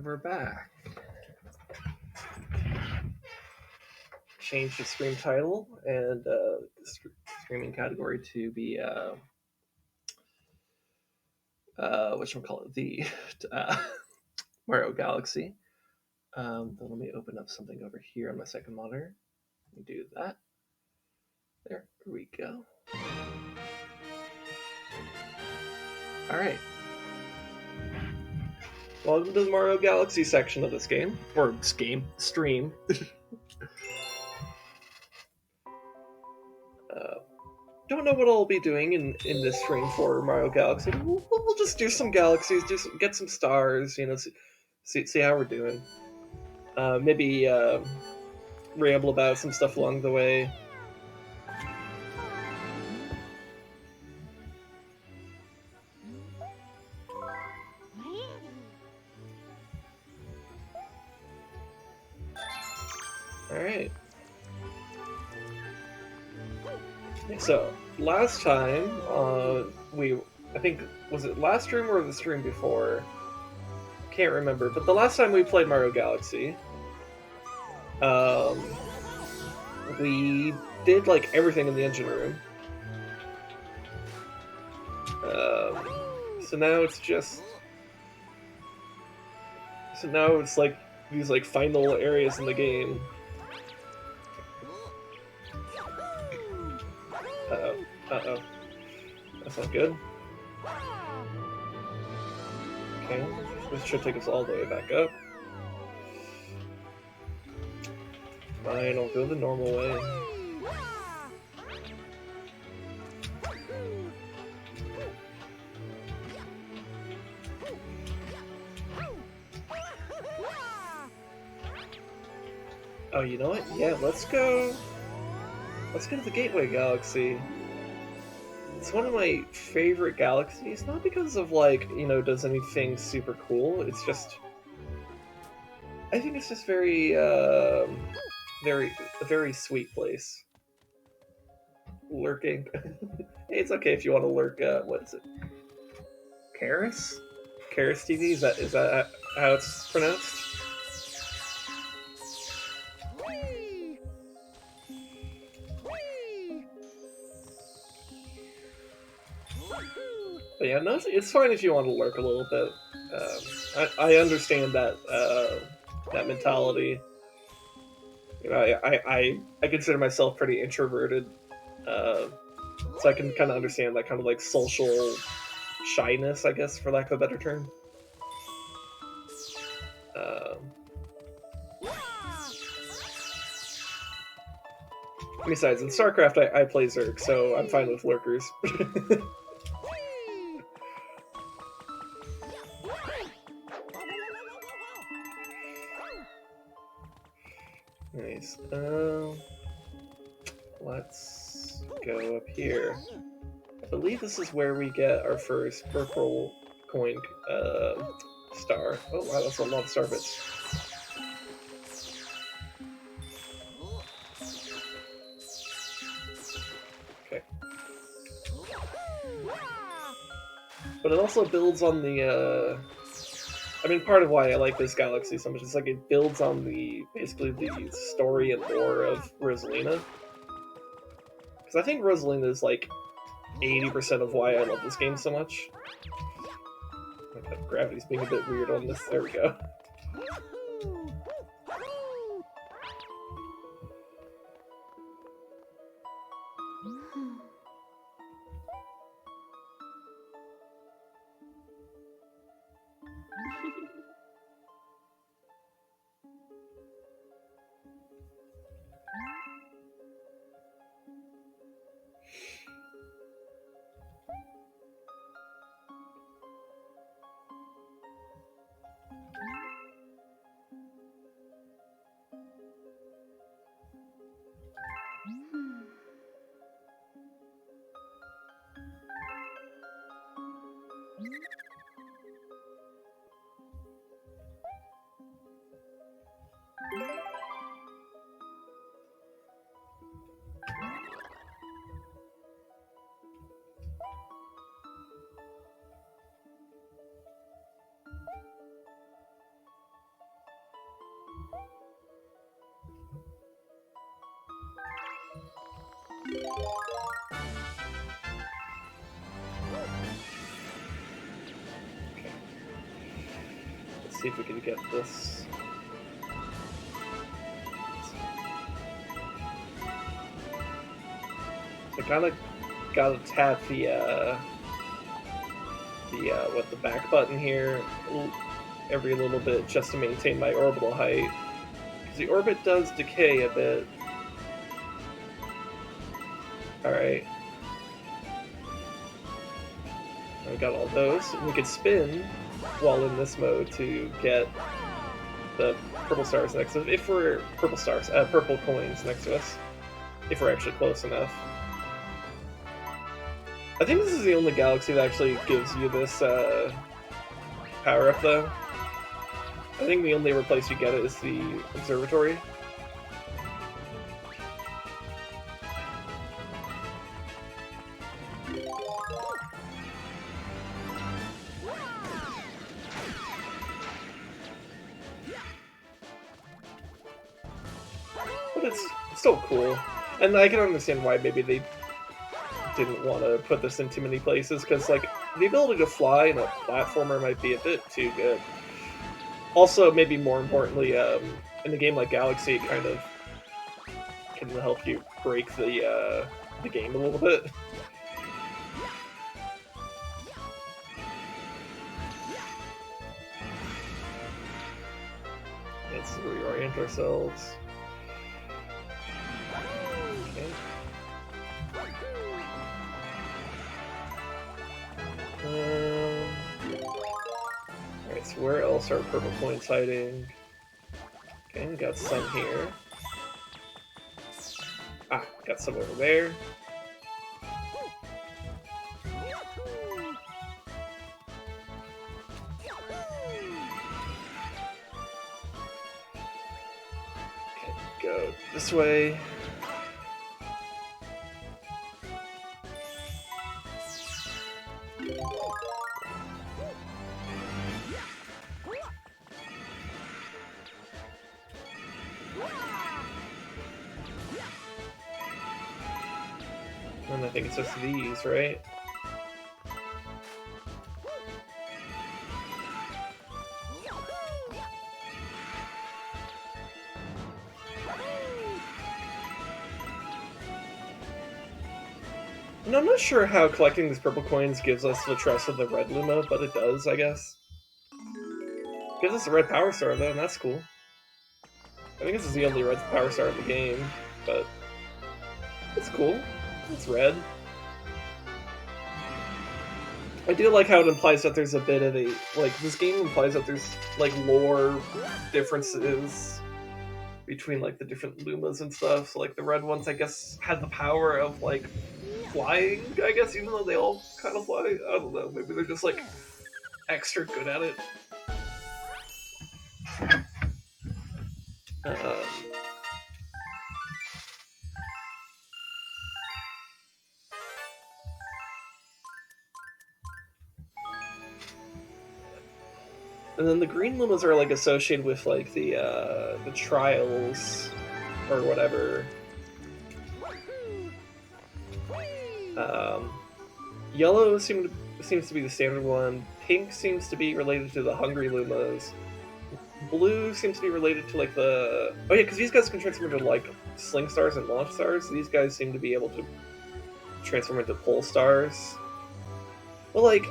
And we're back. Change the stream title and streaming category to be whatchamacallit, the Mario Galaxy. Then let me open up something over here on my second monitor. Let me do that. There we go. Alright. Welcome to the Mario Galaxy section of this game. Or stream. Don't know what I'll be doing in this stream for Mario Galaxy. We'll just do some galaxies, get some stars, see how we're doing. Maybe ramble about some stuff along the way. Alright. So, last time, I think, was it last stream or the stream before? Can't remember, but the last time we played Mario Galaxy, we did, like, everything in the engine room. So now it's just... So now it's, like, these, like, final areas in the game. Uh-oh. That's not good. Okay, this should take us all the way back up. Fine, I'll go the normal way. Oh, you know what? Yeah, let's go to the Gateway Galaxy. It's one of my favorite galaxies, not because of, like, does anything super cool. It's just... I think it's just very, a very sweet place. Lurking. Hey, it's okay if you want to lurk, what is it? Karis? Karis TV? Is that how it's pronounced? But yeah, no, it's fine if you want to lurk a little bit. I understand that that mentality. I consider myself pretty introverted, so I can kind of understand that kind of like social shyness, I guess, for lack of a better term. Besides, in StarCraft, I play Zerg, so I'm fine with lurkers. Nice. Let's go up here. I believe this is where we get our first purple coin star. Oh wow, that's a lot of star bits. Okay. But it also builds on the I mean, part of why I like this galaxy so much is like it builds on basically the story and lore of Rosalina. Because I think Rosalina is like 80% of why I love this game so much. Oh my God, gravity's being a bit weird on this. There we go. Let's see if we can get this. I gotta tap the back button here every little bit just to maintain my orbital height. Because the orbit does decay a bit. Alright. We got all those. And we could spin while in this mode to get the purple stars next to us. If we're purple coins next to us. If we're actually close enough. I think this is the only galaxy that actually gives you this power-up, though. I think the only other place you get it is the observatory. But it's still cool. And I can understand why maybe they didn't want to put this in too many places, because like the ability to fly in a platformer might be a bit too good. Also, maybe more importantly, in a game like Galaxy, it kind of can help you break the game a little bit. Let's reorient ourselves. Alright, so where else are purple points hiding? Okay, we got some here. Ah, got some over there. Okay, go this way. And I think it's just these, right? And I'm not sure how collecting these purple coins gives us the trust of the red Luma, but it does, I guess. Gives us a red power star, though, and that's cool. I think this is the only red power star in the game, but it's cool. It's red. I do like how it implies that there's a bit of a... Like, this game implies that there's, like, lore differences between, like, the different Lumas and stuff. So, like, the red ones, I guess, had the power of, like, flying, I guess, even though they all kind of fly. I don't know. Maybe they're just, like, extra good at it. And then the green Lumas are like associated with like the trials or whatever. Yellow seems to be the standard one. Pink seems to be related to the hungry Lumas. Blue seems to be related to like the... Oh yeah, because these guys can transform into like sling stars and launch stars. These guys seem to be able to transform into pole stars. But like,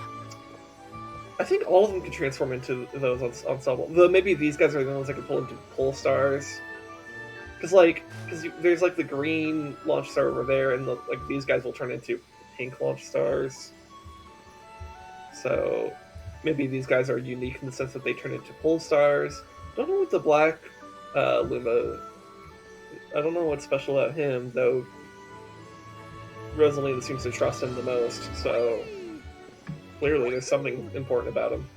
I think all of them can transform into those ensemble. Though maybe these guys are the ones that can pull into pole stars. Because there's like the green launch star over there, and these guys will turn into pink launch stars. So maybe these guys are unique in the sense that they turn into pole stars. Don't know what the black Luma... I don't know what's special about him, though Rosalina seems to trust him the most, so clearly there's something important about him.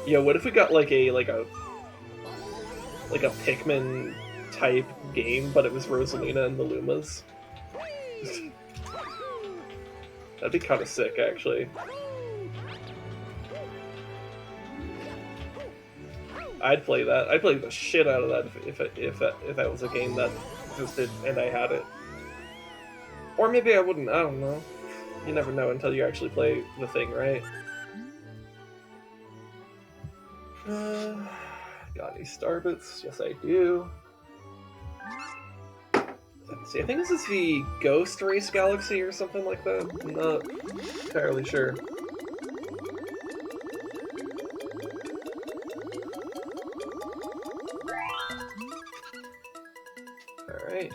Yeah, what if we got like a Pikmin type game, but it was Rosalina and the Lumas? That'd be kind of sick, actually. I'd play that. I'd play the shit out of that if that was a game that existed and I had it. Or maybe I wouldn't. I don't know. You never know until you actually play the thing, right? Got any Starbits? Yes, I do. Let's see, I think this is the Ghost Race Galaxy or something like that. I'm not entirely sure. Alright.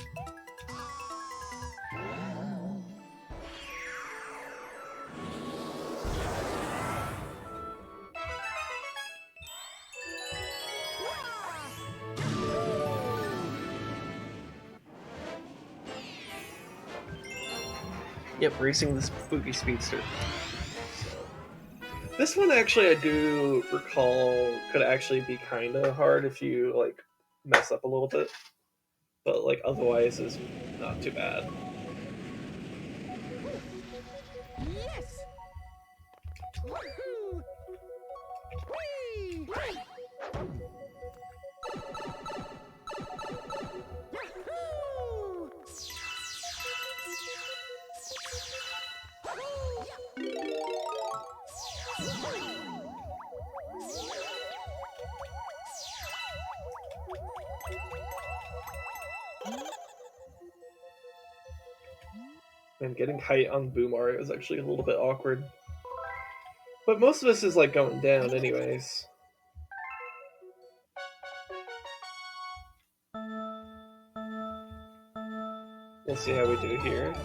Yep, racing this spooky speedster. So, this one actually, I do recall, could actually be kind of hard if you like mess up a little bit, but like otherwise is not too bad. Yes. Woohoo! Whee! Yahoo! And getting height on Boo Mario is actually a little bit awkward. But most of this is like going down anyways. We'll see how we do here.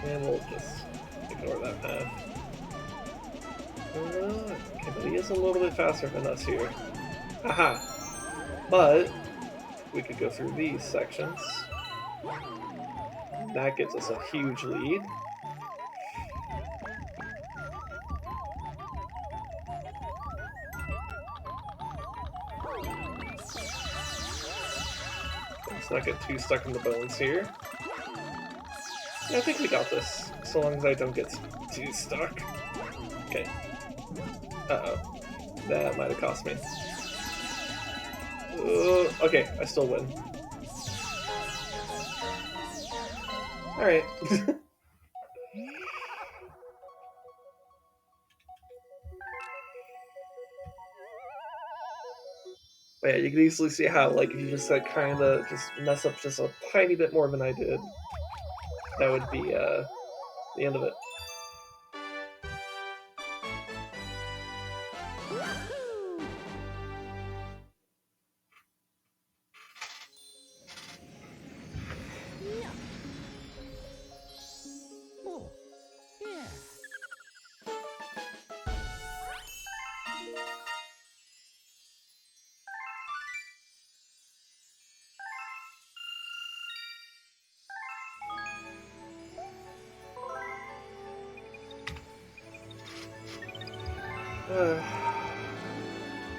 And we'll just ignore that path. Okay, but he is a little bit faster than us here. Haha! But we could go through these sections. That gives us a huge lead. Let's not get too stuck in the bones here. Yeah, I think we got this, so long as I don't get too stuck. Okay. Uh-oh. That might have cost me. Okay, I still win. Alright. But yeah, you can easily see how, like, if you just, like, kind of just mess up just a tiny bit more than I did, that would be, the end of it. Yeah. Oh, yeah.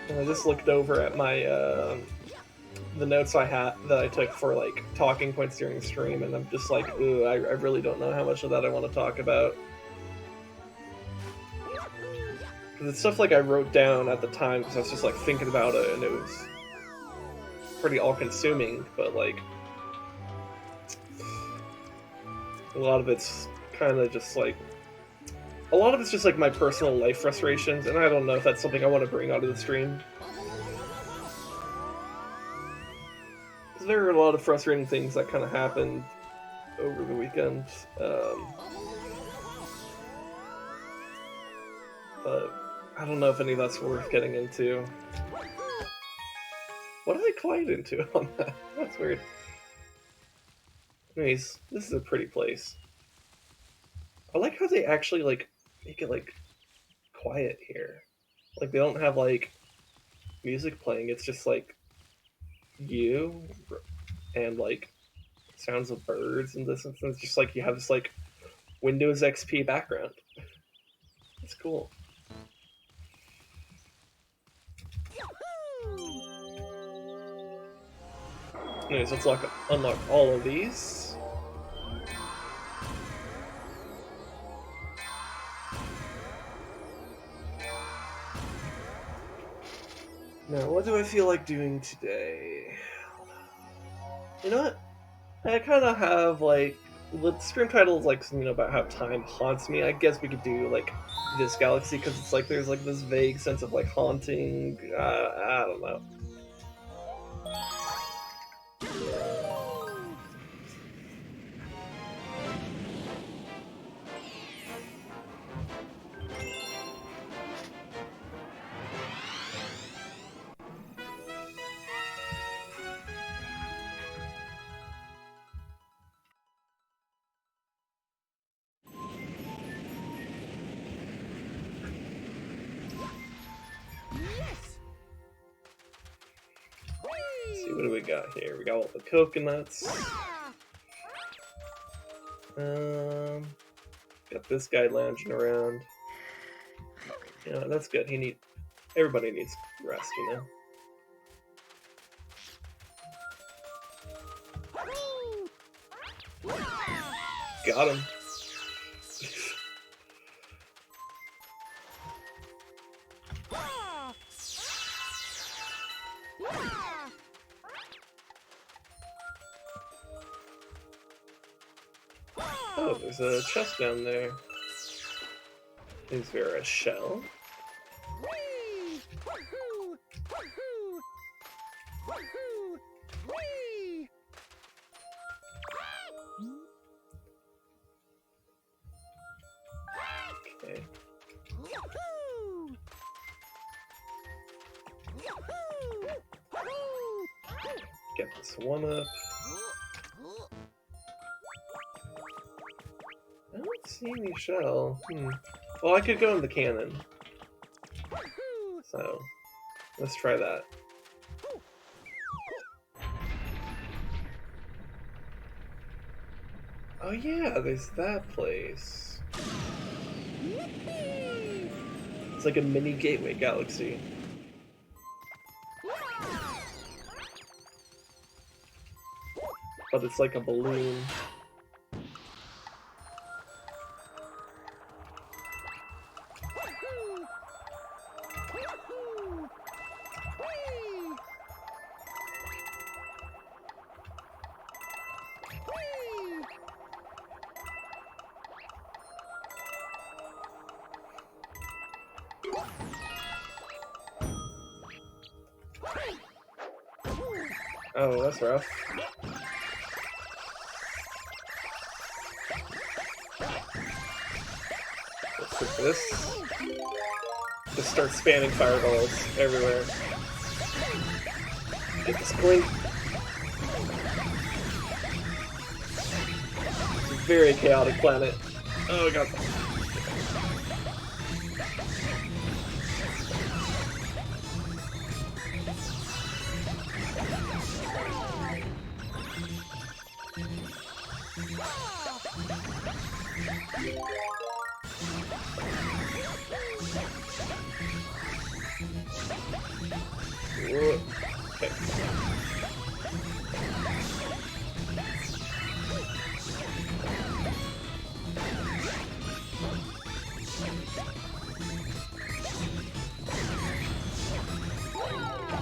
And I just looked over at my the notes I had that I took for like talking points during the stream, and I'm just like, ooh, I really don't know how much of that I want to talk about. Because it's stuff like I wrote down at the time because I was just like thinking about it, and it was pretty all-consuming. But like, a lot of it's kind of just like, a lot of it's just like my personal life frustrations, and I don't know if that's something I want to bring onto the stream. Because there are a lot of frustrating things that kind of happened over the weekend. But I don't know if any of that's worth getting into. What did I collide into on that? That's weird. Anyways, this is a pretty place. I like how they actually like make it like quiet here. Like they don't have like music playing. It's just like you and like sounds of birds and this and it's just like you have this like Windows XP background. It's cool. Anyways, let's unlock all of these. Now, what do I feel like doing today? You know what? I kind of have like the stream title is like something about how time haunts me. I guess we could do like this galaxy because it's like there's like this vague sense of like haunting. I don't know. Yes. Let's see, what do we got here? We got all the coconuts. Got this guy lounging around. Yeah, that's good. Everybody needs rest, you know. Got him. Oh, there's a chest down there. Is there a shell? Whee! Woohoo! Woohoo! Woohoo! Whee! Okay. Yahoo! Yahoo! Woohoo! Get this one up. I don't see any shell. Well, I could go in the cannon. Woohoo! So, let's try that. Oh yeah, there's that place. Yippee! It's like a mini gateway galaxy. But it's like a balloon. Woohoo! Woohoo! Whee! Whee! Oh, that's rough. Let's put this. Just start spamming fireballs everywhere. Get this blink. It's a very chaotic planet. Oh god. Whoa. Okay.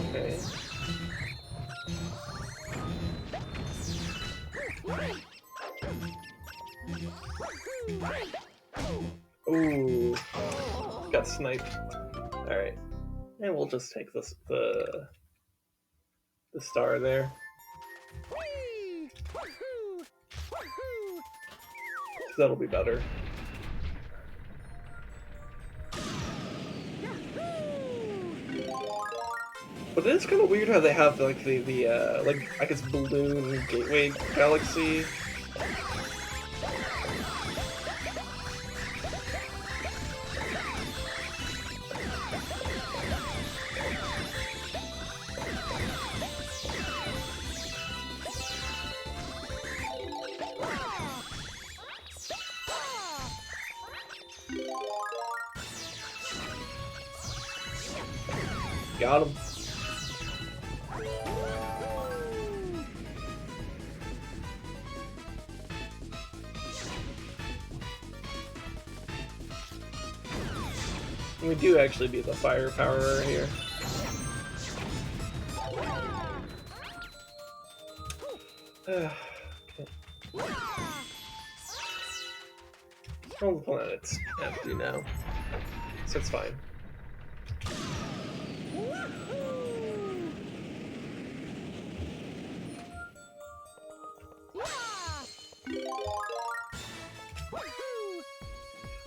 Okay. Ooh. Got sniped. Alright. And we'll just take the star there. Whee! Woohoo! Woohoo! That'll be better. Yahoo! But it is kind of weird how they have like the like I guess balloon gateway galaxy. Got him. We do actually be the firepower here. Okay. All the planet's empty now, so it's fine.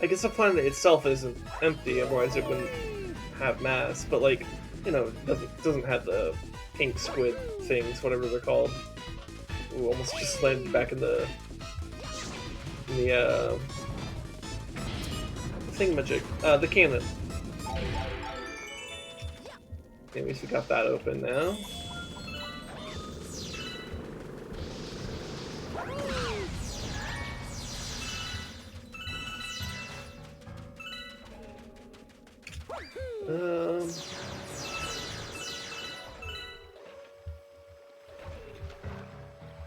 I guess the planet itself isn't empty, otherwise it wouldn't have mass. But like, you know, it doesn't have the pink squid things, whatever they're called. Ooh, almost just landed back in the thingamajig, the cannon. At least we got that open now.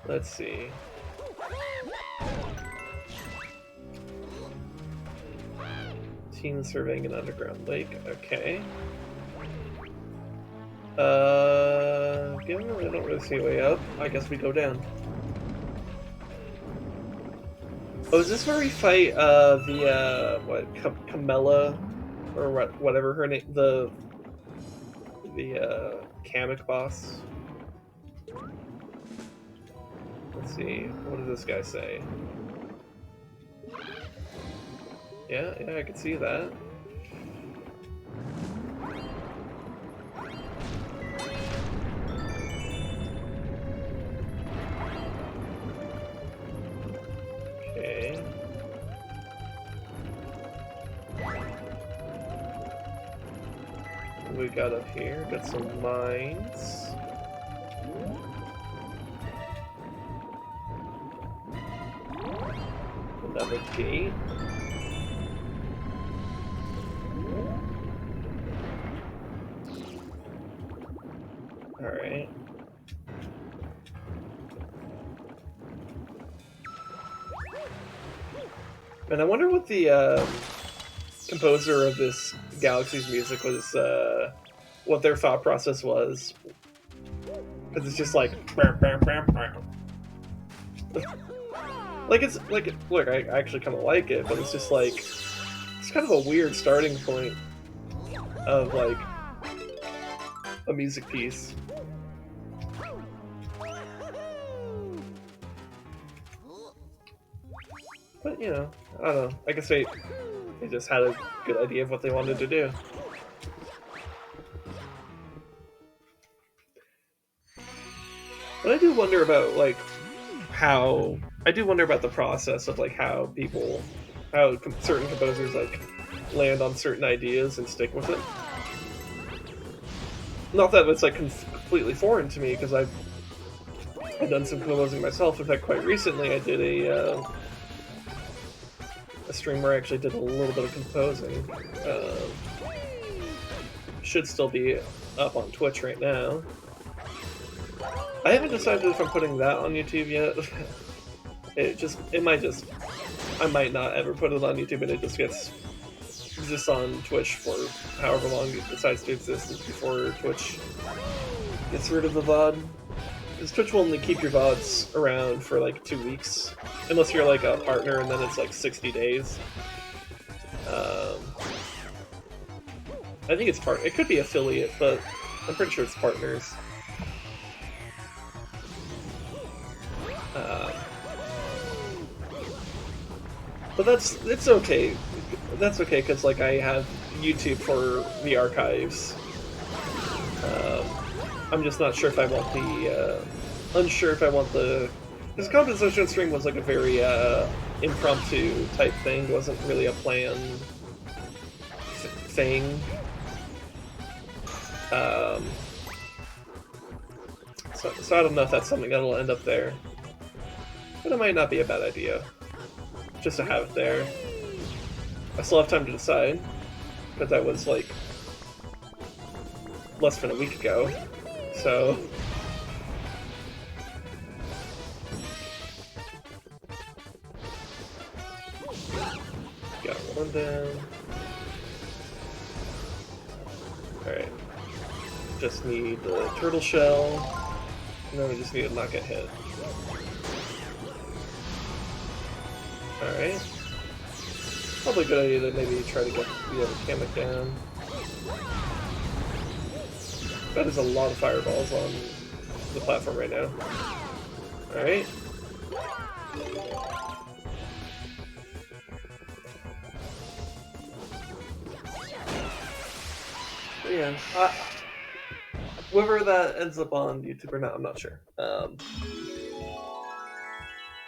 Let's see. Team surveying an underground lake. Okay. Given that I don't really see a way up, I guess we go down. Oh, is this where we fight Camilla, or whatever her name, the Kamek boss? Let's see. What does this guy say? Yeah, I can see that. Okay. What do we got up here? Got some mines. Another gate. Alright. And I wonder what the composer of this Galaxy's music was, what their thought process was. Because it's just like... Like, it's, like, look, I actually kind of like it, but it's just like... It's kind of a weird starting point of, like, a music piece. But, you know, I don't know. I guess they just had a good idea of what they wanted to do. But I do wonder about, like, how... I do wonder about the process of, like, how people... How certain composers, like, land on certain ideas and stick with it. Not that it's, like, completely foreign to me, because I've done some composing myself. In fact, quite recently I did a stream where I actually did a little bit of composing. Should still be up on Twitch right now. I haven't decided if I'm putting that on YouTube yet. I might not ever put it on YouTube, and it just exists on Twitch for however long it decides to exist before Twitch gets rid of the VOD. Because Twitch will only keep your VODs around for like 2 weeks, unless you're like a partner, and then it's like 60 days. I think it's it could be affiliate, but I'm pretty sure it's partners. But it's okay. That's okay, because like I have YouTube for the archives. I'm just not sure if I want unsure if I want the... Because the composition stream was like a very impromptu type thing. It wasn't really a planned thing. So I don't know if that's something that'll end up there. But it might not be a bad idea. Just to have it there. I still have time to decide. Because that was like... less than a week ago. So... Got one down. Alright. Just need the turtle shell. then we just need to not get hit. Alright. Probably a good idea to maybe try to get the other mechanic down. That is a lot of fireballs on the platform right now. Alright. Yeah. Whether that ends up on YouTube or not, I'm not sure.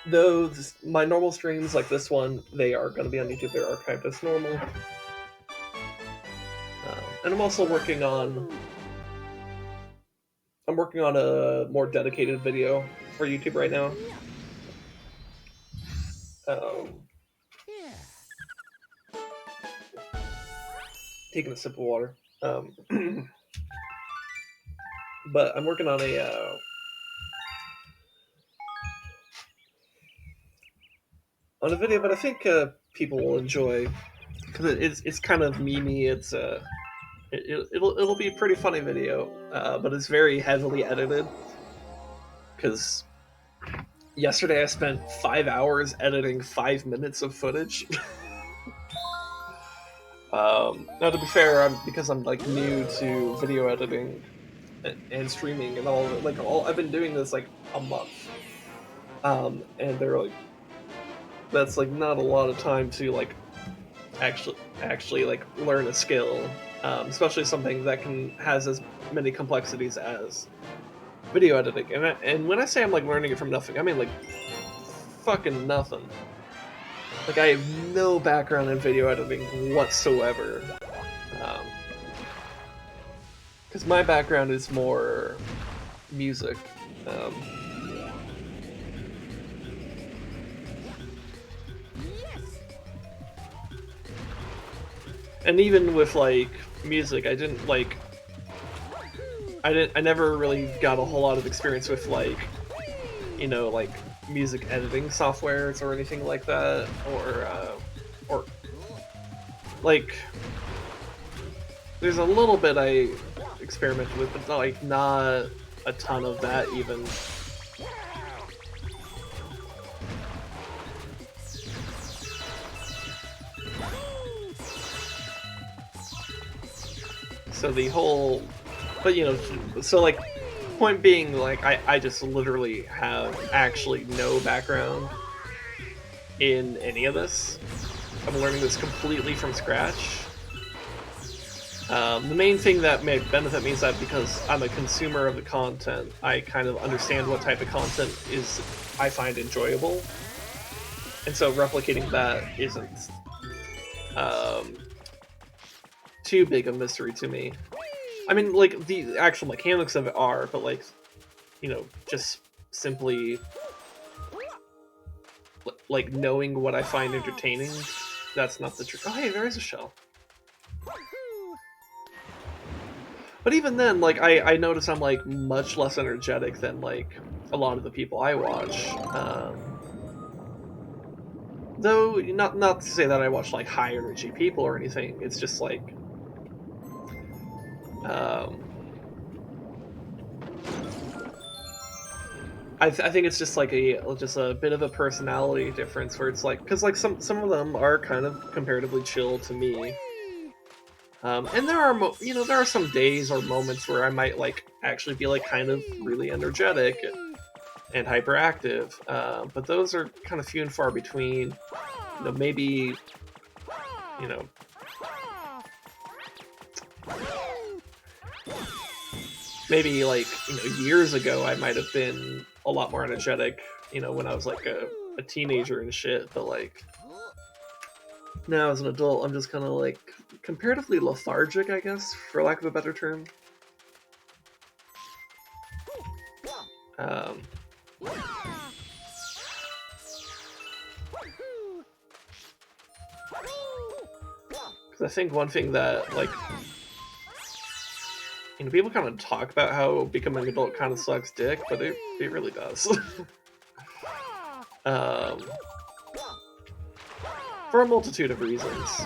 Though my normal streams like this one, they are going to be on YouTube. They're archived as normal. And I'm also working on a more dedicated video for YouTube right now. Taking a sip of water. But I'm working on a video that I think people will enjoy, because it's kind of memey. It'll be a pretty funny video, but it's very heavily edited. Because yesterday I spent 5 hours editing 5 minutes of footage. Now, to be fair, because I'm like new to video editing and streaming and all of it, I've been doing this like a month, and they're like, that's like not a lot of time to like actually like learn a skill, especially something that has as many complexities as video editing. And when I say I'm like learning it from nothing, I mean like fucking nothing. Like, I have no background in video editing whatsoever. Because my background is more music. And even with, like, music, I never really got a whole lot of experience with, like, you know, like, music editing softwares or anything like that, or like, there's a little bit I experimented with, but like not a ton of that even. So the whole, but you know, so like, point being, like, I just literally have actually no background in any of this. I'm learning this completely from scratch. The main thing that may benefit me is that because I'm a consumer of the content, I kind of understand what type of content I find enjoyable. And so replicating that isn't too big a mystery to me. I mean, like, the actual mechanics of it are, but, like, you know, just simply, like, knowing what I find entertaining, that's not the truth. Oh, hey, there is a shell. But even then, like, I notice I'm, like, much less energetic than, like, a lot of the people I watch. Though, not to say that I watch, like, high-energy people or anything, it's just, like, I think it's just like a bit of a personality difference where it's like, because like some of them are kind of comparatively chill to me, and there are there are some days or moments where I might like actually be like kind of really energetic and hyperactive, but those are kind of few and far between. You know, maybe you know. Maybe, like, years ago I might have been a lot more energetic, when I was, like, a teenager and shit, but, like, now as an adult, I'm just kind of, like, comparatively lethargic, I guess, for lack of a better term. Because I think one thing that, like, people kind of talk about how becoming an adult kind of sucks dick, but it really does. For a multitude of reasons.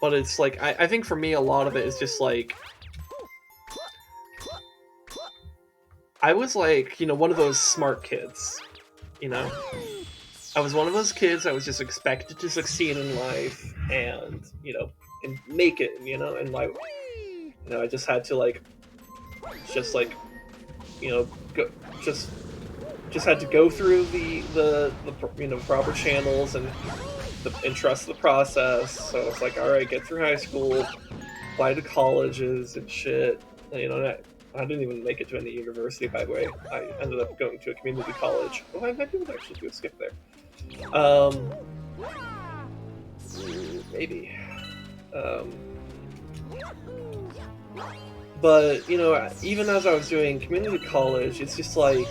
But it's like, I think for me, a lot of it is just like, I was like, one of those smart kids, you know. I was one of those kids. I was just expected to succeed in life, and and make it, and like, I just had to like, just like, go, just had to go through the proper channels and trust the process. So it's like, all right, get through high school, apply to colleges and shit. I didn't even make it to any university, by the way. I ended up going to a community college. Well, I might be able to actually do a skip there. Maybe. Um, but even as I was doing community college, it's just like,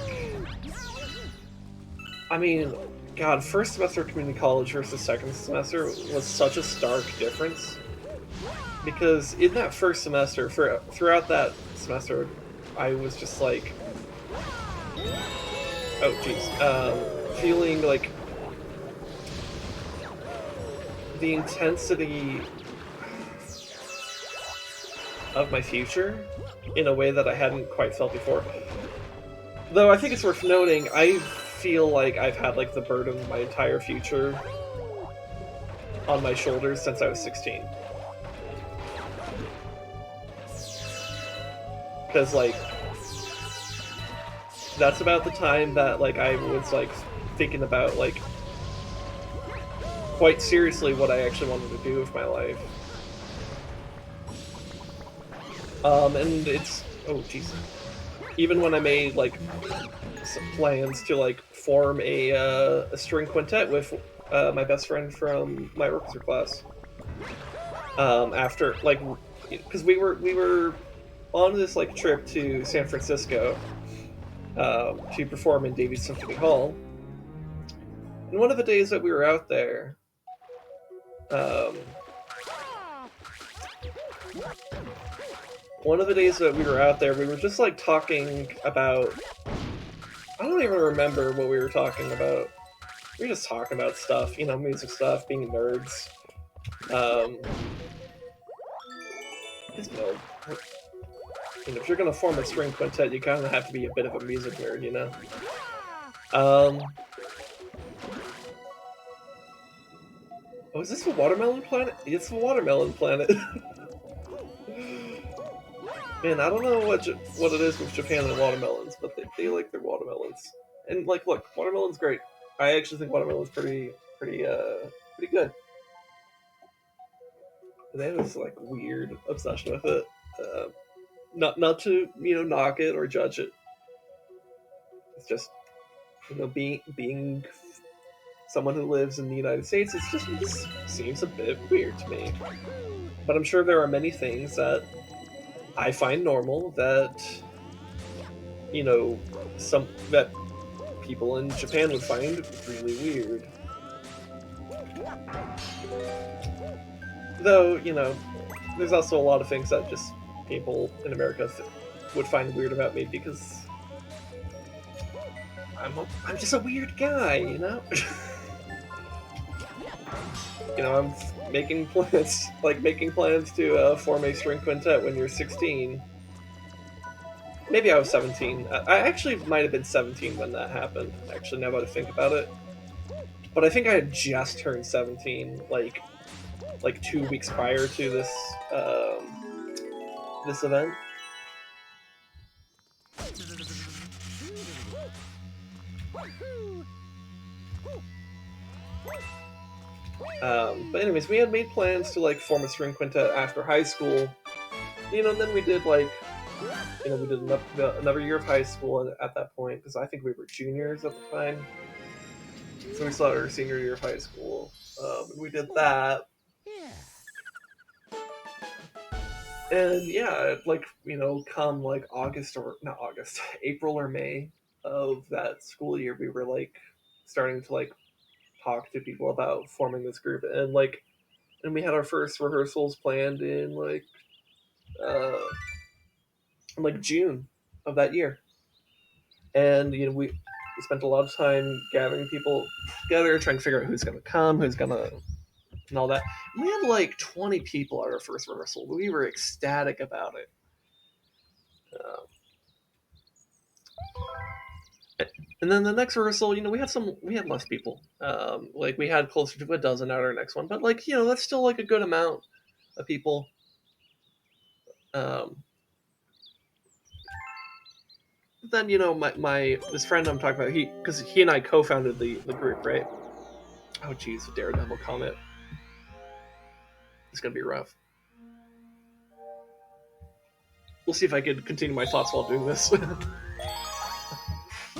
I mean, God, first semester of community college versus second semester was such a stark difference. Because in that first semester, throughout that semester, I was just like, oh jeez, feeling like the intensity of my future in a way that I hadn't quite felt before. Though I think it's worth noting, I feel like I've had like the burden of my entire future on my shoulders since I was 16. Because like that's about the time that like I was like thinking about like quite seriously what I actually wanted to do with my life. And it's even when I made like some plans to like form a string quintet with my best friend from my orchestra class. After like, because we were on this like trip to San Francisco to perform in Davies Symphony Hall, and one of the days that we were out there, we were just like talking about. I don't even remember what we were talking about. We were just talking about stuff, music stuff, being nerds. Because, if you're gonna form a string quintet, you kind of have to be a bit of a music nerd, Oh, is this a watermelon planet? It's a watermelon planet. Man, I don't know what it is with Japan and watermelons, but they like their watermelons. And like, look, watermelon's great. I actually think watermelon's pretty good. And they have this like weird obsession with it. Not to knock it or judge it. It's just being someone who lives in the United States. It seems a bit weird to me. But I'm sure there are many things that I find normal that that people in Japan would find really weird. Though, there's also a lot of things that just people in America would find weird about me because I'm just a weird guy, I'm making plans to form a string quintet when you're 16. Maybe I was 17. I actually might have been 17 when that happened, actually, now that I think about it. But I think I had just turned 17, like 2 weeks prior to this this event. But anyways, we had made plans to like form a string quintet after high school. And then we did like, we did another year of high school at that point, because I think we were juniors at the time. So we started our senior year of high school. And we did that. And yeah, like, come like April or May of that school year, we were like starting to like talk to people about forming this group, and we had our first rehearsals planned in June of that year. And we spent a lot of time gathering people together, trying to figure out who's gonna come, who's gonna, and all that. And we had like 20 people at our first rehearsal. We were ecstatic about it. And then the next rehearsal, we had less people. Like we had closer to a dozen at our next one, but like that's still like a good amount of people. Um, then my this friend I'm talking about, because he and I co-founded the group, right? Oh geez, Daredevil comment. It's gonna be rough. We'll see if I can continue my thoughts while doing this.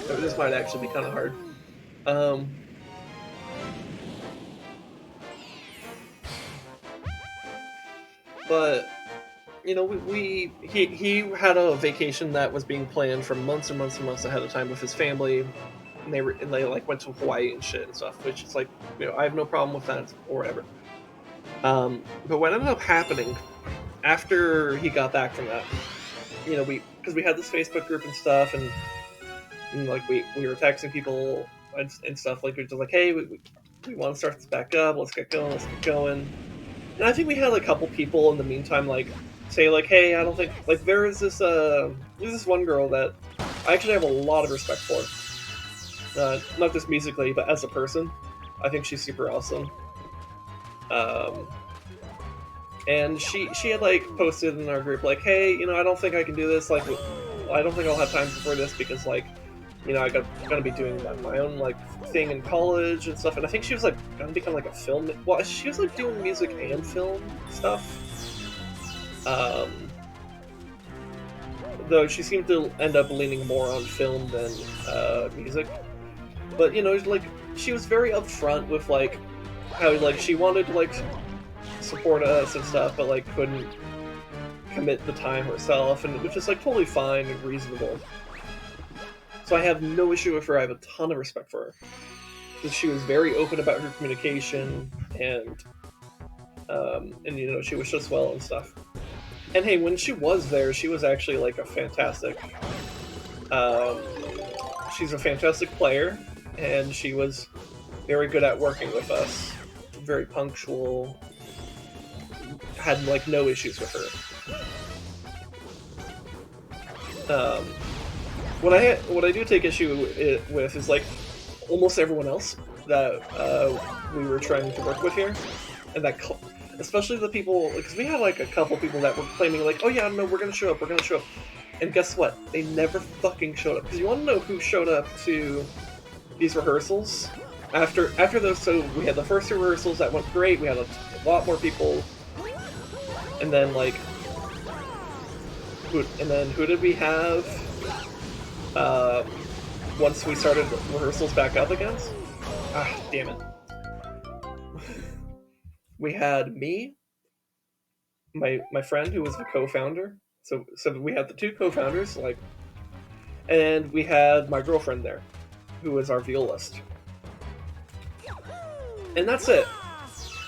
This might actually be kind of hard. Um, but he had a vacation that was being planned for months and months and months ahead of time with his family, and they like went to Hawaii and shit and stuff, which is like I have no problem with that or whatever. But what ended up happening after he got back from that, because we had this Facebook group and stuff, and like we were texting people and stuff, like we're just like, hey, we want to start this back up. Let's get going. And I think we had a couple people in the meantime, like say like, hey, I don't think like there's this one girl that I actually have a lot of respect for, not just musically but as a person. I think she's super awesome. And she had like posted in our group like, hey, I don't think I can do this. Like, I don't think I'll have time for this because like, gonna be doing my own like thing in college and stuff. And I think she was like gonna become like a film. Well, she was like doing music and film stuff. Though she seemed to end up leaning more on film than music. But like she was very upfront with like how like she wanted to like support us and stuff, but like couldn't commit the time herself, and which is like totally fine and reasonable. So I have no issue with her. I have a ton of respect for her because she was very open about her communication, and she wished us well and stuff. And hey, when she was there, she was actually like a fantastic. She's a fantastic player, and she was very good at working with us. Very punctual. Had like no issues with her. What I do take issue with is like almost everyone else that we were trying to work with here, and that especially the people, because we had like a couple people that were claiming like, oh yeah, no, we're gonna show up, and guess what? They never fucking showed up. Because you want to know who showed up to these rehearsals after those? So we had the first two rehearsals that went great. We had a lot more people, and then like, who did we have? Once we started rehearsals back up again? Ah, damn it. We had me, my friend who was the co-founder. So we had the two co-founders, like, and we had my girlfriend there, who was our violist. And that's it.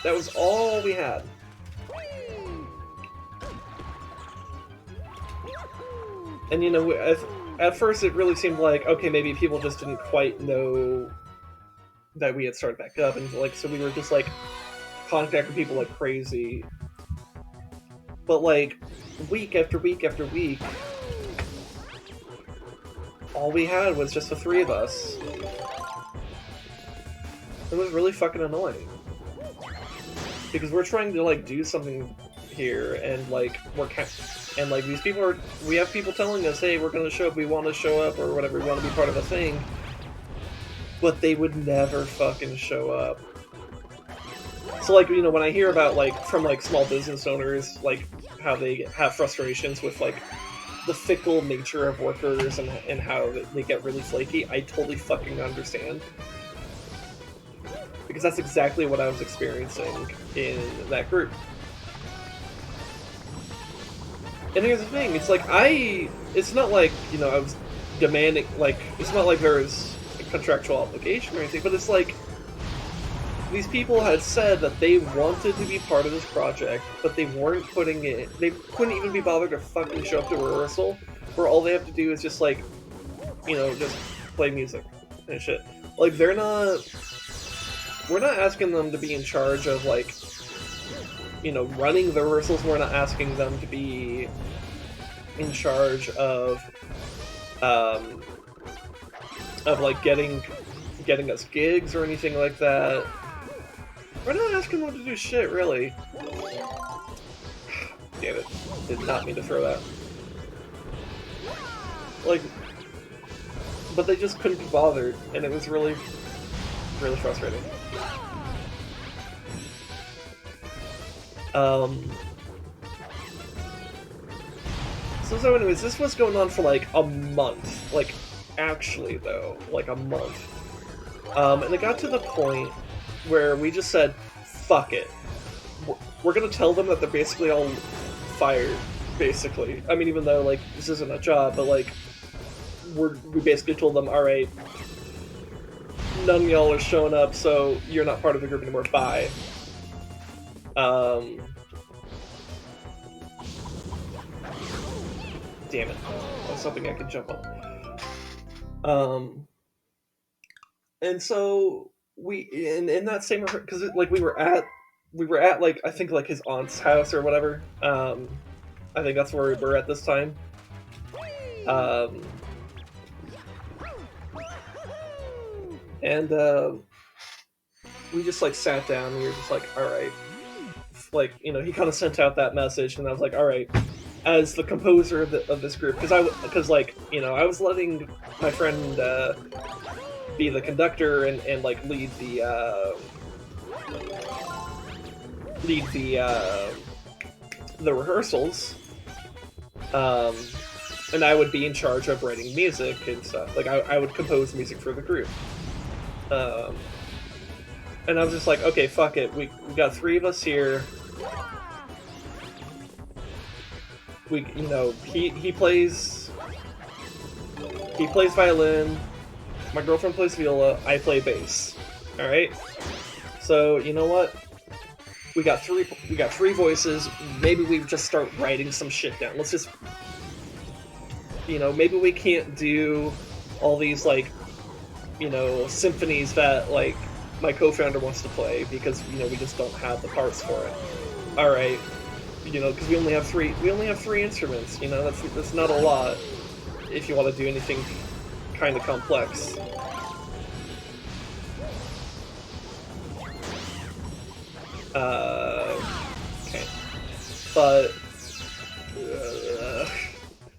That was all we had. And at first it really seemed like, okay, maybe people just didn't quite know that we had started back up, and like, so we were just like contacting people like crazy. But like, week after week after week, all we had was just the three of us. It was really fucking annoying. Because we're trying to like do something here, and like and like these people we have people telling us, hey, we're gonna show up, we want to show up, or whatever, we want to be part of a thing, but they would never fucking show up. So like, when I hear about like from like small business owners, like how they have frustrations with like the fickle nature of workers and how they get really flaky, I totally fucking understand. Because that's exactly what I was experiencing in that group. And here's the thing, it's like it's not like, I was demanding, like, it's not like there's a contractual obligation or anything, but it's like, these people had said that they wanted to be part of this project, but they weren't they couldn't even be bothered to fucking show up to rehearsal, where all they have to do is just like, just play music and shit. Like, we're not asking them to be in charge of like, running the rehearsals. We're not asking them to be in charge of of like getting us gigs or anything like that. We're not asking them to do shit, really. Damn it. Did not mean to throw that. Like, but they just couldn't be bothered, and it was really, really frustrating. So anyways, this was going on for like a month. Like, actually though, like a month. And it got to the point where we just said, fuck it. We're gonna tell them that they're basically all fired, basically. I mean, even though, like, this isn't a job, but, like, we basically told them, alright, none of y'all are showing up, so you're not part of the group anymore, bye. Damn it. I was hoping I could jump on. And so, in that same, because, like, we were at, like, I think, like, his aunt's house or whatever. I think that's where we're at this time. And we just like sat down and we were just like, all right, like, you know, he kind of sent out that message, and I was like, all right, as the composer of this group, because like, you know, I was letting my friend be the conductor and like lead the rehearsals, and I would be in charge of writing music and stuff. Like, I would compose music for the group. And I was just like, okay, fuck it. We got 3 of us here. You know, he plays violin. My girlfriend plays viola. I play bass. All right. So you know what? We got 3 voices. Maybe we just start writing some shit down. Let's just, you know, maybe we can't do all these, like, you know, symphonies that, like, my co-founder wants to play, because, you know, we just don't have the parts for it. All right, you know, because we only have 3 instruments. You know, that's not a lot if you want to do anything kind of complex. Okay, but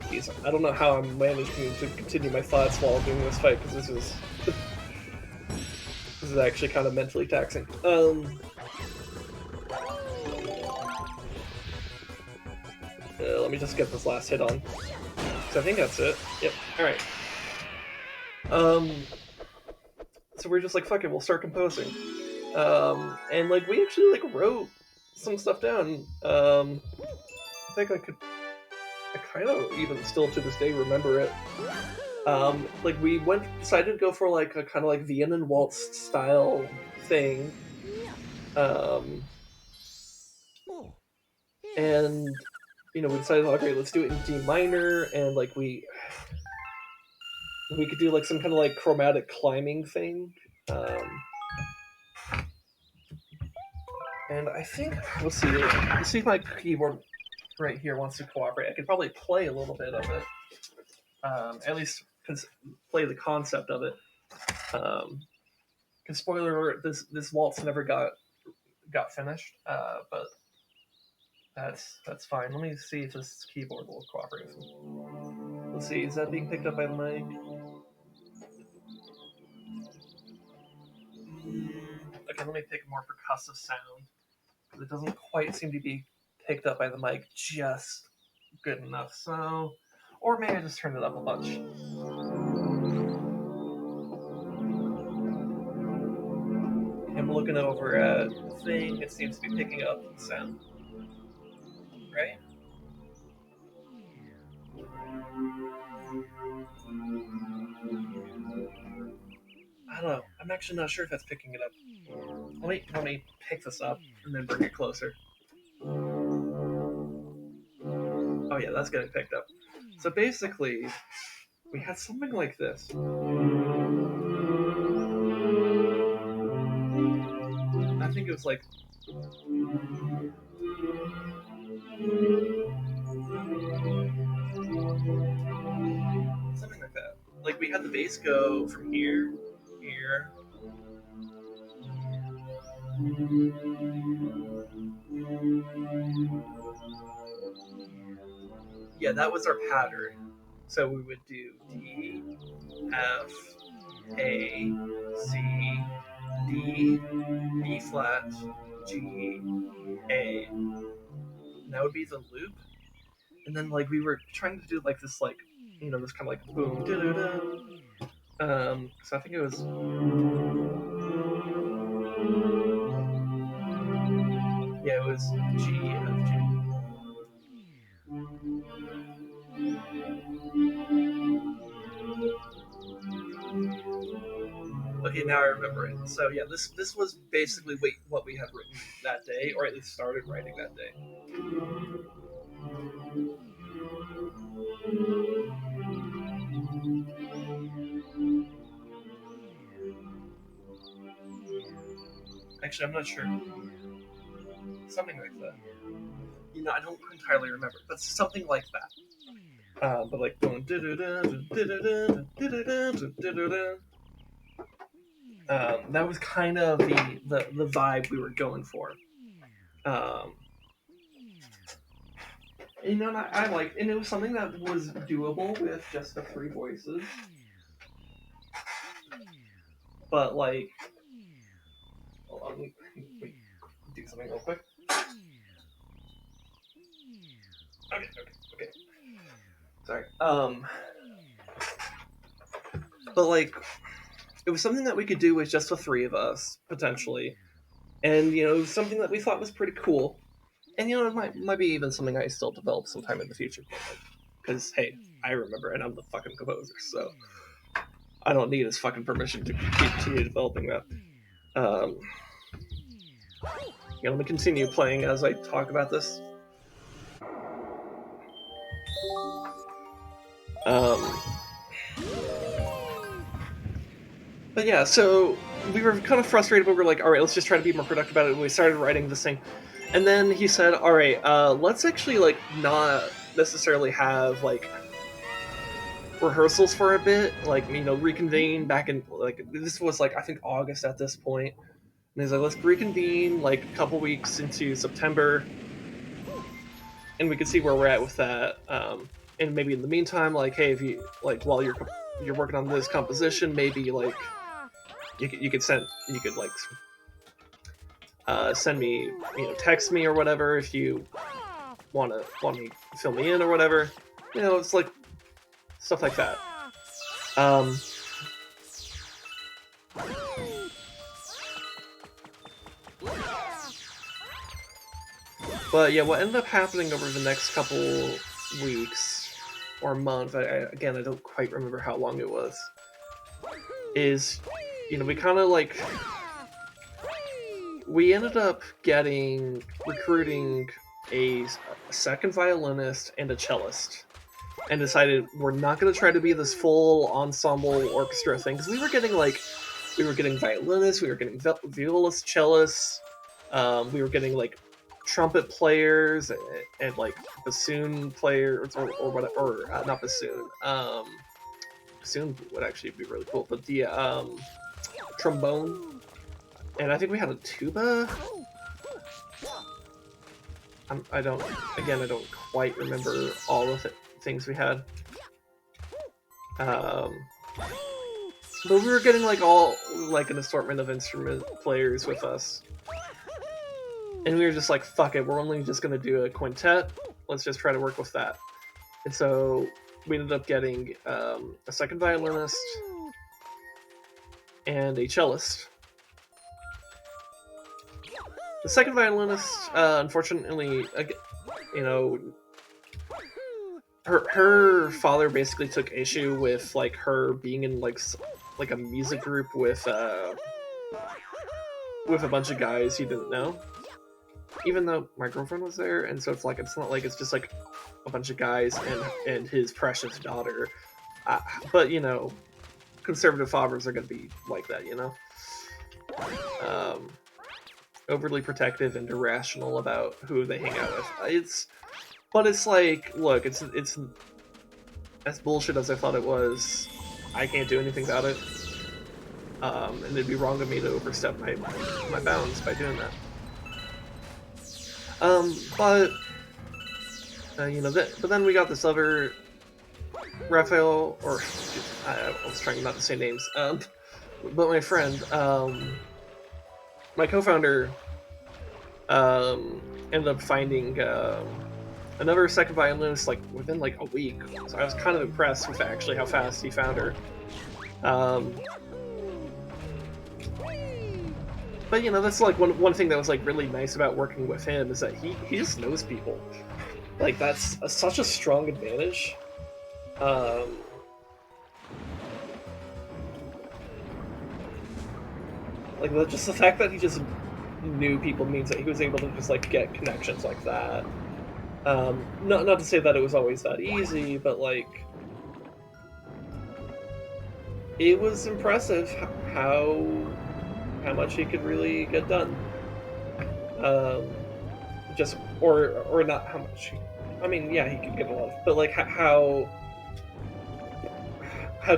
geez, I don't know how I'm managing to continue my thoughts while doing this fight, because this is this is actually kind of mentally taxing. Let me just get this last hit on. So I think that's it. Yep. All right. So we're just like, fuck it, we'll start composing. And like we actually like wrote some stuff down. I think I kind of even still to this day remember it. Like we decided to go for like a kind of like Vienna waltz style thing. And you know, we decided, okay, let's do it in D minor, and like we could do like some kind of like chromatic climbing thing. And I think let's see if my keyboard right here wants to cooperate. I could probably play a little bit of it, at least play the concept of it. Because spoiler alert, this waltz never got finished, but that's fine. Let me see if this keyboard will cooperate with me. Let's see, is that being picked up by the mic? Okay, let me pick a more percussive sound, because it doesn't quite seem to be picked up by the mic just good enough. So, or maybe I just turned it up a bunch. I'm looking over at the thing, it seems to be picking up the sound. Right? I don't know. I'm actually not sure if that's picking it up. Let me pick this up and then bring it closer. Oh yeah, that's getting picked up. So basically, we had something like this. I think it was like something like that. like we had the base go from here, here. Yeah, that was our pattern. So we would do D, F, A, C, D, B flat, G, A. And that would be the loop. And then like we were trying to do like this like this kind of like boom da da da. So I think it was it was G F G. Okay, now I remember it. So yeah, this was basically what we had written that day, or at least started writing that day. Actually, I'm not sure. Something like that. I don't entirely remember, but something like that. But like going that was kind of the vibe we were going for. And I liked, and it was something that was doable with just the three voices. But like, hold on, let me do something real quick. Okay. Sorry. But like, it was something that we could do with just the three of us potentially, and it was something that we thought was pretty cool. And it might be even something I still develop sometime in the future. Because hey, I remember, and I'm the fucking composer, so I don't need his fucking permission to continue developing that. Let me continue playing as I talk about this. But yeah, so we were kind of frustrated, but we were like, all right, let's just try to be more productive about it. And we started writing this thing. And then he said, all right, let's actually like not necessarily have like rehearsals for a bit, like reconvene back in like this was like I think August at this point. And he's like, let's reconvene like a couple weeks into September, and we can see where we're at with that. And maybe in the meantime, like, hey, if you like while you're working on this composition, maybe like you could like send me text me or whatever if you want me to fill me in or whatever. It's like stuff like that. But yeah, what ended up happening over the next couple weeks or month, again, I don't quite remember how long it was, is, we kind of like, we ended up recruiting a second violinist and a cellist, and decided we're not going to try to be this full ensemble orchestra thing, because we were getting violinists, we were getting violists, cellists, we were getting like trumpet players and like bassoon players or whatever, or not bassoon. Bassoon would actually be really cool, but the trombone, and I think we had a tuba. I don't quite remember all the things we had. But we were getting like all like an assortment of instrument players with us. And we were just like, fuck it, we're only just going to do a quintet. Let's just try to work with that. And so we ended up getting a second violinist and a cellist. The second violinist, unfortunately, her father basically took issue with like her being in like a music group with a bunch of guys he didn't know. Even though my girlfriend was there, and so it's not like it's just like a bunch of guys and his precious daughter. But conservative fathers are going to be like that, overly protective and irrational about who they hang out with. But it's like, look, it's as bullshit as I thought it was. I can't do anything about it. And it'd be wrong of me to overstep my bounds by doing that. But but then we got this other Raphael, or I was trying not to say names. But my friend, my co-founder, ended up finding another second violinist like within like a week. So I was kind of impressed with actually how fast he found her. But that's like one thing that was like really nice about working with him is that he just knows people. Like that's such a strong advantage. Like just the fact that he just knew people means that he was able to just like get connections like that. Not to say that it was always that easy, but like it was impressive how much he could really get done. Just or not how much. I mean, yeah, he could get a lot, but like how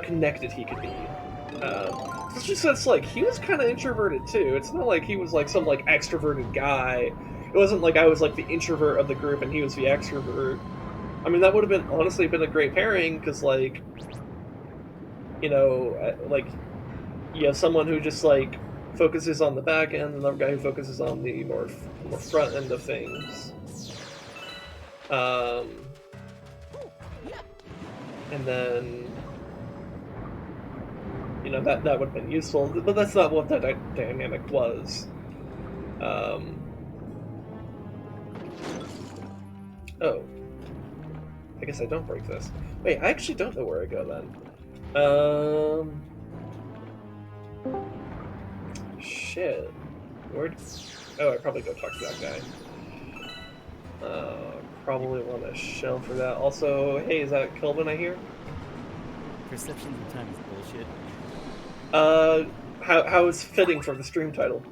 connected he could be. It's just that's like he was kind of introverted too. It's not like he was like some like extroverted guy. It wasn't like I was like the introvert of the group and he was the extrovert. I mean, that would have been honestly been a great pairing because like like you have someone who just like focuses on the back end, another guy who focuses on the more front end of things. And then that would have been useful, but that's not what that dynamic was. Oh, I guess I don't break this. Wait, I actually don't know where I go then. Shit. Where? Oh, I probably go talk to that guy. Probably want a shell for that. Also, hey, is that Kelvin I hear? Perceptions of time is bullshit. How is fitting for the stream title?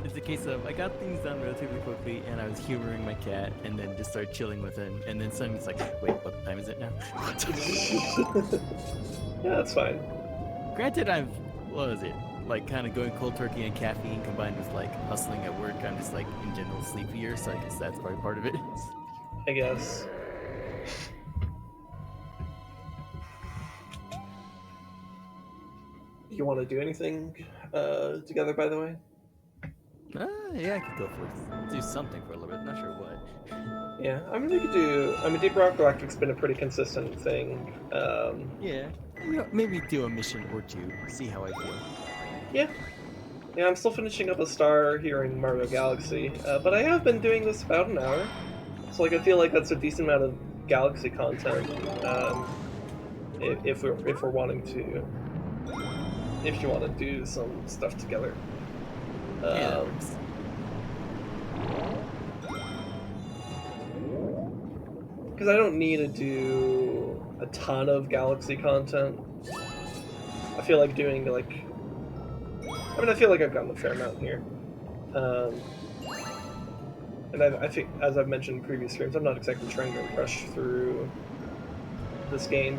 It's a case of I got things done relatively quickly, and I was humoring my cat, and then just started chilling with him, and then suddenly it's like, wait, what time is it now? Yeah, that's fine. Granted, what was it? Like kind of going cold turkey and caffeine combined with like hustling at work. I'm just like in general sleepier, so I guess that's probably part of it. I guess. You want to do anything together, by the way? Yeah, I could go for it. Do something for a little bit. Not sure what. Yeah, I mean, we could do. I mean, Deep Rock Galactic's been a pretty consistent thing. Yeah, maybe do a mission or two. See how I feel. Yeah. Yeah, I'm still finishing up a star here in Mario Galaxy, but I have been doing this about an hour, so like I feel like that's a decent amount of Galaxy content. If we're wanting to, if you want to do some stuff together. Yeah. Because I don't need to do a ton of Galaxy content. I feel like doing like. I mean, I feel like I've gotten a fair amount here. And I think, as I've mentioned in previous streams, I'm not exactly trying to rush through this game,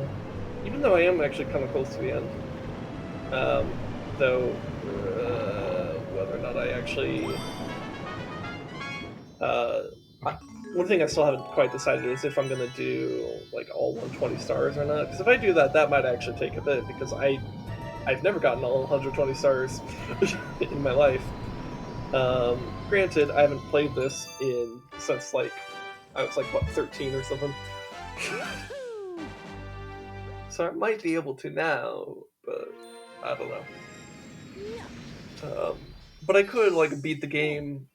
even though I am actually kind of close to the end. Though, whether or not I actually... one thing I still haven't quite decided is if I'm going to do like all 120 stars or not. Because if I do that, that might actually take a bit, because I've never gotten all 120 stars in my life. Granted, I haven't played this since like I was like what 13 or something, so I might be able to now, but I don't know. But I could like beat the game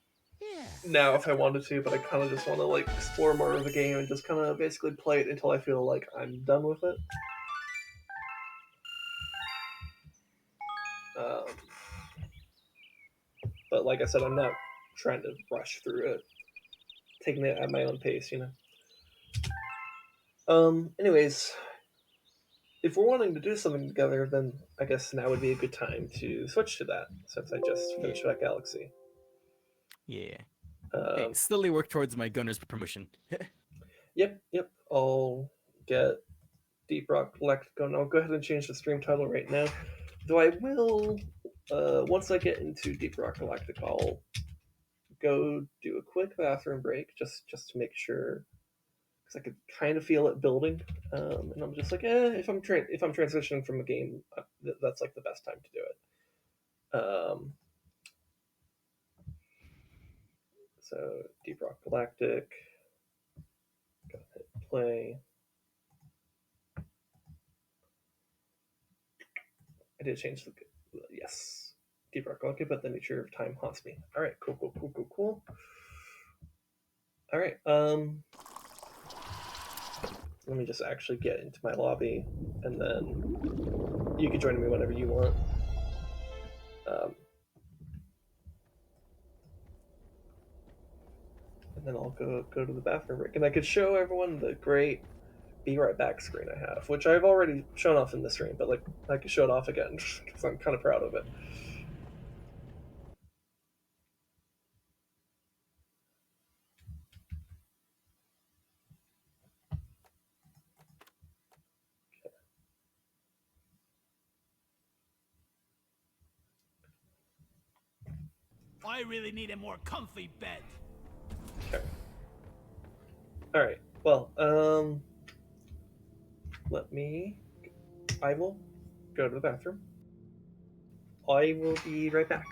now if I wanted to, but I kind of just want to like explore more of the game and just kind of basically play it until I feel like I'm done with it. But like I said, I'm not trying to rush through it, taking it at my own pace, Anyways, if we're wanting to do something together, then I guess now would be a good time to switch to that, since I just finished that Galaxy. Yeah. Hey, slowly work towards my gunner's promotion. Yep. I'll get Deep Rock Galactic going. I'll go ahead and change the stream title right now. Though I will, once I get into Deep Rock Galactic, I'll go do a quick bathroom break just to make sure, because I could kind of feel it building, and I'm just like, if I'm transitioning from a game, that's like the best time to do it. So Deep Rock Galactic, go ahead and play. I did change the yes, Deep Rock Galactic, but the nature of time haunts me. All right, cool. All right, let me just actually get into my lobby, and then you can join me whenever you want. And then I'll go to the bathroom break, and I could show everyone the great "Be Right Back" screen I have, which I've already shown off in the stream, but like I could show it off again because I'm kind of proud of it. I really need a more comfy bed. Okay. All right. Well, I will go to the bathroom. I will be right back.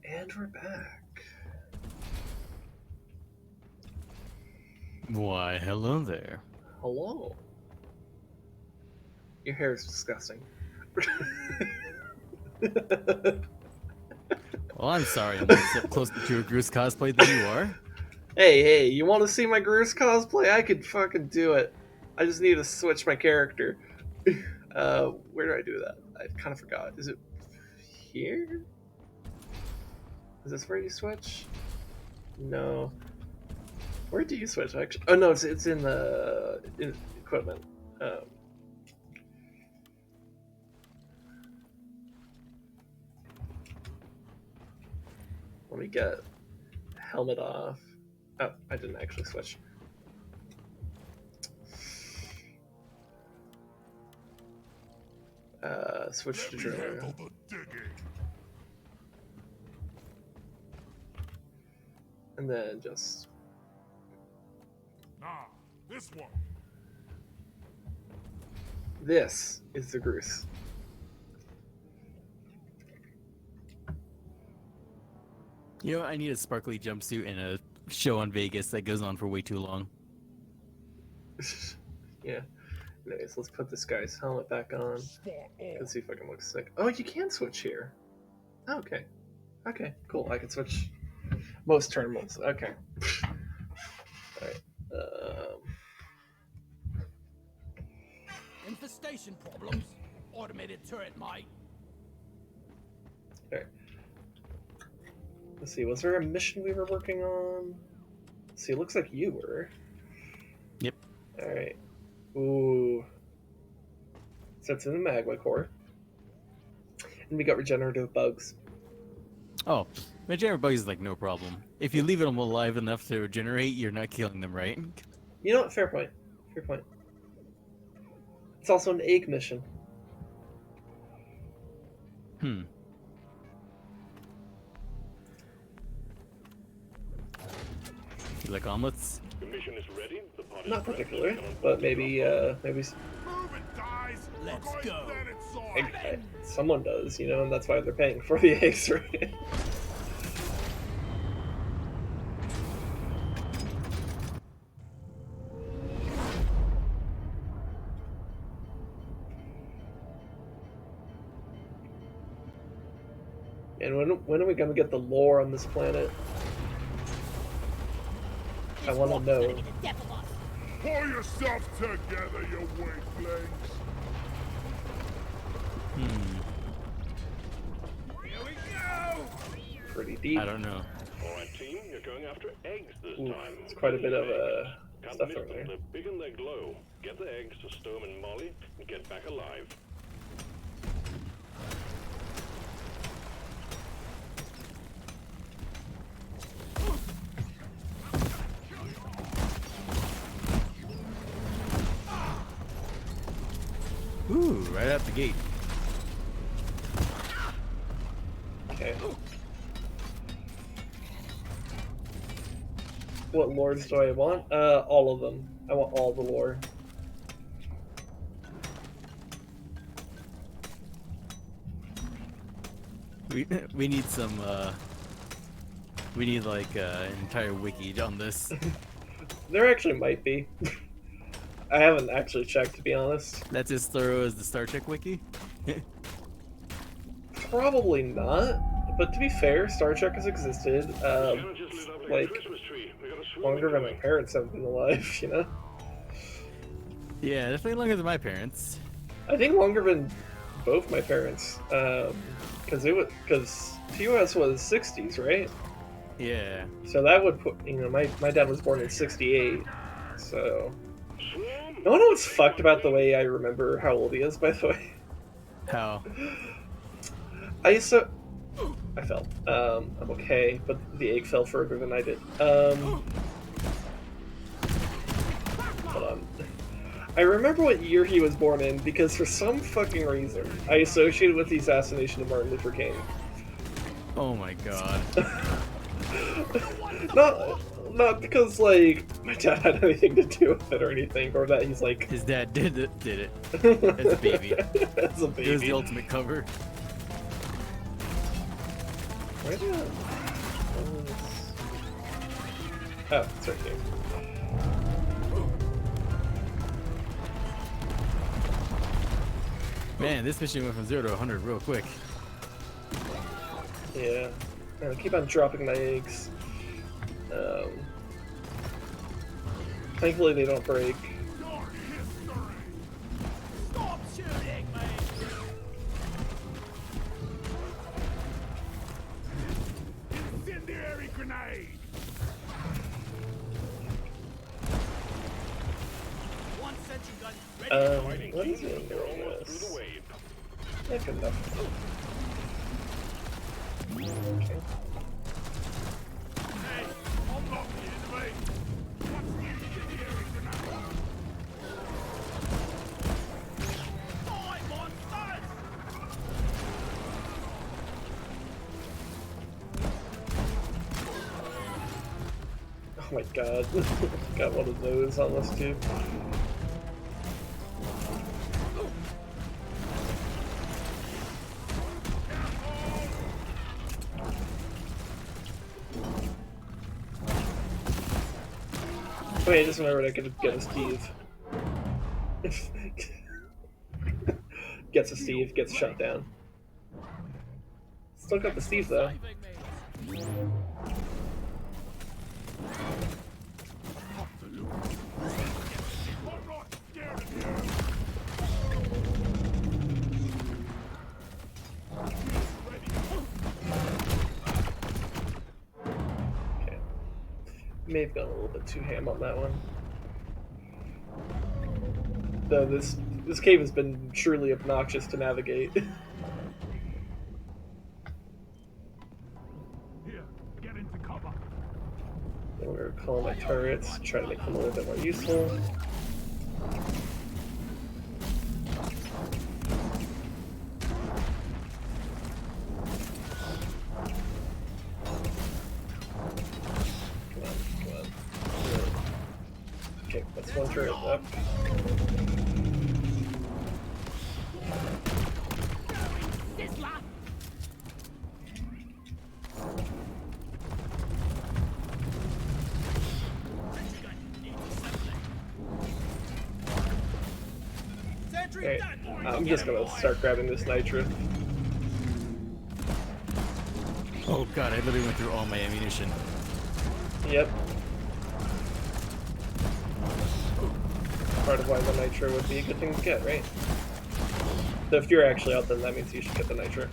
And we're back. Why, hello there. Hello. Your hair is disgusting. Well, I'm sorry. I'm one step closer to a Groose cosplay than you are. Hey, you want to see my Groose cosplay? I could fucking do it. I just need to switch my character. Where do I do that? I kind of forgot. Is it here? Is this where you switch? No. Where do you switch? Actually, oh no, it's in the equipment. Let me get helmet off. Oh, I didn't actually switch. Switch to journal. And then just... Nah, this one. This is the Groose. You know, I need a sparkly jumpsuit and a show on Vegas that goes on for way too long. Yeah. Anyways, let's put this guy's helmet back on. Let's see if I can look sick. Oh, you can switch here. Oh, okay. Okay, cool. I can switch most terminals. Okay. Alright. Infestation problems. Automated turret, mate. Alright. Let's see, was there a mission we were working on? Let's see, it looks like you were. Yep. Alright. Ooh. So it's in the magma core. And we got regenerative bugs. Oh, Majora bugs is like no problem. If you leave them alive enough to regenerate, you're not killing them, right? You know what? Fair point. Fair point. It's also an egg mission. Hmm. You like omelets? The mission is ready. The party Not is ready. particularly, but maybe Move it, guys. Let's We're go. going inside. someone does, you know, and that's why they're paying for the eggs, right? And when are we gonna get the lore on this planet? I want to know. Pull yourself together, you weaklings. Hmm. Here we go. Pretty deep. I don't know. All right, team, you're going after eggs this Ooh, time. it's quite a bit of Can't stuff miss over them. there. They're big and they glow. Get the eggs to Storm and Molly and get back alive. Ooh, right out the gate. Okay. What lords do I want? All of them. I want all the lore. We need some we need like an entire wiki on this. There actually might be. I haven't actually checked, to be honest. That's as thorough as the Star Trek wiki. Probably not. But to be fair, Star Trek has existed like longer than my parents have been alive. You know. Yeah, definitely longer than my parents. I think longer than both my parents. Because TOS was 60s, right? Yeah. So that would put, you know, my dad was born in 68, so... No one know what's fucked about the way I remember how old he is, by the way. How? I fell. I'm okay, but the egg fell further than I did. Hold on. I remember what year he was born in, because for some fucking reason, I associated with the assassination of Martin Luther King. Oh my god. Not because, like, my dad had anything to do with it or anything, or that he's like... His dad did it as a baby. As a baby. It was the ultimate cover. Where did Oh, it's right here. Man, this mission went from 0 to 100 real quick. Yeah. I keep on dropping my eggs. Thankfully they don't break. Stop shooting me! Incendiary grenade! One sentry gun ready. What is it doing Through this? the wave. Yeah, good enough. Okay. Hey, I'm not the enemy. What's the incendiary grenade? Die, monsters! Oh my god. Got one of those on this too. Wait, I just remembered I could get a Steve. Gets a Steve, gets shut down. Still got the Steve though. Saving me. I'm not scared of you. Okay. May have gone a little bit too ham on that one. Though this cave has been truly obnoxious to navigate. Here, get into cover. I'm gonna call my turrets, try to make them a little bit more useful. Come on. Okay, that's one turret up. Okay, I'm just gonna start grabbing this nitro. Oh god, I literally went through all my ammunition. Yep. Part of why the nitro would be a good thing to get, right? So if you're actually out, then that means you should get the nitro.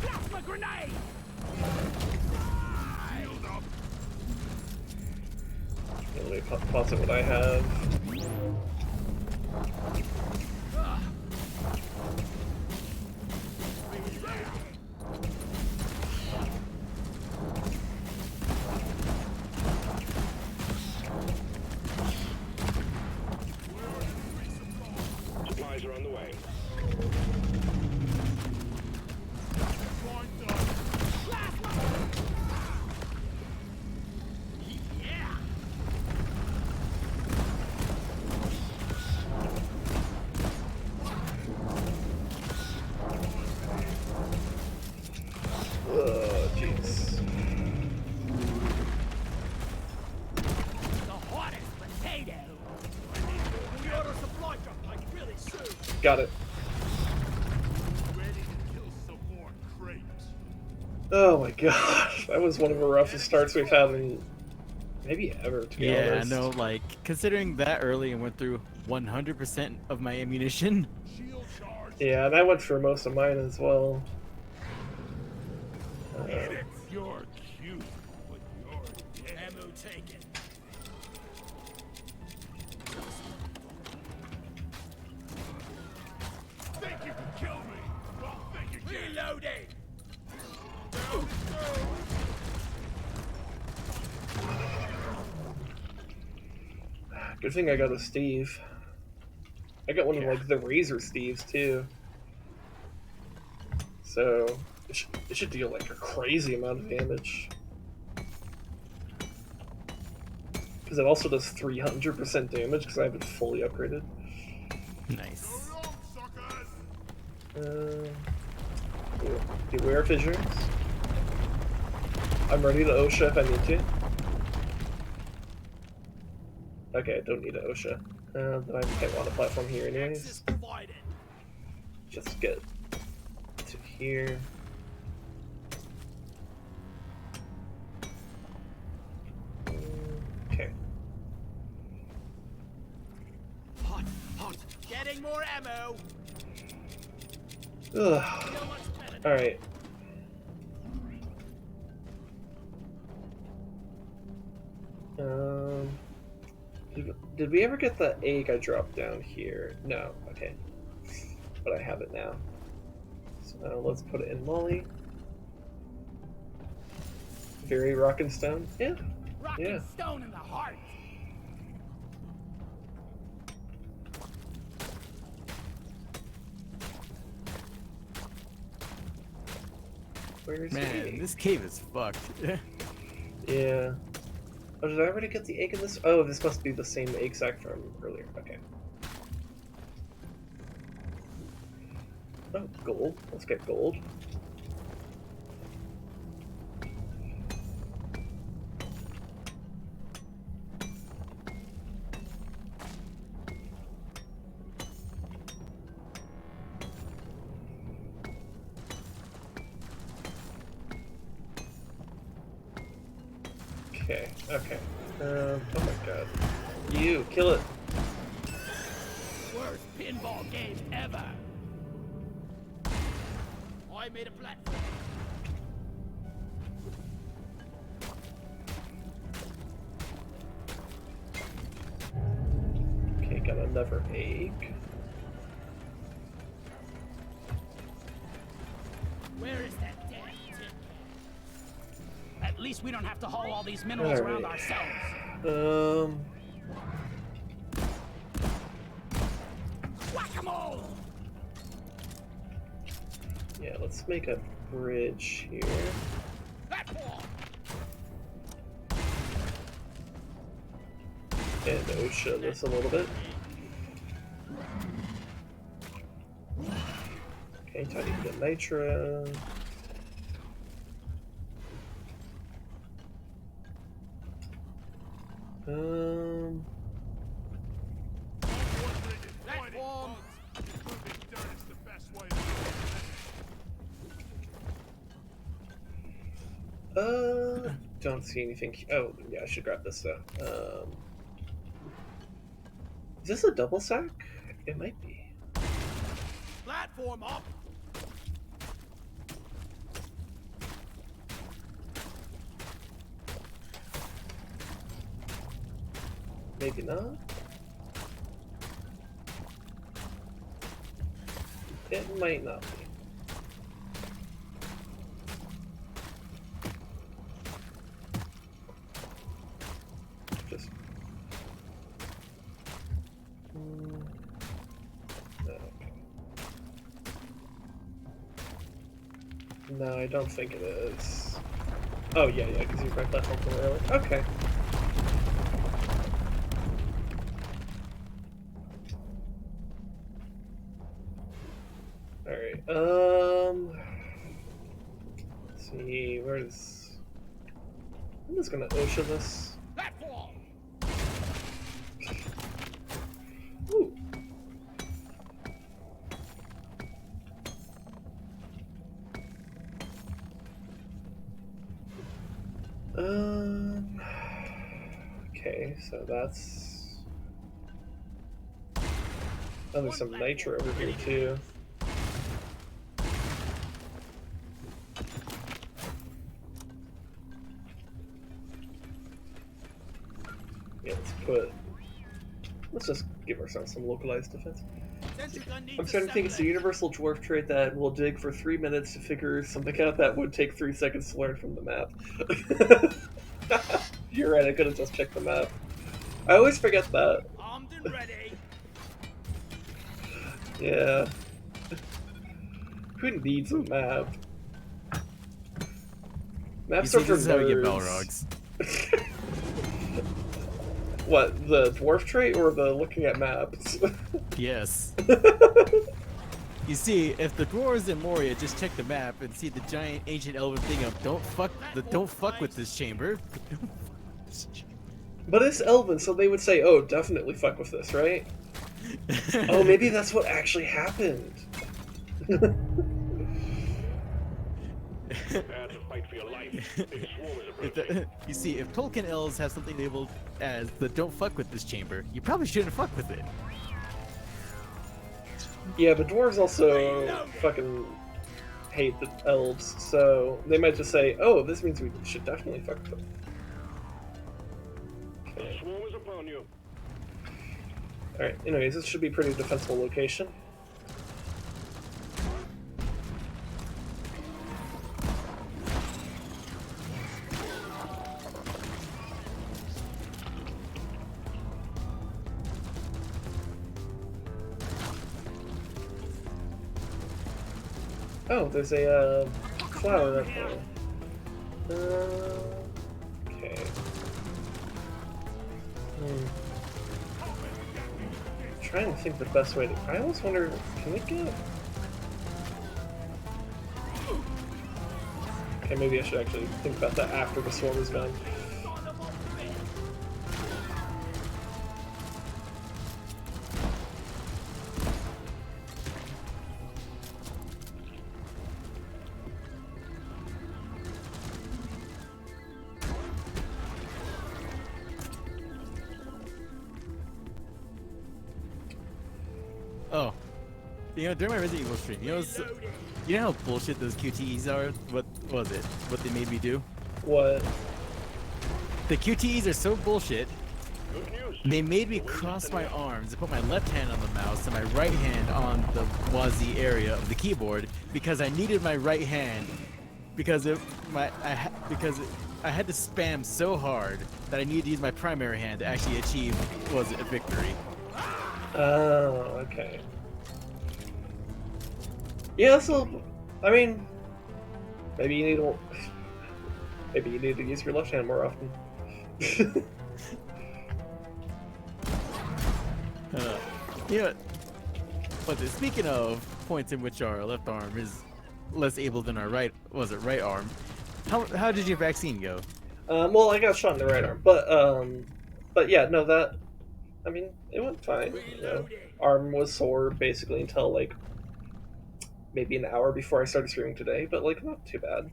Plasma grenade! Shield up! Let me posit what I have. Supplies are on the way. Yeah! Oh, jeez. The hottest potato! We ought a supply drop like really soon! Got it. Ready to kill some more crates. Oh my gosh, that was one of the roughest starts we've had in maybe ever, to be Yeah, honest. no, like, considering that early and went through 100% of my ammunition. Shield charge! Yeah, and I went for most of mine as well. You're cute, but you're dead. Ammo taken. Think you can kill me? Well, think again. Reloading! Good thing I got a Steve. I got one of like the Razor Steves too. So it should deal like a crazy amount of damage. Because it also does 300% damage because I have it fully upgraded. Nice. Beware fissures. I'm ready to OSHA if I need to. Okay, I don't need an OSHA. Then I might want a platform here Access anyways. provided. Just get to here. Okay. Hot, hot. Getting more ammo. Ugh. Feel much better now. Alright. Did we ever get the egg I dropped down here? No. Okay. But I have it now. So now let's put it in Molly. Very rock and stone. Yeah. Rock Yeah. and stone in the heart. Where's Man, the egg? this cave is fucked. Yeah. Oh, did I already get the egg in this? Oh, this must be the same egg sac from earlier. Okay. Oh, gold. Let's get gold. Okay, okay. Oh my god. You, kill it. Worst pinball game ever. I made a platform. Okay, got another egg. Where is that damn tin can? At least we don't have to haul all these minerals around Alright. ourselves. Whack-a-mole! Yeah, let's make a bridge here. Platform! And OSHA this a little bit. Okay, time to get nitro. Platform! Don't see anything. Oh, yeah, I should grab this though. Is this a double sack? It might be. Platform up! Maybe not. It might not be. Just. Okay. No, I don't think it is. Oh, yeah, because he's my platform from earlier. Okay. Alright, let's see, where's... I'm just gonna OSHA this. Platform! Ooh. Okay, so that's... Oh, there's some nitro over here too. Yeah, let's just give ourselves some localized defense. I'm starting to think it's a universal dwarf trait that will dig for 3 minutes to figure something out that would take 3 seconds to learn from the map. You're right, I could have just checked the map. I always forget that. Armed and ready. Yeah. Who needs a map? You Maps see, are for this is how we get nerds. Balrogs. What, the dwarf trait or the looking at maps? Yes. You see, if the dwarves in Moria just check the map and see the giant ancient elven thing of don't fuck with this chamber. But it's Elven, so they would say, "Oh, definitely fuck with this, right?" Oh, maybe that's what actually happened. Prepare to fight for your life. Big swarm is approaching. You see, if Tolkien elves have something labeled as the "Don't fuck with this chamber," you probably shouldn't fuck with it. Yeah, but dwarves also fucking hate the elves, so they might just say, "Oh, this means we should definitely fuck with them." The swarm is upon you. Alright, anyways, this should be a pretty defensible location. Oh, there's a flower up there. Okay. Trying to think the best way to. I always wonder, can we get? Okay, maybe I should actually think about that after the swarm is done. Oh, during my Resident Evil stream, you know how bullshit those QTEs are? What was it? What they made me do? What? The QTEs are so bullshit. Good news. They made me cross my arms and put my left hand on the mouse and my right hand on the WASD area of the keyboard because I needed my right hand because I had to spam so hard that I needed to use my primary hand to actually achieve a victory. Oh, okay. Yeah, so I mean, maybe you need to use your left hand more often. But speaking of points in which our left arm is less able than our right arm, how did your vaccine go? Well, I got shot in the right arm, but yeah, no, that. I mean, it went fine. You know, arm was sore basically until like maybe an hour before I started streaming today, but like not too bad.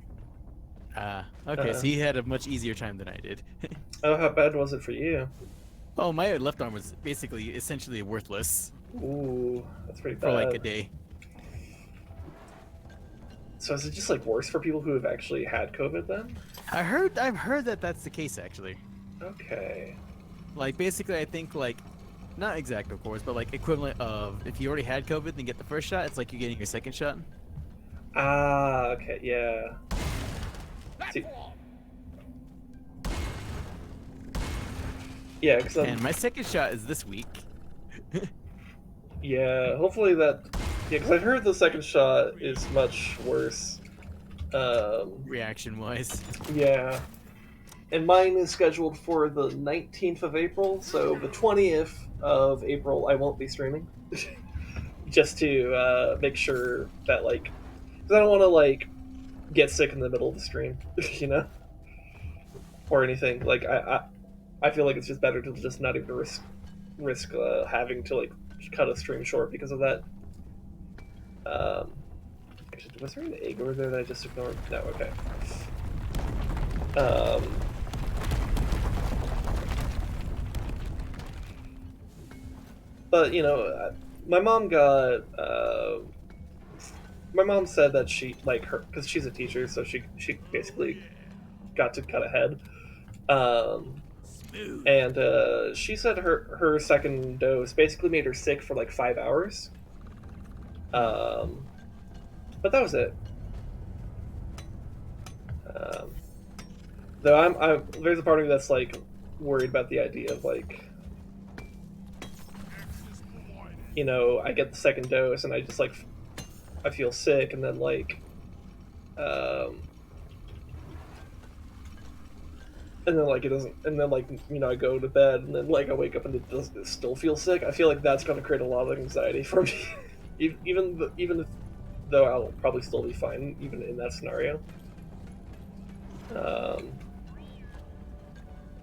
Okay, so you had a much easier time than I did. Oh, how bad was it for you? Oh, my left arm was essentially worthless Ooh, that's pretty bad. for like a day. So is it just like worse for people who have actually had COVID then? I've heard that that's the case actually. Okay. Like basically, I think like, not exact of course, but like equivalent of if you already had COVID and get the first shot, it's like you're getting your second shot. Ah, okay, yeah. See, yeah, because And my second shot is this week. yeah, hopefully that. Yeah, because I've heard the second shot is much worse. Reaction wise. Yeah. And mine is scheduled for the 19th of April, so the 20th of April I won't be streaming. Just to make sure that, like, because I don't want to, like, get sick in the middle of the stream, you know? Or anything. Like, I feel like it's just better to just not even risk having to, like, cut a stream short because of that. Actually, was there an egg over there that I just ignored? No, okay. But, you know, my mom got, my mom said that she, like, her, because she's a teacher, so she basically got to cut ahead. And she said her second dose basically made her sick for like 5 hours. But that was it. Though I'm there's a part of me that's like worried about the idea of like, you know, I get the second dose and I just like I feel sick and then like and then like it doesn't, and then like, you know, I go to bed and then like I wake up and it still feels sick. I feel like that's going to create a lot of anxiety for me, even though I'll probably still be fine even in that scenario.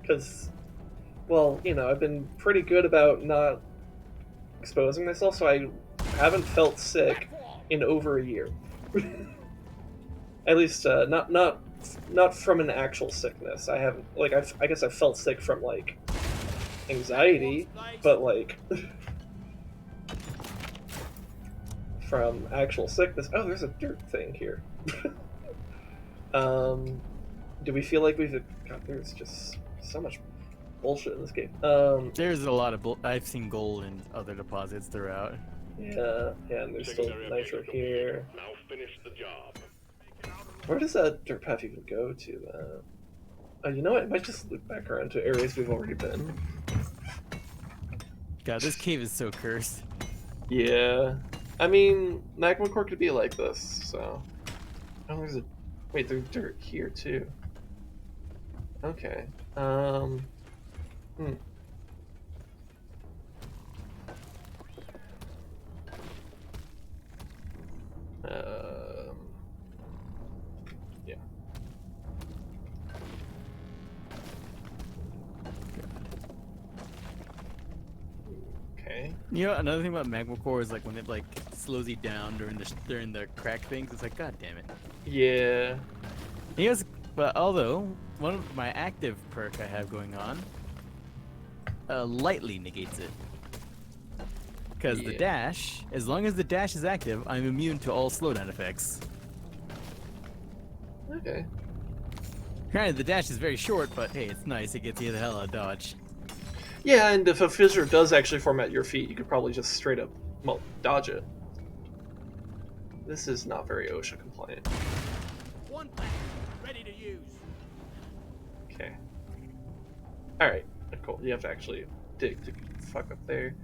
Because well, I've been pretty good about not exposing myself, so I haven't felt sick in over a year. At least, not from an actual sickness. I haven't like I guess I felt sick from like anxiety, but like from actual sickness. Oh, there's a dirt thing here. Do we feel like we've? God, there's just so much bullshit in this game. There's a lot of I've seen gold in other deposits throughout. Yeah, and there's still Secondary nitro objective here. completed. Now finish the job. Where does that dirt path even go to? Oh, you know what? It might just loop back around to areas we've already been. God, this cave is so cursed. Yeah. I mean, magma core could be like this, so. Oh, there's a. Wait, there's dirt here too. Okay. Hmm. Yeah. Okay. You know, another thing about magma core is like when it like slows you down during the crack things. It's like, God damn it. Yeah. You know, but although one of my active perk I have going on, lightly negates it. Because the Yeah. dash, as long as the dash is active, I'm immune to all slowdown effects. Okay. Granted, the dash is very short, but hey, it's nice. It gets you the hell out of dodge. Yeah, and if a fissure does actually form at your feet, you could probably just straight up, well, dodge it. This is not very OSHA compliant. One pack, ready to use. Okay. Alright, cool. You have to actually dig to fuck up there.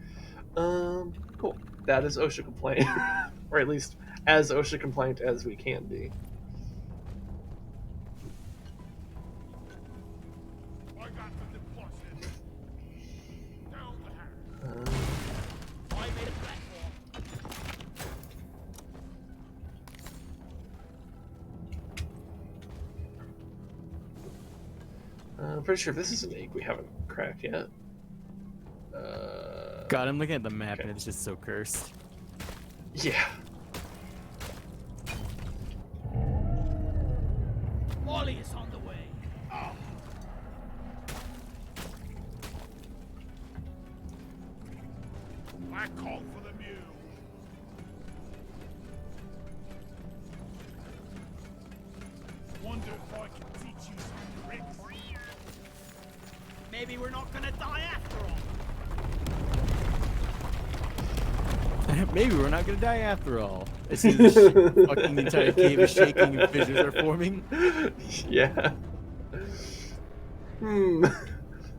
Cool. That is OSHA compliant. Or at least as OSHA compliant as we can be. I got the deposit. Down the hatch. I made a platform. I'm pretty sure this is an egg we haven't cracked yet. God, I'm looking at the map Okay. and it's just so cursed. Yeah. Molly is on the way. I call for the mule. Wonder if I can teach you some tricks. Maybe we're not gonna die after all. Maybe we're not gonna die after all. As soon as the fucking entire cave is shaking and fissures are forming. Yeah.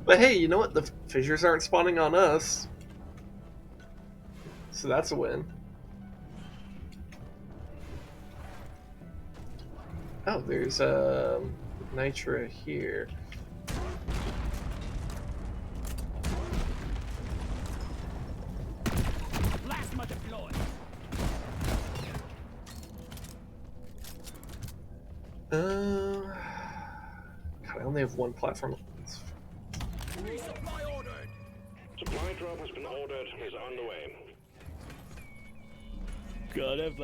But hey, you know what? The fissures aren't spawning on us. So that's a win. Oh, there's Nitra here. Plasma deployed. God, I only have one platform. Resupply ordered. Supply drop has been ordered and is on the way. God, I've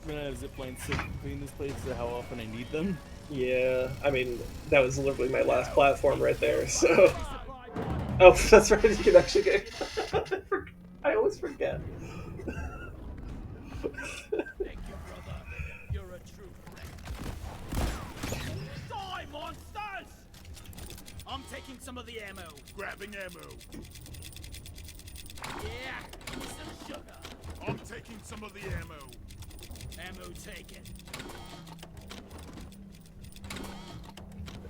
run out of zip lines so between this place to how often I need them. Yeah, I mean, that was literally my last platform right there, so... Resupply body. Oh, that's right, you can actually get... I always forget. Thank you, brother. You're a true friend. Die, monsters! I'm taking some of the ammo. Grabbing ammo. Yeah, give me some sugar. I'm taking some of the ammo. Ammo taken.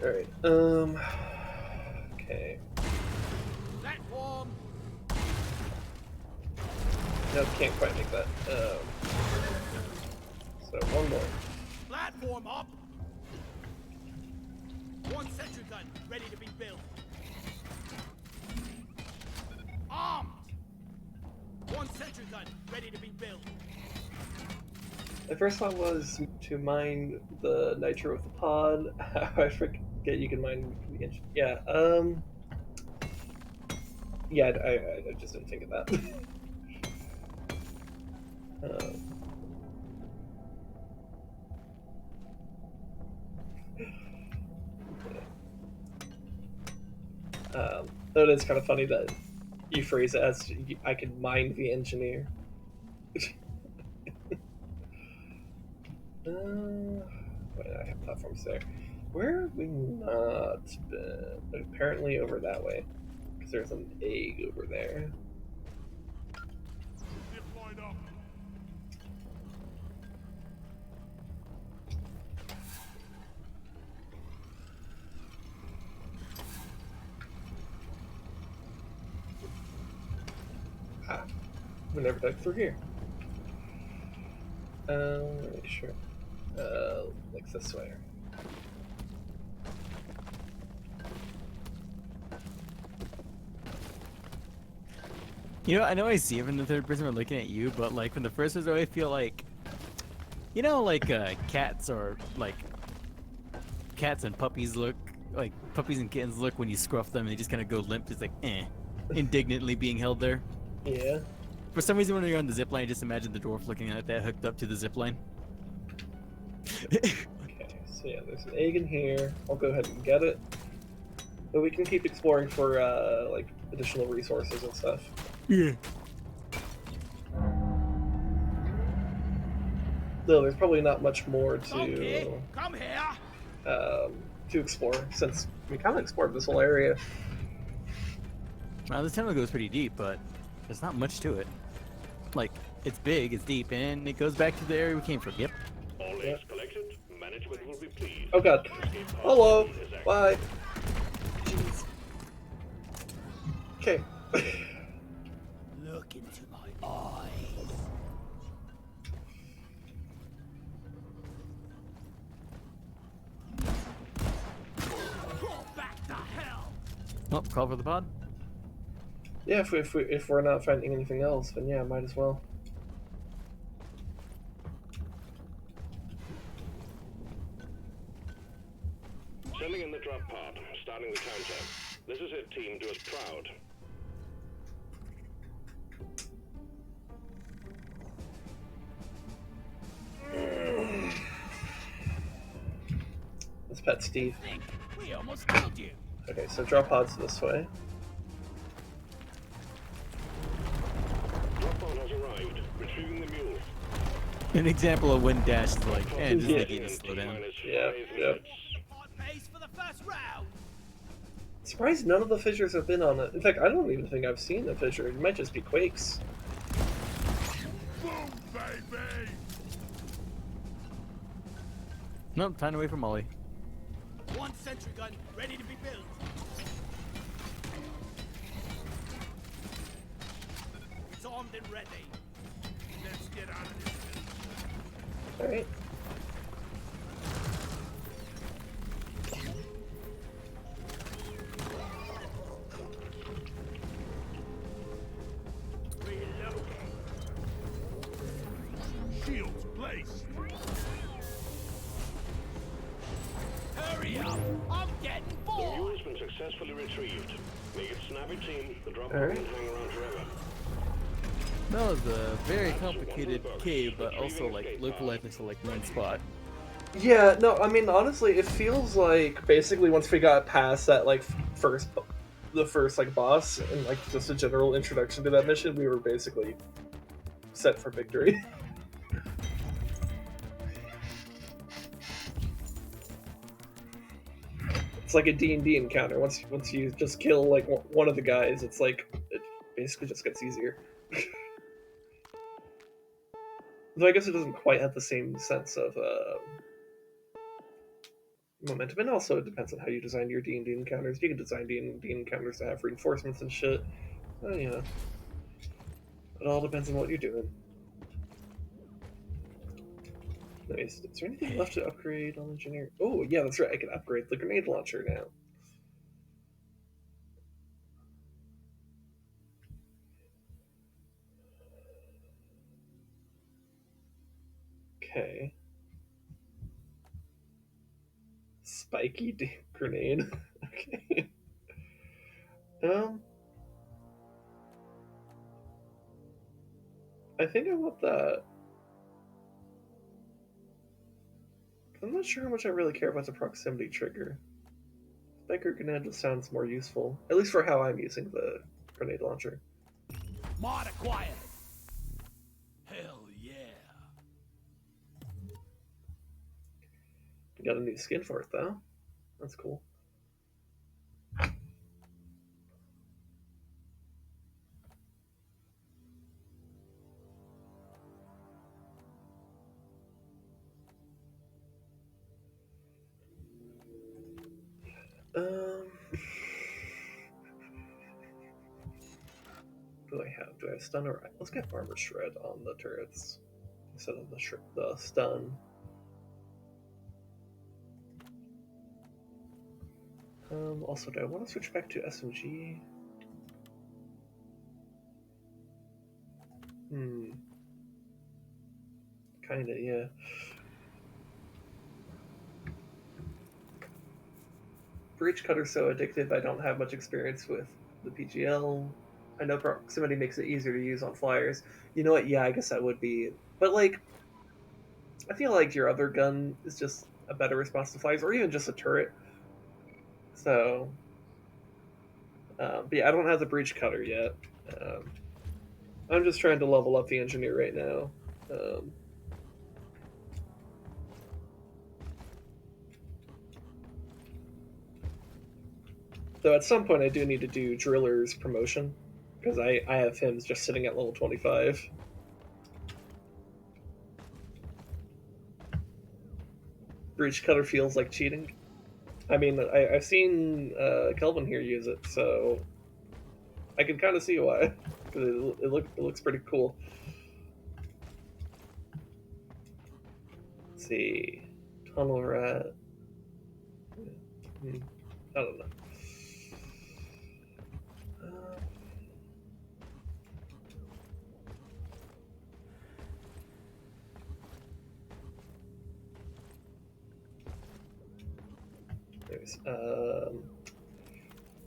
Alright, okay. Platform. No, can't quite make that. So, one more. Platform up. One sentry gun ready to be built. Armed. One sentry gun ready to be built. The first one was to mine the nitro with the pod. I forget you can mine the engine. Yeah, Yeah, I just didn't think of that. Though it is kind of funny that you phrase it as I can mind the engineer. Wait, I have platforms there. Where have we not been? Apparently over that way. Because there's an egg over there. Ah, we never dug through here. Make sure. Like this way. You know, I know I see it from the third person when looking at you, but like from the first person, I feel like, you know, like cats or like cats and puppies look, like puppies and kittens look when you scruff them and they just kind of go limp, just like indignantly being held there. Yeah. For some reason, when you're on the zip line, I just imagine the dwarf looking at that hooked up to the zip line. Okay, so yeah, there's an egg in here. I'll go ahead and get it. But we can keep exploring for like additional resources and stuff. Yeah. Though there's probably not much more Donkey, come here. to explore since we kind of explored this whole area. Well, this tunnel goes pretty deep, but there's not much to it. Like, it's big, it's deep, and it goes back to the area we came from. Yep. All eggs collected. Management will be pleased. Oh god. Hello. Bye. Jeez. Okay. Look into my eyes. Go back to hell. Oh, call for the pod. Yeah, if we're not finding anything else, then yeah, might as well. Sending in the drop pod. Starting the countdown. This is it, team. Do us proud. Let's pet Steve. Think we almost killed you. Okay, so drop pods this way. Drop pod has arrived. Retrieving the mule. An example of when Dash is like, just Yeah. thinking to slow down. Yep, yep. On pace for the first round. Surprised none of the fissures have been on it. In fact, I don't even think I've seen a fissure. It might just be quakes. Boom, baby. Nope, time to wait for Molly. One sentry gun ready to be built. It's armed and ready. Let's get out of this. Alright. Reloading. Shields placed. Hurry up! I'm getting The bored. mule has been successfully retrieved. Make it snappy, team. The drop pod Alright. won't hang around forever. That was a very complicated cave, but also like localized into like one spot. Yeah, no, I mean, honestly, it feels like basically once we got past that, like, the first, like, boss and, like, just a general introduction to that mission, we were basically set for victory. It's like a D&D encounter. Once you just kill, like, one of the guys, it's like, it basically just gets easier. Though I guess it doesn't quite have the same sense of, momentum, and also it depends on how you design your D&D encounters. You can design D&D encounters to have reinforcements and shit. Well, you know, it all depends on what you're doing. Nice. Is there anything left to upgrade on engineer? Oh, yeah, that's right. I can upgrade the grenade launcher now. Okay. Spiky grenade. Okay. I think I want that. I'm not sure how much I really care about the proximity trigger. Spiker grenade just sounds more useful, at least for how I'm using the grenade launcher. Mod acquired. Hell yeah. Got a new skin for it though. That's cool. What do I have? Do I have stun or let's get armor shred on the turrets instead of the stun. Also, do I want to switch back to SMG? Kinda, yeah. Breach Cutter's so addictive. I don't have much experience with the PGL. I know proximity makes it easier to use on flyers. You know what? Yeah, I guess that would be. But like, I feel like your other gun is just a better response to flyers, or even just a turret. So, but yeah, I don't have the Breach Cutter yet. I'm just trying to level up the engineer right now. Though at some point I do need to do Driller's promotion, because I have him just sitting at level 25. Breach Cutter feels like cheating. I mean, I've seen Kelvin here use it, so I can kind of see why. Because it looks pretty cool. Let's see. Tunnel Rat. I don't know.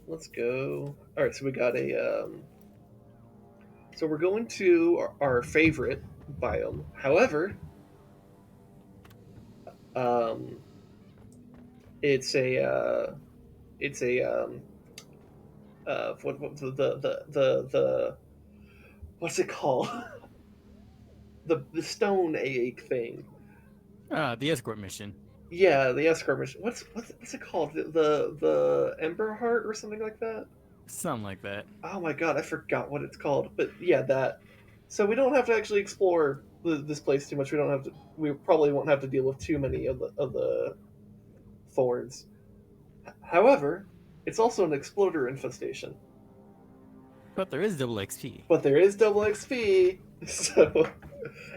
Let's go. All right, so we got a. So we're going to our favorite biome. However, it's a what the what's it called? the stone egg thing. The escort mission. Yeah, the escort mission. What's it called? The Ember Heart or something like that? Something like that. Oh my god, I forgot what it's called. But yeah, that. So we don't have to actually explore this place too much. We don't have to. We probably won't have to deal with too many of the thorns. However, it's also an exploder infestation. But there is double XP. But there is double XP. So,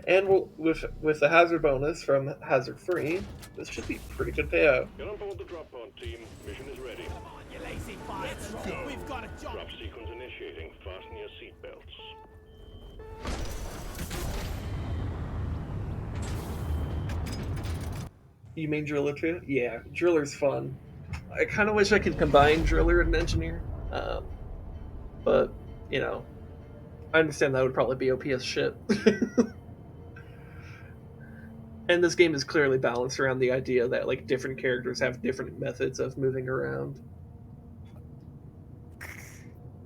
and with the hazard bonus from hazard free, this should be pretty good payout. Get on board the drop pod, team. Mission is ready. Come on, you lazy bastards. We've got a job. Drop sequence initiating. Fasten your seatbelts. You mean Driller too? Yeah, Driller's fun. I kind of wish I could combine Driller and Engineer, but you know, I understand that would probably be OP as shit. And this game is clearly balanced around the idea that like different characters have different methods of moving around.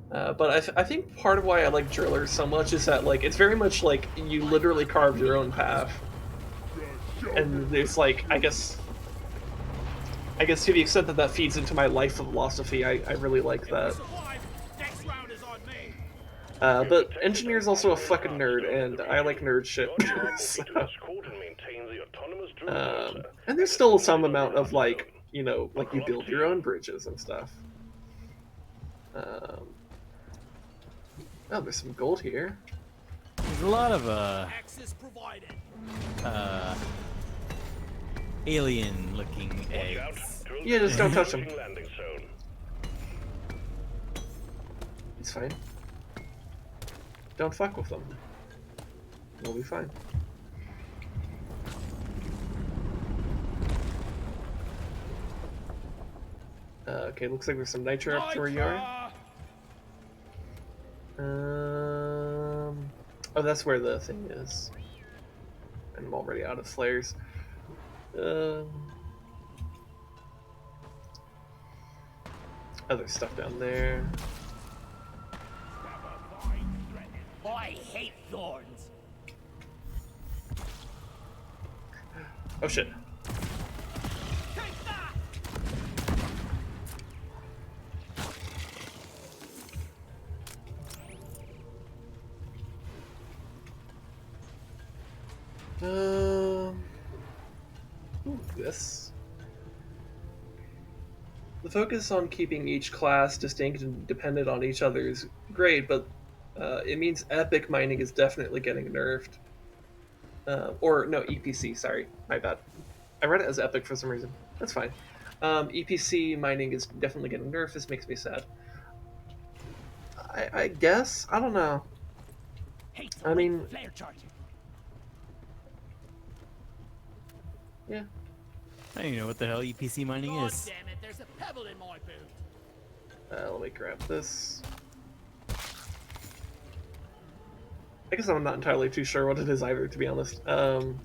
But I think part of why I like Driller so much is that like it's very much like you literally carve your own path, and there's like I guess to the extent that that feeds into my life philosophy, I really like that. Next round is on me. But Engineer's also a fucking nerd, and I like nerd shit. So, and there's still some amount of like, you know, like you build your own bridges and stuff. Oh, there's some gold here. There's a lot of Access provided. alien-looking eggs. Yeah, just don't touch them. It's fine. Don't fuck with them. We'll be fine. Okay, looks like there's some nitro up to where you are. Oh, that's where the thing is. And I'm already out of flares. Other stuff down there. I hate thorns. Oh shit. Take that! This. The focus on keeping each class distinct and dependent on each other is great, but it means epic mining is definitely getting nerfed. Or no, EPC. Sorry, my bad. I read it as epic for some reason. That's fine. EPC mining is definitely getting nerfed. This makes me sad. I guess I don't know. Hate I mean, flare charger. yeah. I don't even know what the hell EPC mining God is. damn it, there's a pebble in my boot. Let me grab this. I guess I'm not entirely too sure what it is either, to be honest. Ouch!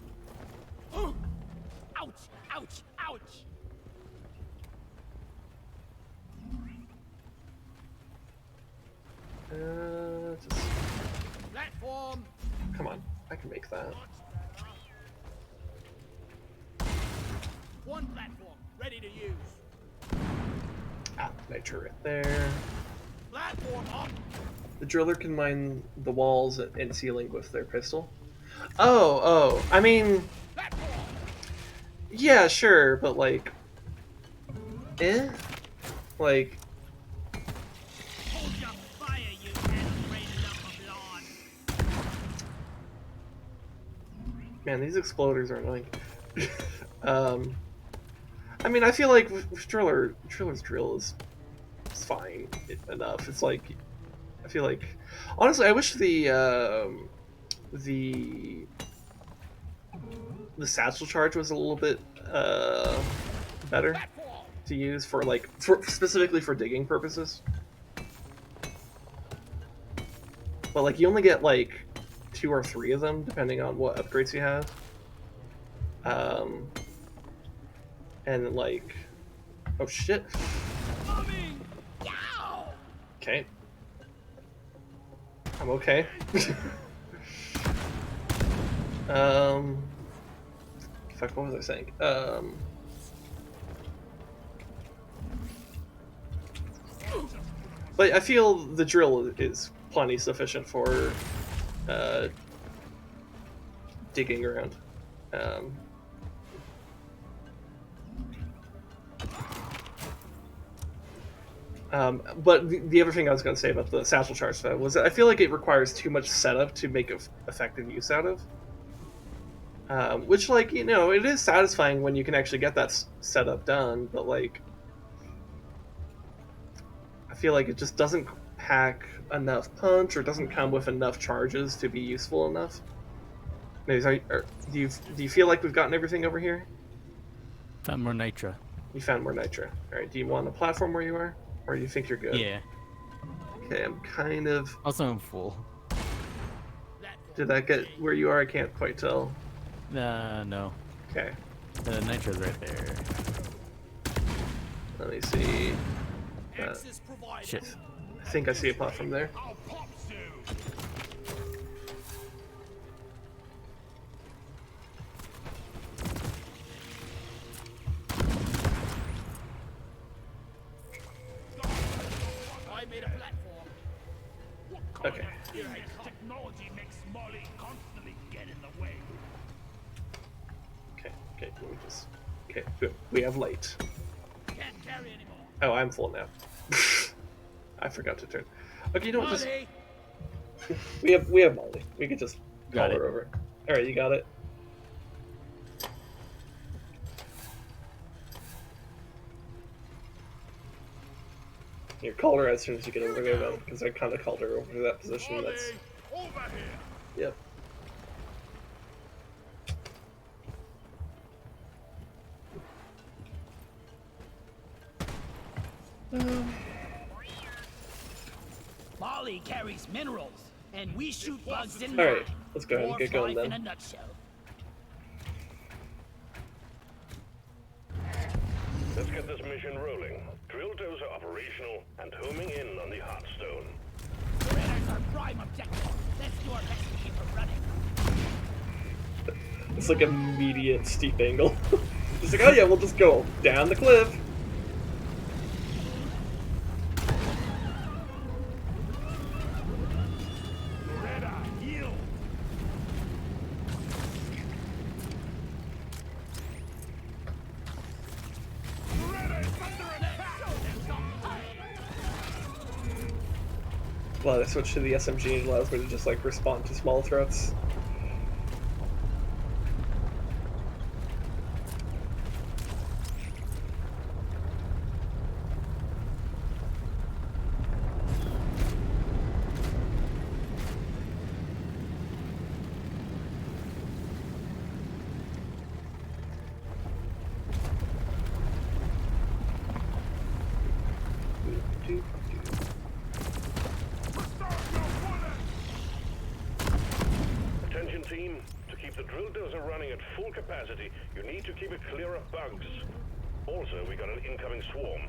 Ouch! Ouch! Just Platform! come on, I can make that. One platform, ready to use. Ah, nitro right there. Platform up! The driller can mine the walls and ceiling with their pistol. Oh, I mean, Platform! yeah, sure, but like, like, Hold your fire, you hand-rated lump of lawn! man, these exploders are annoying. I mean, I feel like with driller's drill is fine enough. It's like, I feel like, honestly, I wish the satchel charge was a little bit better to use for like specifically for digging purposes. But like you only get like 2 or 3 of them depending on what upgrades you have. And like, oh shit. Okay. I'm okay. Fuck, what was I saying? But I feel the drill is plenty sufficient for digging around. But the other thing I was going to say about the satchel charge though was that I feel like it requires too much setup to make effective use out of. Which, like, you know, it is satisfying when you can actually get that setup done, but like, I feel like it just doesn't pack enough punch or doesn't come with enough charges to be useful enough. Maybe, do you feel like we've gotten everything over here? Found more nitro. You found more nitro. All right. Do you want a platform where you are, or do you think you're good? Yeah. Okay, I'm kind of. Also, I'm full. Did that get where you are? I can't quite tell. No. Okay. The nitro's right there. Let me see. Shit. I think I see a platform there. Okay. Technology makes Molly constantly get in the way. Okay. Let me just. Okay. Good. We have light. Can't carry anymore. Oh, I'm full now. I forgot to turn. Okay, you know what? Just we have Molly. We could just call her over. All right, you got it. You call her as soon as you get over there, then, because I kind of called her over to that position. That's. Over here. Yep. Molly carries minerals And we shoot bugs in All right, nine. let's go ahead and get Dwarf going life in then. a nutshell. Let's get this mission rolling. Drill dozer operational and homing in on the Heartstone. Predators are prime objective. Let's do our best to keep her running. It's like immediate steep angle. It's like, oh yeah, we'll just go down the cliff. Well, I switched to the SMG and it allows me to just like respond to small threats. Attention team, to keep the drill dozer running at full capacity, you need to keep it clear of bugs. Also, we got an incoming swarm.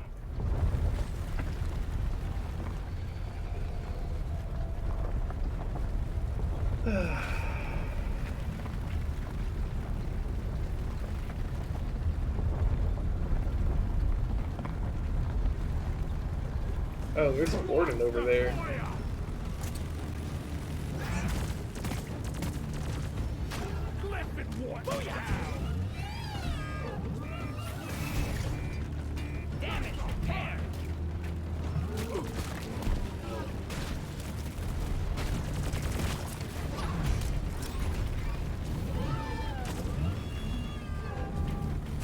Oh, there's a warden over there. Damn it! Hair!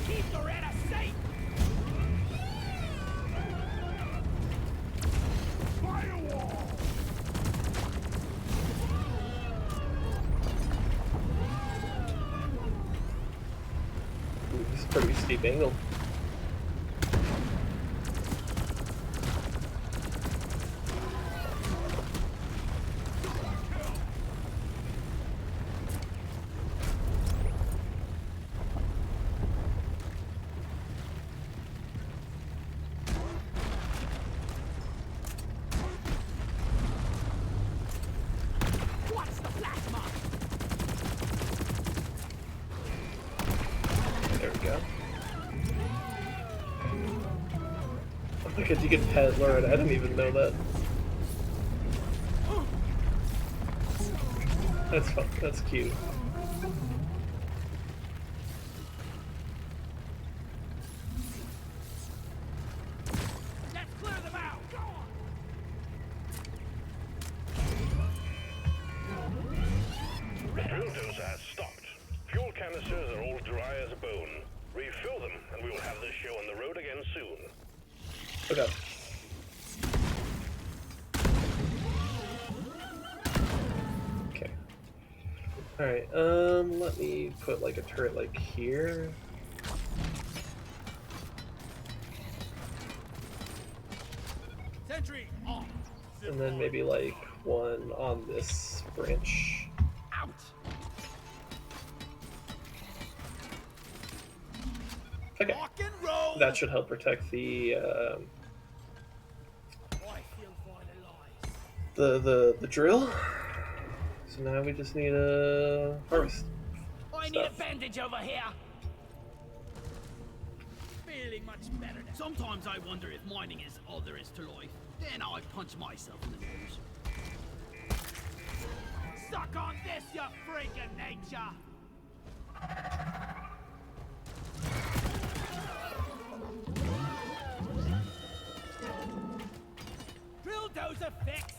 Keep Loretta safe! Firewall! Ooh, this is a pretty steep angle. What's the plasma? There we go. Oh my god, you can pet Loretta. I didn't even know that. That's fun. That's cute. Let's clear them out! Go on! The drill dozer has stopped. Fuel canisters are all dry as a bone. Refill them, and we will have this show on the road again soon. Okay. Okay. Alright, let me put like a turret like here. Sentry on! And then maybe like one on this branch. Out! Okay. Rock and roll! That should help protect the I feel vitalized. the drill. So now we just need a harvest. I need a Stuff. bandage over here. Feeling much better now. Sometimes I wonder if mining is all there is to life. Then I punch myself in the nose. Suck on this, you freak of nature! Drill dozer fixed!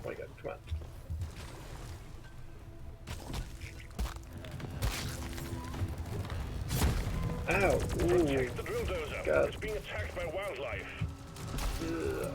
Oh my god, come on. Ow! Ooh. Protect the drill dozer. God. It's being attacked by wildlife. Ugh.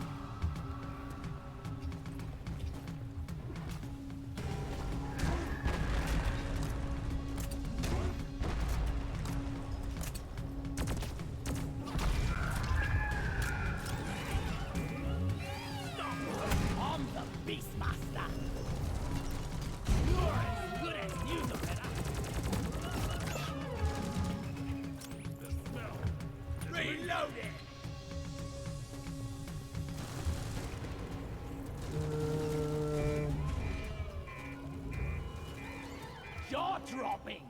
jaw-dropping!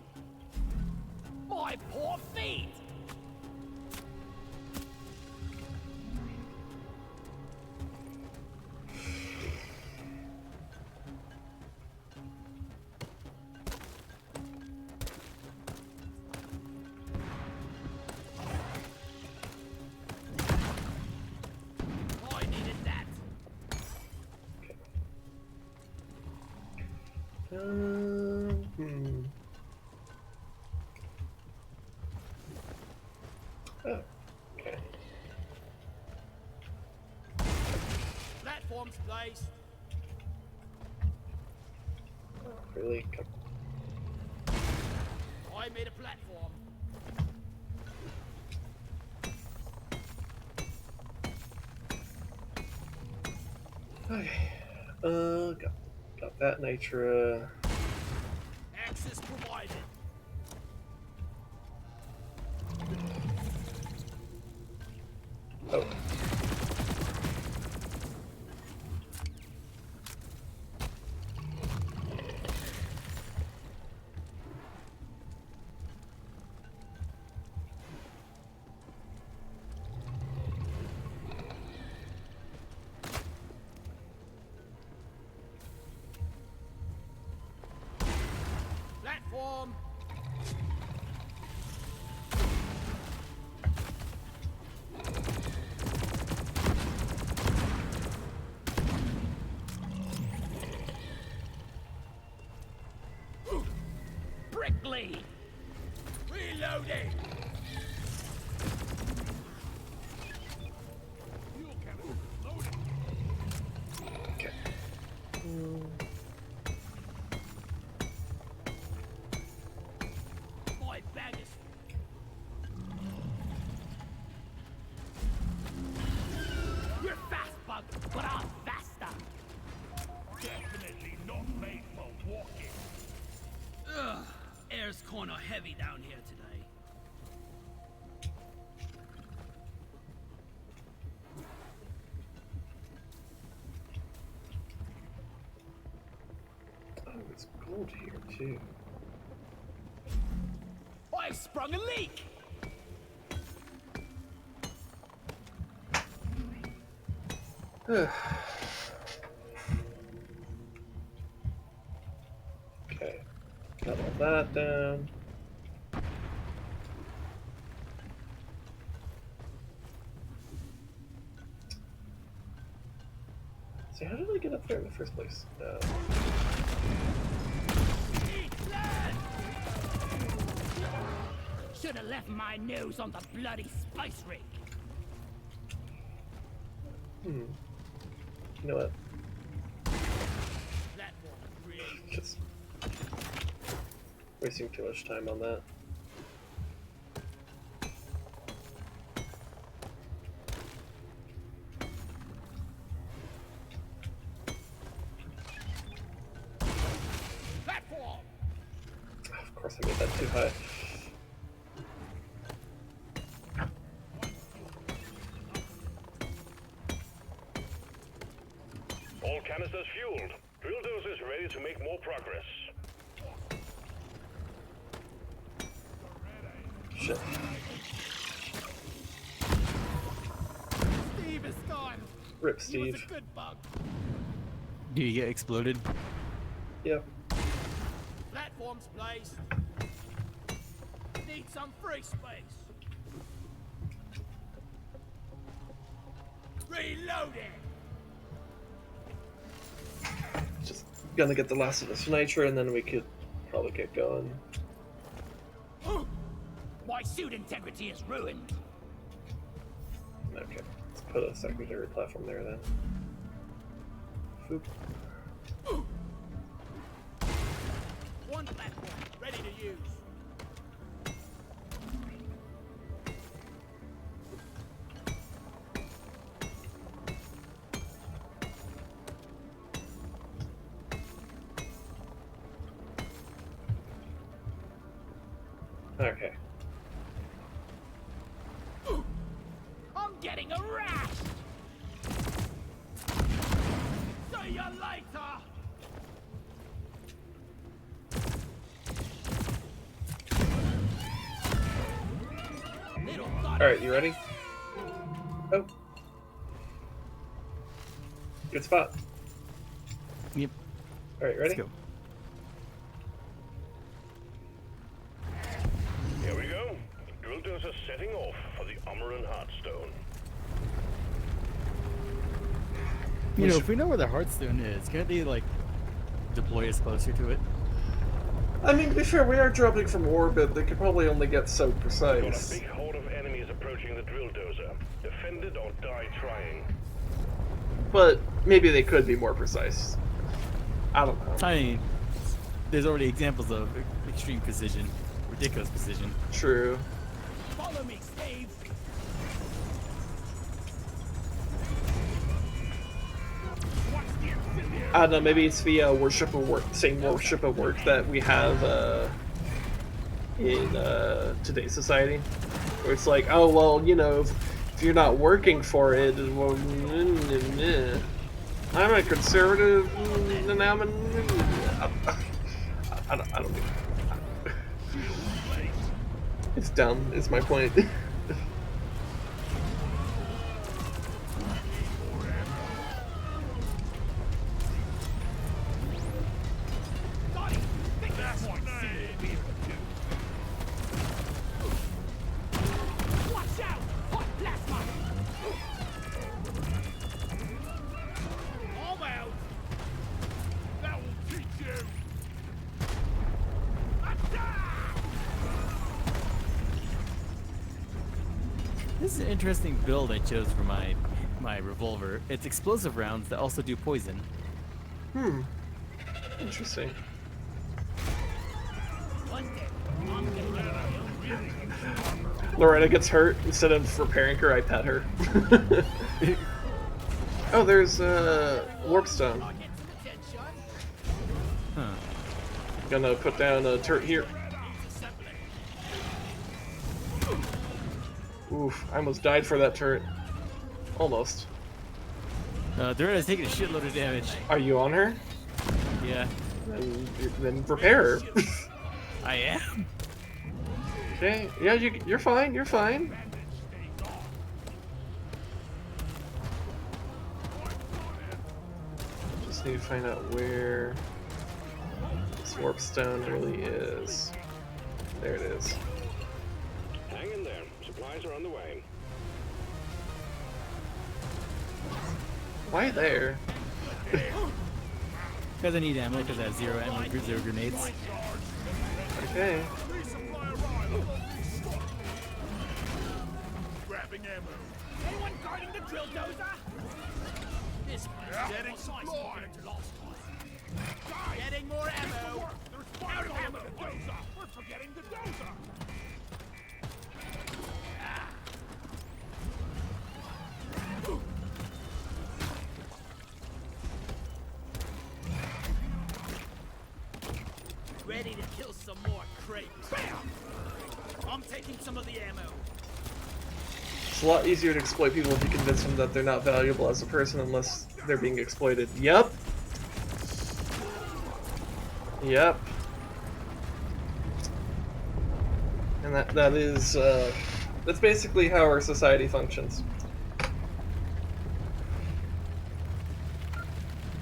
My poor feet! I needed that! Hmm. Oh, okay. Platforms placed. Really? Come. I made a platform. Okay. Got that nitra. Access provided. Oh. Platform. Prickly. Reloading. Fuel cannon loaded. Okay. My bag is. You're fast, bug, but I'm faster. Definitely not made for walking. Ugh, air's kinda heavy down here today. Oh, it's gold here too. I sprung a leak! Okay. Got all that down. So how did I get up there in the first place? Should have left my nose on the bloody spice rig. You know what? Platform green. Just wasting too much time on that. Platform. Of course I made that too high. All canisters fueled. Drill dozers ready to make more progress. Shit. Steve is gone. Rip, He was Steve. a good bug. Do you get exploded? Yep. Platforms placed. Need some free space. Reloading. Just gonna get the last of this nitra and then we could probably get going. My suit integrity is ruined. Okay. Let's put a secondary platform there then. Foop. One platform ready to use. Okay. I'm getting a rash. See you later. Alright, you ready? Oh. Good spot. Yep. Alright, ready? Let's go. Here we go. The drill dozer setting off for the Umaran Heartstone. You know, if we know where the Heartstone is, can't they, like, deploy us closer to it? I mean, to be fair, we are dropping from orbit. They could probably only get so Got a precise. big horde of enemies approaching the drill dozer. Defend it or die trying. But maybe they could be more precise. I don't know. I mean, there's already examples of extreme precision, ridiculous precision. True. Follow me, Steve. I don't know, maybe it's the worship of work, same worship of work that we have in today's society. Where it's like, oh, well, you know, if you're not working for it, well, I'm a conservative, and I'm I don't do that. It's dumb, is my point. Watch out! Hot plasma! I'm out! That will teach you! This is an interesting build I chose for my revolver. It's explosive rounds that also do poison. Hmm. Interesting. Loretta gets hurt. Instead of repairing her, I pet her. Oh, there's warp stone. Huh. Gonna put down a turret here. Oof, I almost died for that turret. Almost. Doretta's taking a shitload of damage. Are you on her? Yeah, Then repair her. I am. Okay, yeah, you're fine, you're fine. Just need to find out where this warp stone really is. There it is. Hang in there. Supplies are on the way. Why there? Because I need ammo, because I have zero ammo, zero grenades. Okay. Grabbing ammo. Anyone guarding the drill dozer? This one's getting compared to last time. Getting more ammo. Out of ammo. We're forgetting the dozer. Ready to kill some more crates. Bam! I'm taking some of the ammo. It's a lot easier to exploit people if you convince them that they're not valuable as a person unless they're being exploited. Yep. Yep. And that is that's basically how our society functions.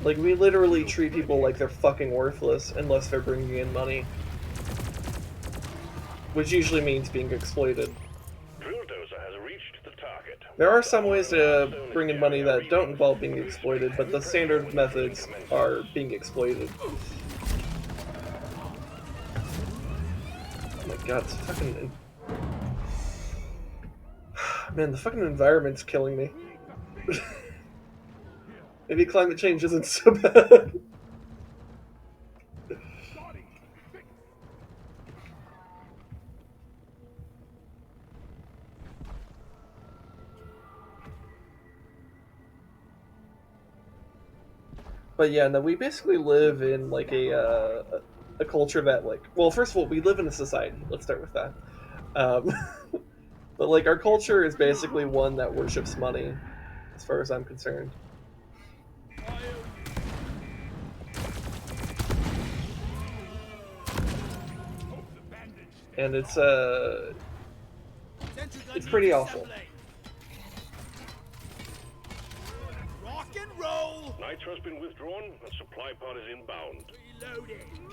Like, we literally treat people like they're fucking worthless unless they're bringing in money. Which usually means being exploited. Drill dozer has reached the target. There are some ways to bring in money that don't involve being exploited, but the standard methods are being exploited. Oh my god, it's fucking... Man, the fucking environment's killing me. Maybe climate change isn't so bad. But yeah, no, we basically live in like a culture that, like, well, first of all, we live in a society. Let's start with that. But like, our culture is basically one that worships money, as far as I'm concerned. And it's Sentry gun It's pretty needs awful. assembly. Rock and roll. Nitro's been withdrawn and supply pod is inbound. Reloading.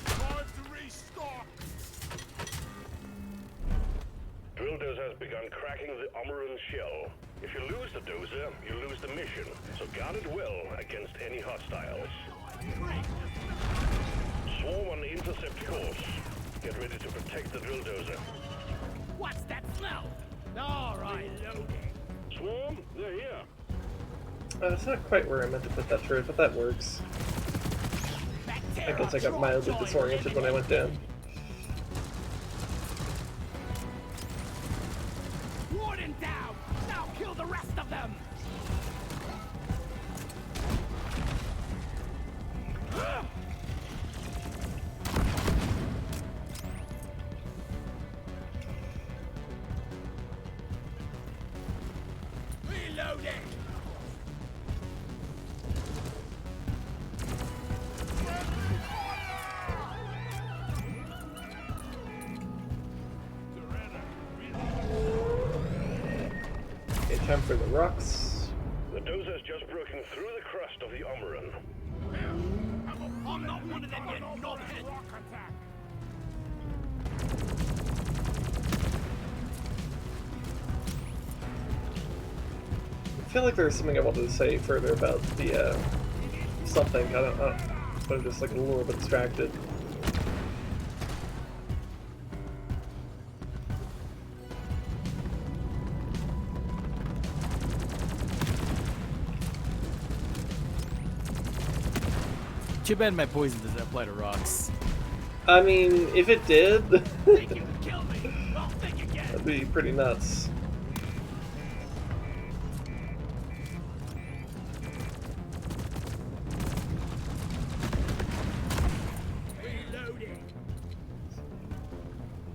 Time to restock. Drill dozer has begun cracking the Omeran shell. If you lose the dozer, you lose the mission. So guard it well against any hostiles. Swarm on intercept course. Get ready to protect the drill dozer. What's that smell? All right, loading. Swarm, they're here. It's not quite where I meant to put that turret, but that works. I guess I got mildly disoriented when I went down. Warden down. Now kill the rest of them. Reloading. Okay, time for the rocks. The dozer's just broken through the crust of the Omeran. I'm not one of them, you knobhead. Rock attack. I feel like there was something I wanted to say further about the something. I don't know, but I'm just like a little bit distracted. Too bad my poison doesn't apply to rocks. I mean, if it did, Think you can kill me? Well, think again. that'd be pretty nuts. Reloading.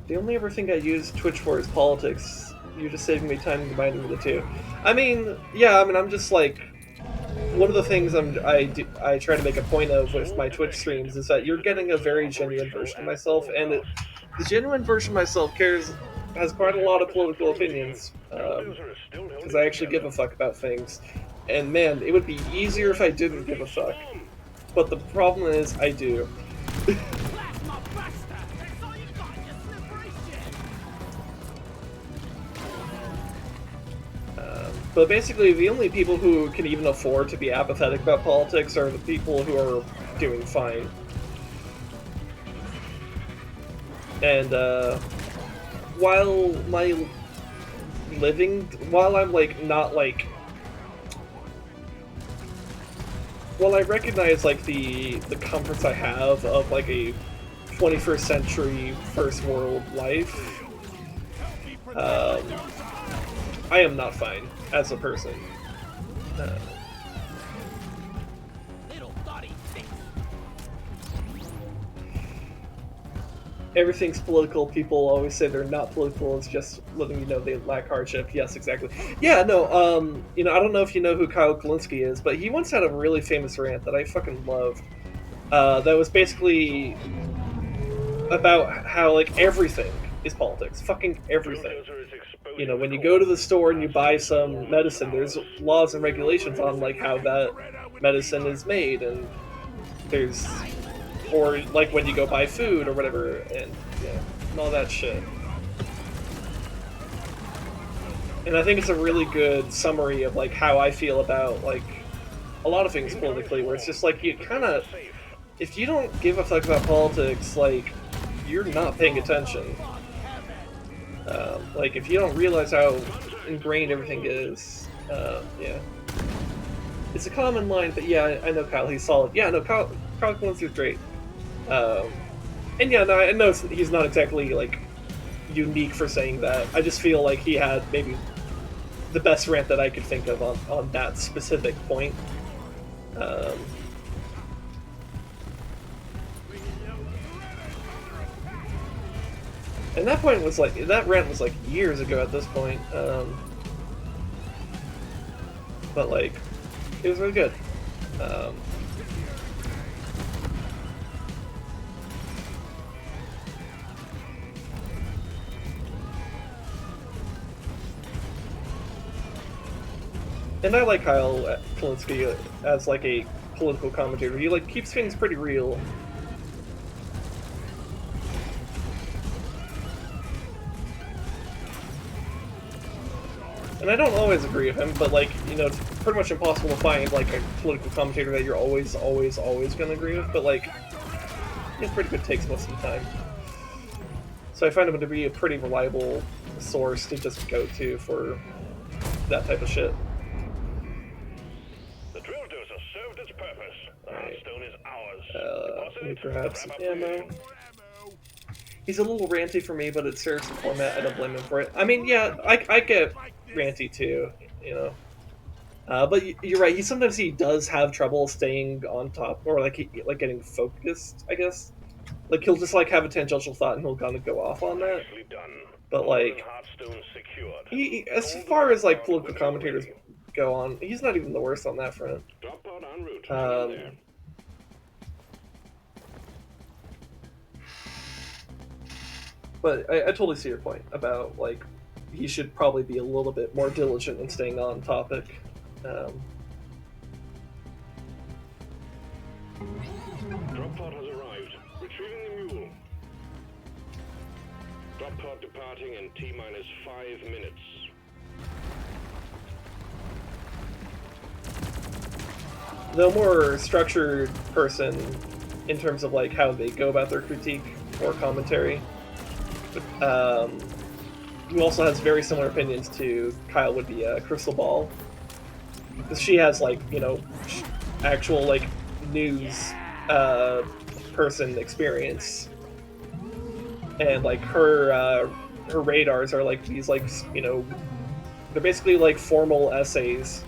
The only other thing I use Twitch for is politics. You're just saving me time combining the two. I mean, yeah, I mean, I'm just like, one of the things I try to make a point of with my Twitch streams is that you're getting a very genuine version of myself, and the genuine version of myself has quite a lot of political opinions, because I actually give a fuck about things. And man, it would be easier if I didn't give a fuck. But the problem is, I do. Plasma buster. That's all you got, you slippery shit. But basically, the only people who can even afford to be apathetic about politics are the people who are doing fine. And while I'm like not like, while I recognize like the comforts I have of like a 21st century first world life, I am not fine as a person. Little thoughty thing. Everything's political. People always say they're not political. It's just letting you know they lack hardship. Yes, exactly. Yeah, no. You know, I don't know if you know who Kyle Kalinske is, but he once had a really famous rant that I fucking loved. That was basically about how like everything is politics. Fucking everything. You know, when you go to the store and you buy some medicine, there's laws and regulations on like how that medicine is made, and there's, or like when you go buy food or whatever, and yeah, and all that shit. And I think it's a really good summary of like how I feel about like a lot of things politically, where it's just like you kind of, if you don't give a fuck about politics, like you're not paying attention. Like, if you don't realize how ingrained everything is, yeah. It's a common line, but yeah, I know Kyle, he's solid. Yeah, no, Kyle Kalinske great. And yeah, no, I know he's not exactly, like, unique for saying that. I just feel like he had maybe the best rant that I could think of on that specific point. And that point was like, that rant was like years ago at this point. But like, it was really good. Um, and I like Kyle Kalinske as like a political commentator. He like keeps things pretty real. And I don't always agree with him, but like, you know, it's pretty much impossible to find like a political commentator that you're always going to agree with, but like, he has pretty good takes most of the time. So I find him to be a pretty reliable source to just go to for that type of shit. The drill dozer served its purpose. The Hearthstone is ours. Let me grab some Grab up ammo. position. He's a little ranty for me, but it serves the format. I don't blame him for it. I mean, yeah, I get ranty too, you know. But you're right. Sometimes he does have trouble staying on top, or like getting focused. I guess like he'll just like have a tangential thought and he'll kind of go off on that. Nicely done. But like, Hearthstone secured. as far as like political commentators go on, he's not even the worst on that front. Drop pod en route. There. But I totally see your point about like he should probably be a little bit more diligent in staying on topic. Drop pod has arrived. Retrieving the mule. Drop pod departing in T-minus 5 minutes. The more structured person in terms of like how they go about their critique or commentary, who also has very similar opinions to Kyle would be Crystal Ball, because she has like, you know, actual like news person experience, and like her radars are like these like, you know, they're basically like formal essays.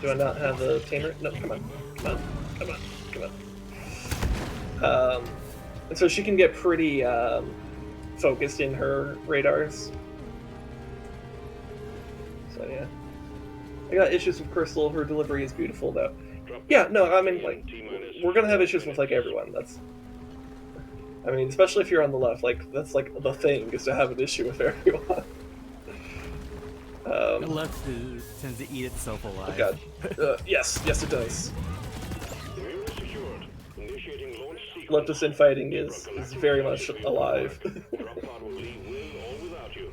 Do I not have the tamer? No, come on. And so she can get pretty focused in her radars. So yeah. I got issues with Crystal. Her delivery is beautiful though. Yeah, no, I mean, like, we're gonna have issues with like everyone. I mean, especially if you're on the left, like, that's like the thing, is to have an issue with everyone. The left tends to eat itself alive. Oh god. Yes, it does. Leftist infighting is very much alive. Drop pod will leave with or without you.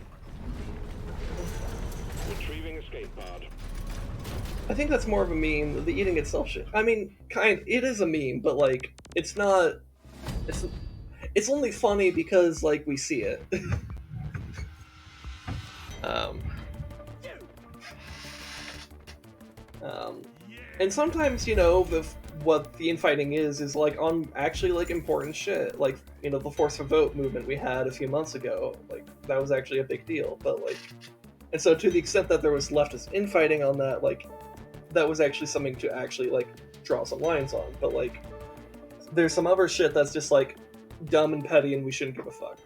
Retrieving escape pod. I think that's more of a meme. The eating itself shit. I mean, it is a meme, but like, it's not. It's only funny because like we see it. And sometimes, you know, what the infighting is like on actually like important shit, like, you know, the Force for Vote movement we had a few months ago, like that was actually a big deal. But like, and so to the extent that there was leftist infighting on that, like that was actually something to actually like draw some lines on. But like, there's some other shit that's just like dumb and petty, and we shouldn't give a fuck.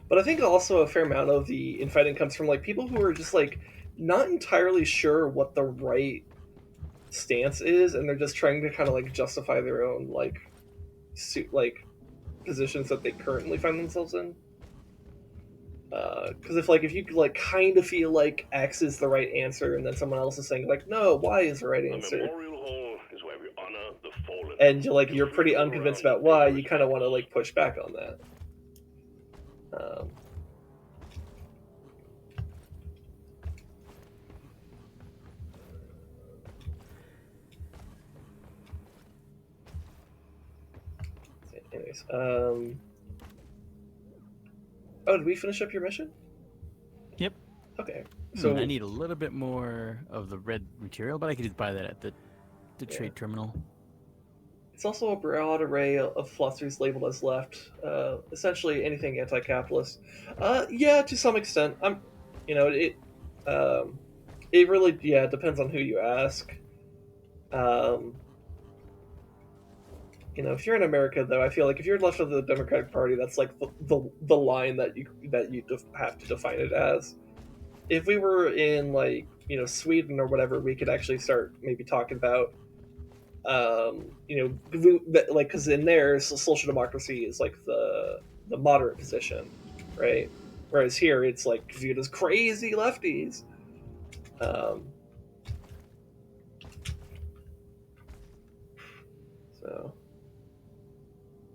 But I think also a fair amount of the infighting comes from like people who are just like not entirely sure what the right stance is, and they're just trying to kind of like justify their own like positions that they currently find themselves in. Because if you like kind of feel like X is the right answer, and then someone else is saying like no, Y is the right answer, The memorial hall is where we honor the fallen. and you're pretty unconvinced about Y, you kind of want to like push back on that. Anyways, oh, did we finish up your mission? Yep. Okay. So I need a little bit more of the red material, but I could just buy that at the trade terminal. It's also a broad array of philosophies labeled as left, essentially anything anti-capitalist. Yeah, to some extent. It really, yeah, depends on who you ask. Um, if you're in America, though, I feel like if you're left of the Democratic Party, that's like the line that you have to define it as. If we were in like Sweden or whatever, we could actually start maybe talking about like because in there, social democracy is like the moderate position, right? Whereas here, it's like viewed as crazy lefties. Um, so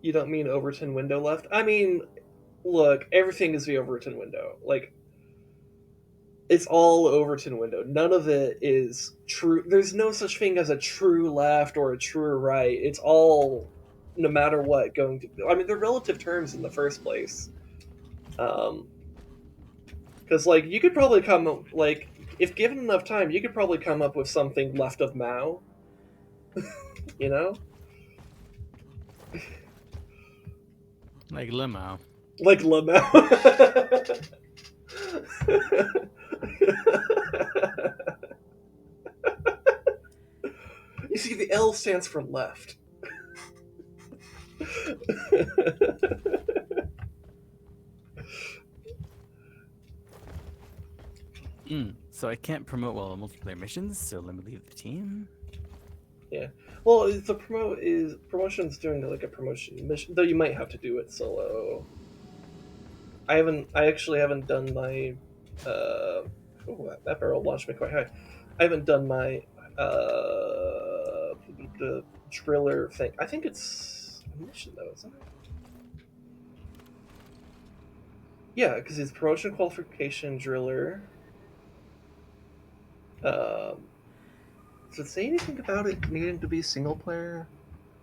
you don't mean Overton window left? I mean, look, everything is the Overton window. Like it's all Overton window. None of it is true. There's no such thing as a true left or a true right. It's all, no matter what, going to. I mean, they're relative terms in the first place. Because like you could probably come up, like if given enough time, you could probably come up with something left of Mao. You know, Like limo. like Lamau. You see, the L stands for left. So I can't promote while multiplayer missions, so let me leave the team. Yeah. Well, promotion's doing like a promotion mission, though you might have to do it solo. I actually haven't done my that barrel launched me quite high. I haven't done my the driller thing. I think it's a mission though, isn't it? Yeah, because it's promotion qualification driller. Does it say anything about it needing to be single player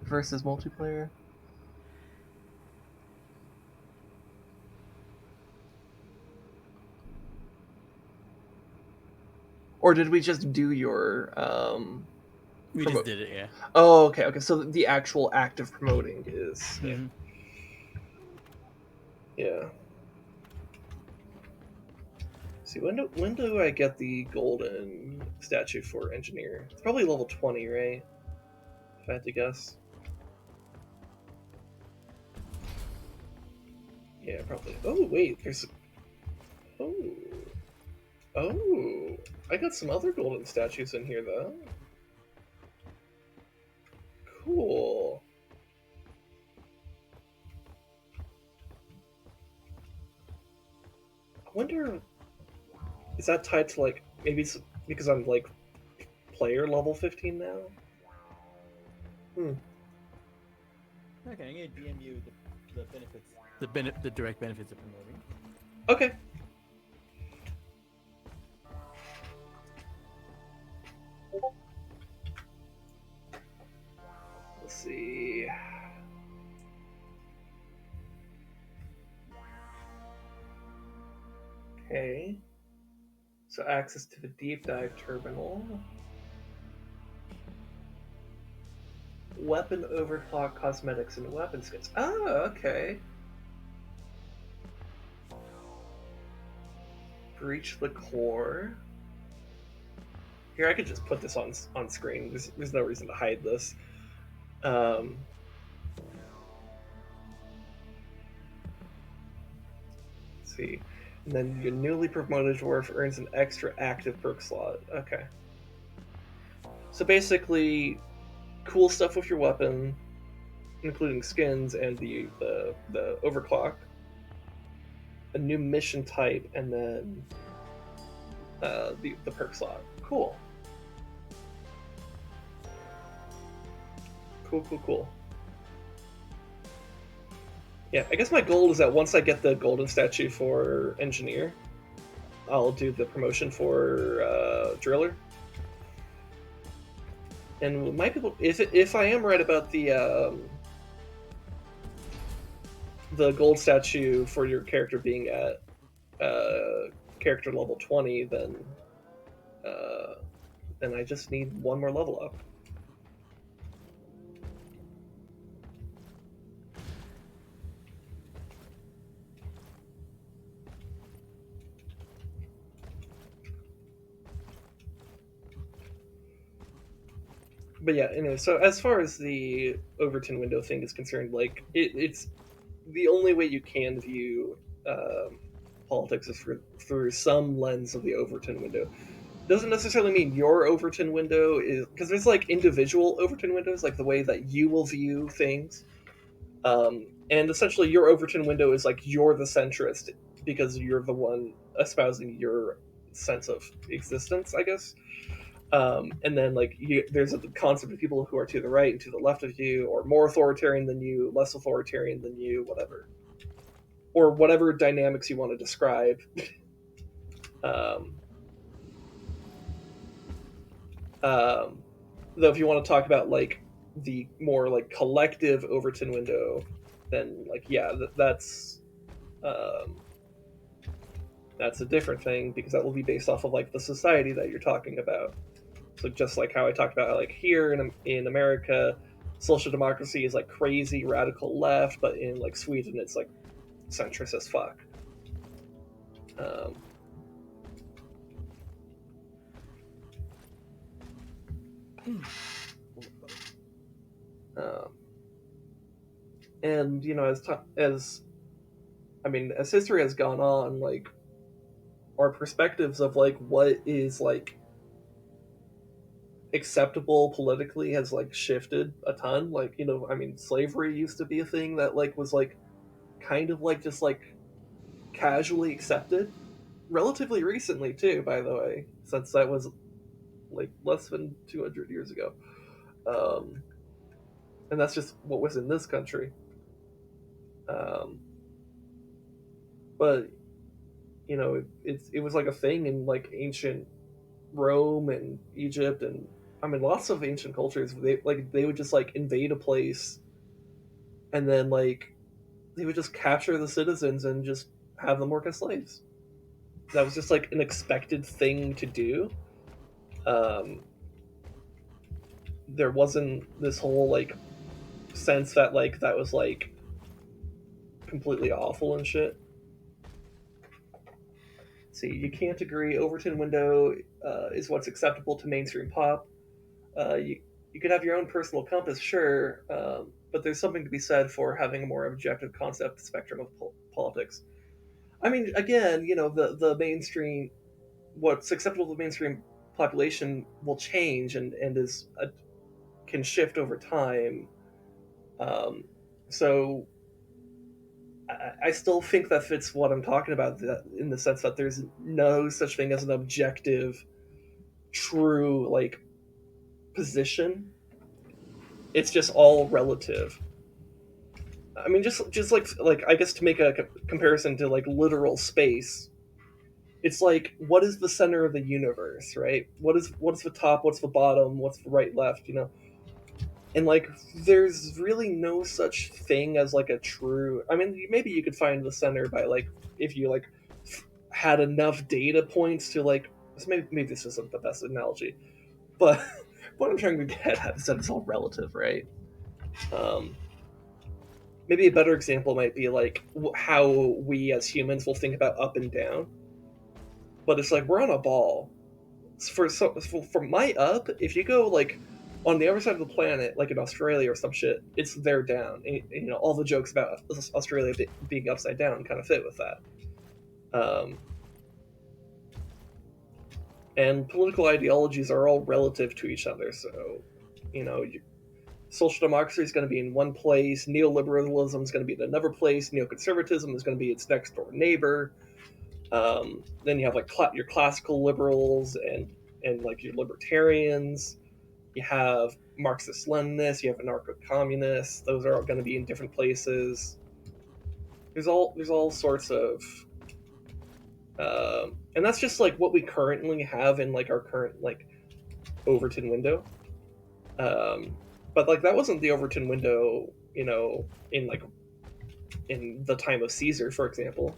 versus multiplayer? Or did we just do your We just did it, yeah. Oh, okay. So the actual act of promoting is Mm-hmm. yeah. See, when do I get the golden statue for engineer? It's probably level 20, right? If I had to guess. Yeah, probably. Oh wait, there's. Oh. Oh. I got some other golden statues in here though. Cool. I wonder, is that tied to like maybe it's because I'm like player level 15 now? Okay, I'm gonna DM you the benefits. The direct benefits of promoting. Okay. Let's see. Okay. So access to the deep dive terminal. Weapon overclock cosmetics and weapon skins. Oh, okay. Breach the core. Here, I could just put this on screen. There's no reason to hide this. Let's see. And then your newly promoted dwarf earns an extra active perk slot. Okay. So basically, cool stuff with your weapon, including skins and the overclock, a new mission type, and then the perk slot. Cool. Cool. Yeah, I guess my goal is that once I get the golden statue for engineer, I'll do the promotion for driller. And might be if I am right about the gold statue for your character being at character level 20, then I just need one more level up. but yeah, anyway, so as far as the Overton window thing is concerned, like it's the only way you can view politics is through some lens of the Overton window. Doesn't necessarily mean your Overton window is, because there's like individual Overton windows, like the way that you will view things. And essentially, your Overton window is like you're the centrist because you're the one espousing your sense of existence, I guess. And then like there's a concept of people who are to the right and to the left of you, or more authoritarian than you, less authoritarian than you, whatever, or whatever dynamics you want to describe. um, um, though, if you want to talk about like the more like collective Overton window, then like yeah, um, that's a different thing because that will be based off of like the society that you're talking about. So just like how I talked about, like here in America, social democracy is like crazy radical left, but in like Sweden, it's like centrist as fuck. Um, um, and you know, as I mean, as history has gone on, like our perspectives of like what is like acceptable politically has like shifted a ton. Like, you know, I mean, slavery used to be a thing that like was like kind of like just like casually accepted relatively recently too, by the way, since that was like less than 200 years ago. um, and that's just what was in this country. um, but you know, it was like a thing in like ancient Rome and Egypt, and I mean lots of ancient cultures. They would just like invade a place, and then like they would just capture the citizens and just have them work as slaves. That was just like an expected thing to do. um, there wasn't this whole like sense that like that was like completely awful and shit. See, you can't agree. Overton window is what's acceptable to mainstream pop. You could have your own personal compass, sure, but there's something to be said for having a more objective concept spectrum of politics. I mean, again, you know, the mainstream, what's acceptable to the mainstream population will change and can shift over time. Um, so I still think that fits what I'm talking about, in the sense that there's no such thing as an objective, true like position. It's just all relative. I mean, just like I guess to make a comparison to like literal space, it's like what is the center of the universe, right? What's the top? What's the bottom? What's the right, left? You know, and like there's really no such thing as like a true. I mean, maybe you could find the center by like if you like had enough data points to like. Maybe this isn't the best analogy, but what I'm trying to get at is that it's all relative, right? Um, Maybe a better example might be like how we as humans will think about up and down, but it's like we're on a ball. For my up, if you go like on the other side of the planet, like in Australia or some shit, it's there down. And, you know, all the jokes about Australia being upside down kind of fit with that. Um, and political ideologies are all relative to each other. So, you know, social democracy is going to be in one place, neoliberalism is going to be in another place, neoconservatism is going to be its next door neighbor. Then you have like your classical liberals and like your libertarians. You have Marxist Leninists. You have anarcho-communists. Those are all going to be in different places. There's all sorts of, and that's just like what we currently have in like our current like Overton window. Um, but like that wasn't the Overton window, you know, in like in the time of Caesar, for example.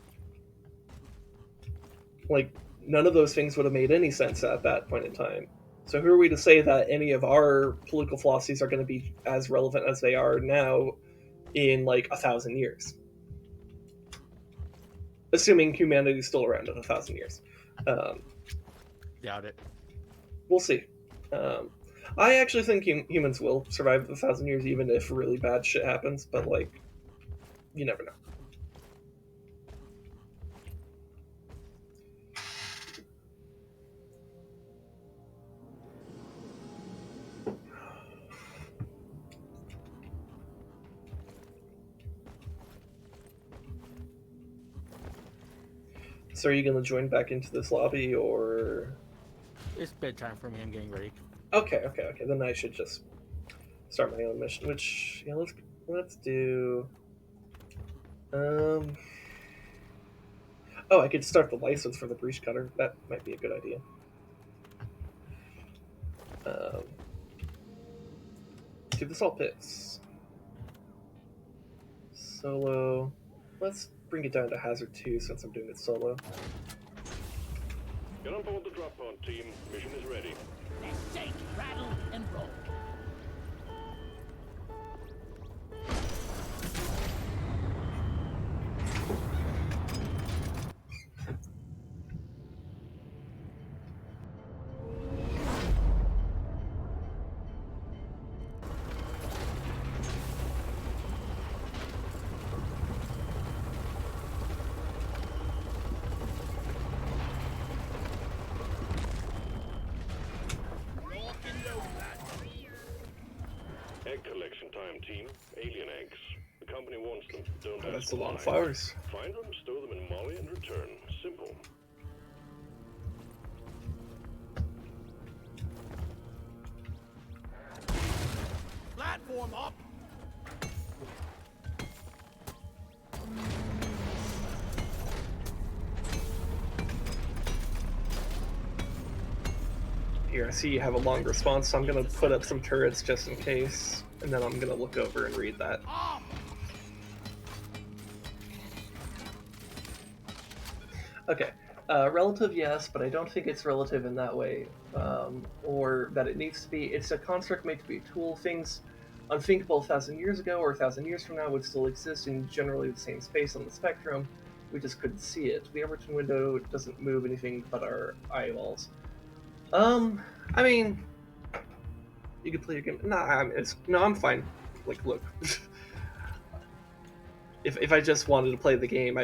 Like none of those things would have made any sense at that point in time. So who are we to say that any of our political philosophies are going to be as relevant as they are now in like 1,000 years? Assuming humanity's still around in 1,000 years. Um, Doubt it. we'll see. Um, I actually think humans will survive 1,000 years, even if really bad shit happens. But like, you never know. So, are you gonna join back into this lobby, or? It's bedtime for me. I'm getting ready. Okay. Then I should just start my own mission. Which, yeah, let's do. Um. Oh, I could start the license for the breach cutter. That might be a good idea. Um. Do the salt pits. Solo. Let's bring it down to hazard 2 since I'm doing it solo. Get on board the drop pod, team. Mission is ready. Let's shake, rattle, and roll. Egg collection time, team. Alien eggs. The company wants them. Don't Oh, ask that's a lot of why. flowers. Find them, stow them in Molly, and return. Simple. Platform up. Here, I see you have a long response, so I'm gonna put up some turrets just in case, and then I'm gonna look over and read that. Up. Okay. Relative, yes, but I don't think it's relative in that way, or that it needs to be. It's a construct made to be a tool. Things unthinkable 1,000 years ago or 1,000 years from now would still exist in generally the same space on the spectrum. We just couldn't see it. The Overton window doesn't move anything but our eyeballs. I mean, you could play your game. Nah, I'm fine. Like, look, if I just wanted to play the game,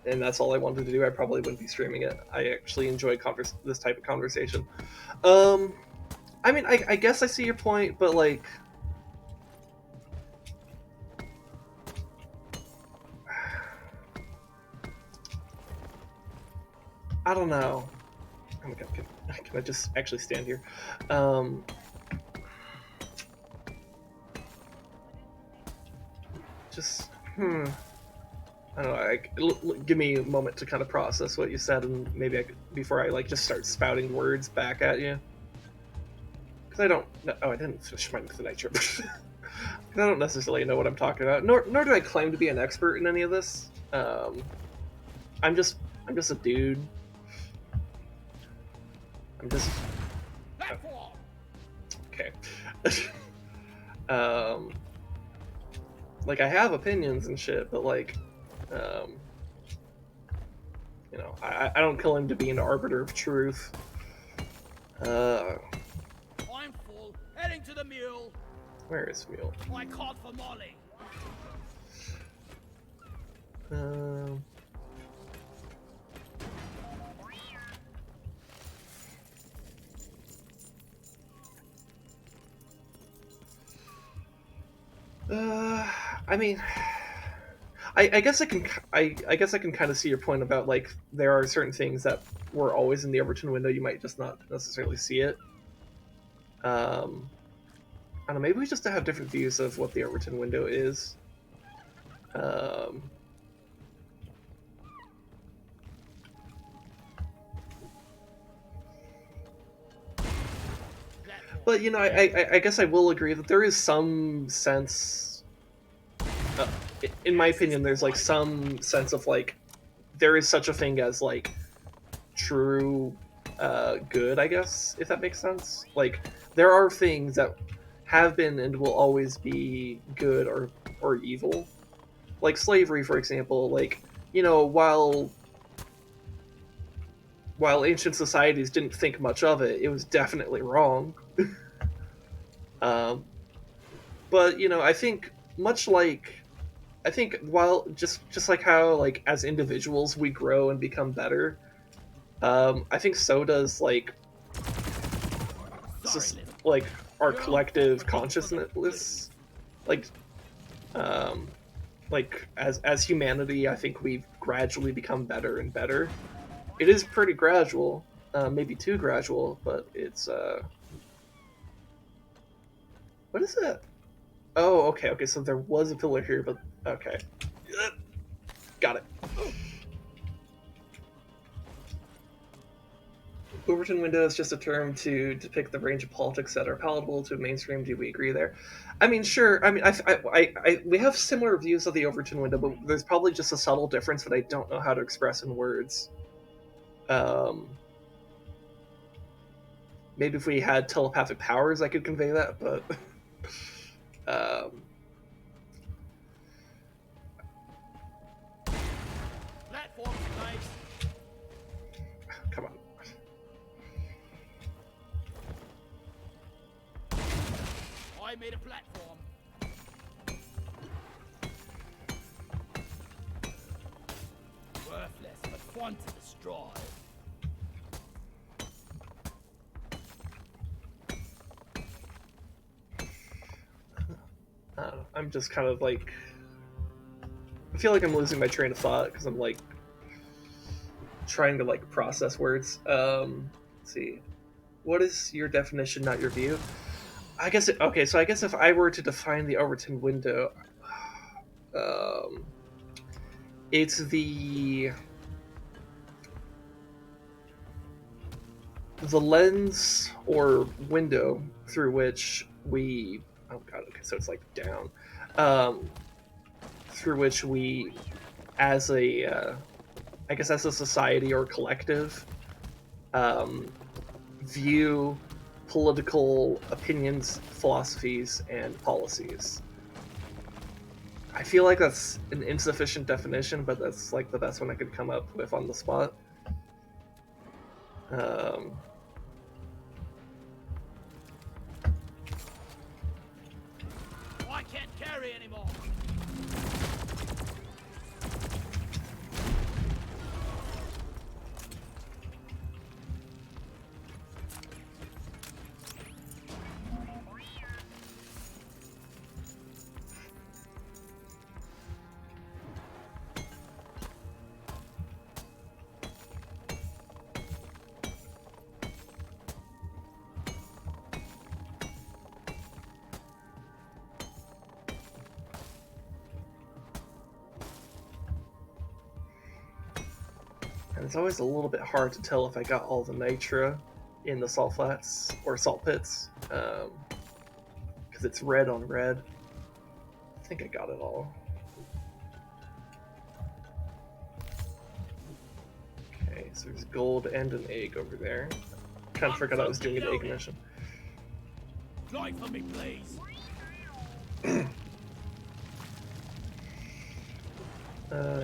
and that's all I wanted to do, I probably wouldn't be streaming it. I actually enjoy this type of conversation. I mean, I guess I see your point, but like, I don't know. Oh my god, can I just actually stand here? Just I don't know. Give me a moment to kind of process what you said, and maybe before I like just start spouting words back at you. Because I don't. Oh, I didn't finish my nitro. Because I don't necessarily know what I'm talking about. Nor do I claim to be an expert in any of this. I'm just a dude. I'm just. Platform. Okay. Like I have opinions and shit, but like, you know, I don't claim to be an arbiter of truth. I'm full. Heading to the mule. Where is Mule? I called for Molly. I mean, I guess I can kind of see your point about like there are certain things that were always in the Overton window. You might just not necessarily see it. I don't know. Maybe we just have different views of what the Overton window is. But you know, I guess I will agree that there is some sense, in my opinion, there's like some sense of like there is such a thing as like true good, I guess, if that makes sense. Like there are things that have been and will always be good or evil. Like slavery, for example, like, you know, while ancient societies didn't think much of it, it was definitely wrong. Um, but you know, I think much like while just like how like as individuals we grow and become better, I think so does like our collective consciousness, like as humanity. I think we've gradually become better and better. It is pretty gradual, maybe too gradual, but it's what is it? Oh, okay. So there was a pillar here, but okay, got it. Overton window is just a term to depict the range of politics that are palatable to mainstream. Do we agree there? I mean, sure. I mean, we have similar views of the Overton window, but there's probably just a subtle difference that I don't know how to express in words. Maybe if we had telepathic powers, I could convey that, but Platform nice. come on. I made a platform. Worthless, but fun to destroy. I'm just kind of like, I feel like I'm losing my train of thought because I'm like trying to like process words. Let's see, what is your definition, not your view? I guess okay. So I guess if I were to define the Overton window, it's the lens or window through which we. Oh god. Okay, so it's like down. Through which we, as a, I guess as a society or collective, view political opinions, philosophies, and policies. I feel like that's an insufficient definition, but that's like the best one I could come up with on the spot. I can't carry anymore. And it's always a little bit hard to tell if I got all the nitra in the salt flats or salt pits, because it's red on red. I think I got it all. Okay, so there's gold and an egg over there. Kind of forgot I was doing an egg mission. Fly for me, please.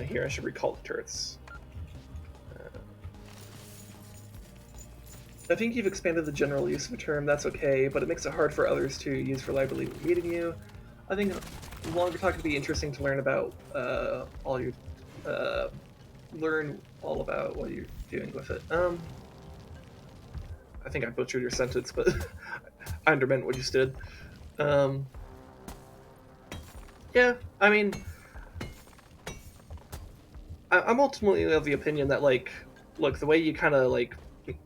Here, I should recall the turrets. I think you've expanded the general use of a term, that's okay, but it makes it hard for others to use reliably when meeting you. I think longer talk would be interesting to learn about learn all about what you're doing with it. I think I butchered your sentence, but I undermeant what you just did. Yeah, I mean, I'm ultimately of the opinion that, like, look, the way you kind of, like,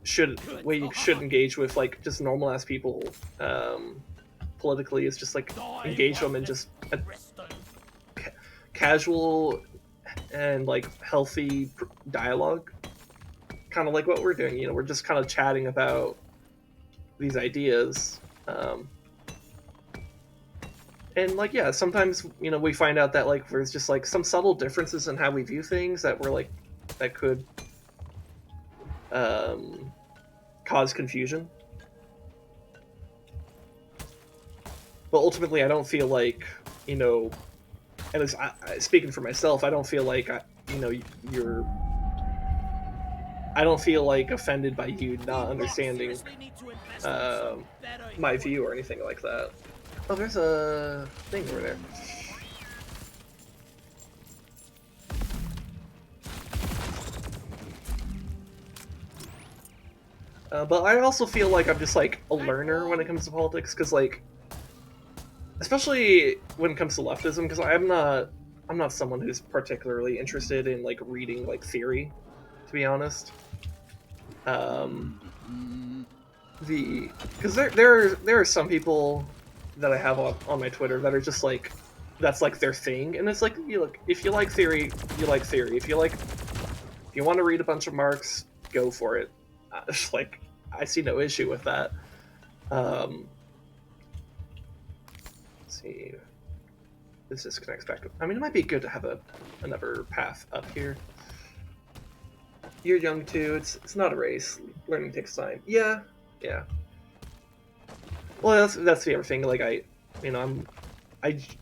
should engage with, like, just normal ass people politically is just, like, engage them in just a casual and, like, healthy dialogue. Kind of like what we're doing, you know, we're just kind of chatting about these ideas. And, like, yeah, sometimes, you know, we find out that, like, there's just, like, some subtle differences in how we view things that we're, like, that could cause confusion. But ultimately, I don't feel like, you know, and it's, speaking for myself, I don't feel like, you know, you're I don't feel like offended by you not understanding my view or anything like that. Oh, there's a thing over there. But I also feel like I'm just like a learner when it comes to politics, because like, especially when it comes to leftism, because I'm not someone who's particularly interested in like reading like theory, to be honest. Because there are some people that I have on my Twitter that are just like, that's like their thing, and it's like, you look, if you like theory, you like theory. If you want to read a bunch of Marx, go for it. It's like, I see no issue with that. Let's see. This disconnects back to. I mean, it might be good to have another path up here. You're young too. It's not a race. Learning takes time. Yeah. Well, that's the other thing. Like I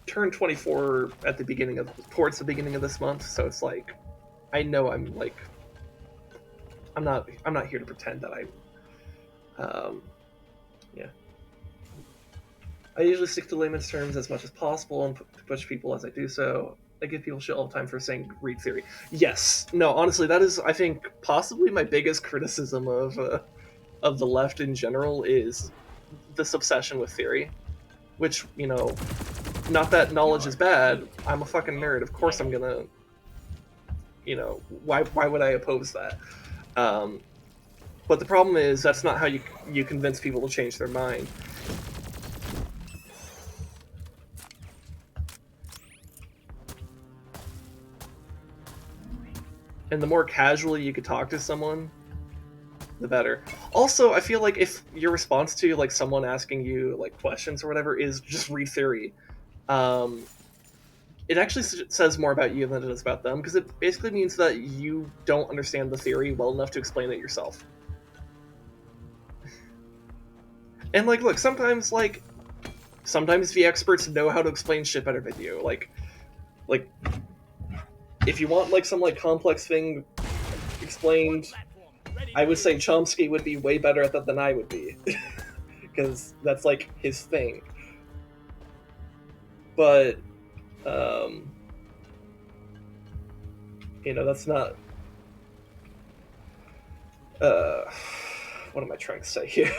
turned 24 at towards the beginning of this month, so it's like, I know I'm not here to pretend that yeah. I usually stick to layman's terms as much as possible and push people as I do so. I give people shit all the time for saying read theory. Yes. No, honestly, that is, I think, possibly my biggest criticism of the left in general is this obsession with theory. Which, not that knowledge is bad. I'm a fucking nerd. Of course I'm gonna, why would I oppose that? But the problem is that's not how you convince people to change their mind. And the more casually you could talk to someone, the better. Also, I feel like if your response to like someone asking you like questions or whatever is just read theory, it actually says more about you than it does about them, because it basically means that you don't understand the theory well enough to explain it yourself. And like, look, sometimes the experts know how to explain shit better than you. Like if you want like some like complex thing explained, I would say Chomsky would be way better at that than I would be, because that's like his thing. But that's not. What am I trying to say here?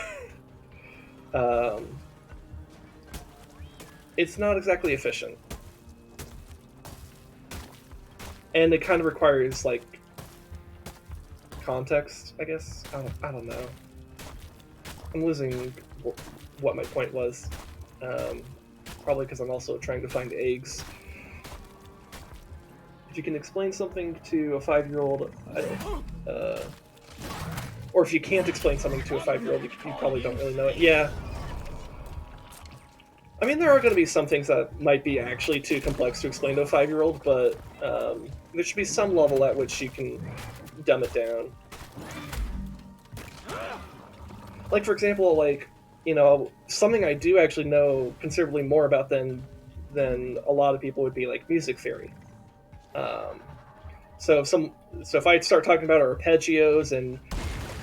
It's not exactly efficient, and it kind of requires like context, I guess. I don't know. I'm losing what my point was. Probably because I'm also trying to find eggs. If you can explain something to a 5-year-old, or if you can't explain something to a 5-year-old, you probably don't really know it. Yeah. I mean, there are going to be some things that might be actually too complex to explain to a 5-year-old, but there should be some level at which you can dumb it down. Like, for example, like, something I do actually know considerably more about than a lot of people would be like music theory. So if I start talking about arpeggios and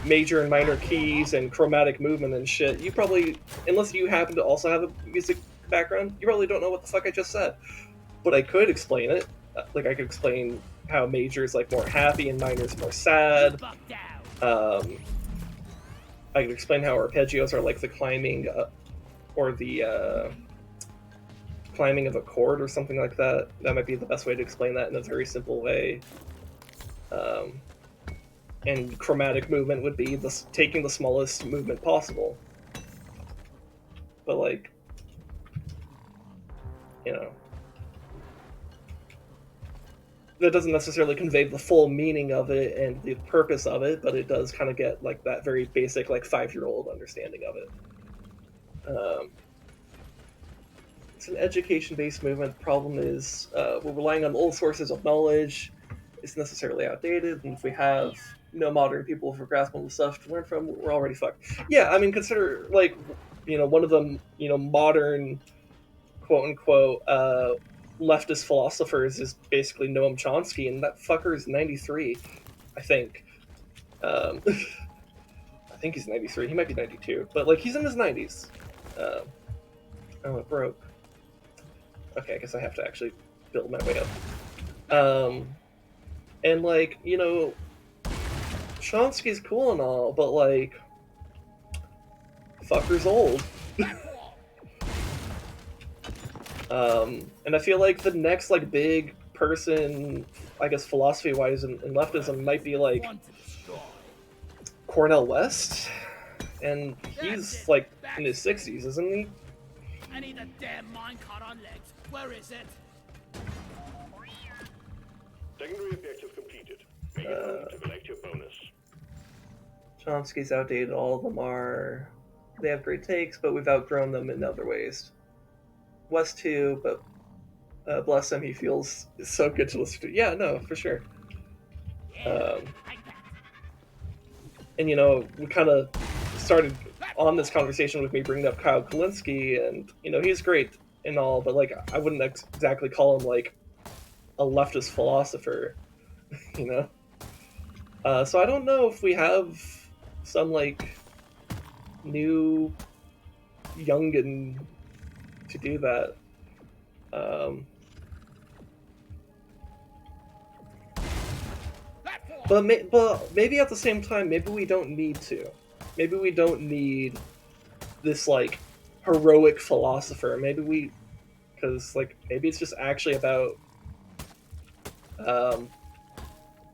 major and minor keys and chromatic movement and shit, you probably, unless you happen to also have a music background, you probably don't know what the fuck I just said. But I could explain it. Like, I could explain how major is like more happy and minor is more sad. I could explain how arpeggios are like the climbing or the climbing of a chord or something like that. That might be the best way to explain that in a very simple way. And chromatic movement would be taking the smallest movement possible. But like, that doesn't necessarily convey the full meaning of it and the purpose of it, but it does kind of get like that very basic like 5-year-old understanding of it. It's an education-based movement. The problem is we're relying on old sources of knowledge. It's necessarily outdated, and if we have no modern people for grasping the stuff to learn from, we're already fucked. Yeah, I mean, consider like, one of the modern quote unquote leftist philosophers is basically Noam Chomsky, and that fucker is 93, I think. I think he's 93. He might be 92, but like he's in his 90s. Um, oh, it broke. Okay, I guess I have to actually build my way up. And like Chomsky's cool and all, but like, fucker's old. And I feel like the next like big person, I guess philosophy-wise in leftism, might be like Cornel West, and he's like in his 60s, isn't he? I need a damn minecart on legs. Where is it? Secondary objective completed. Make it home to collect your bonus. Chomsky's outdated. All of them are. They have great takes, but we've outgrown them in other ways. West too, but bless him, he feels so good to listen to. Yeah, no, for sure. And we kind of started on this conversation with me bringing up Kyle Kalinske, and he's great and all, but like I wouldn't exactly call him like a leftist philosopher, So I don't know if we have some like new youngin to do that. But maybe at the same time, maybe we don't need to. Maybe we don't need this like heroic philosopher. Because like maybe it's just actually about.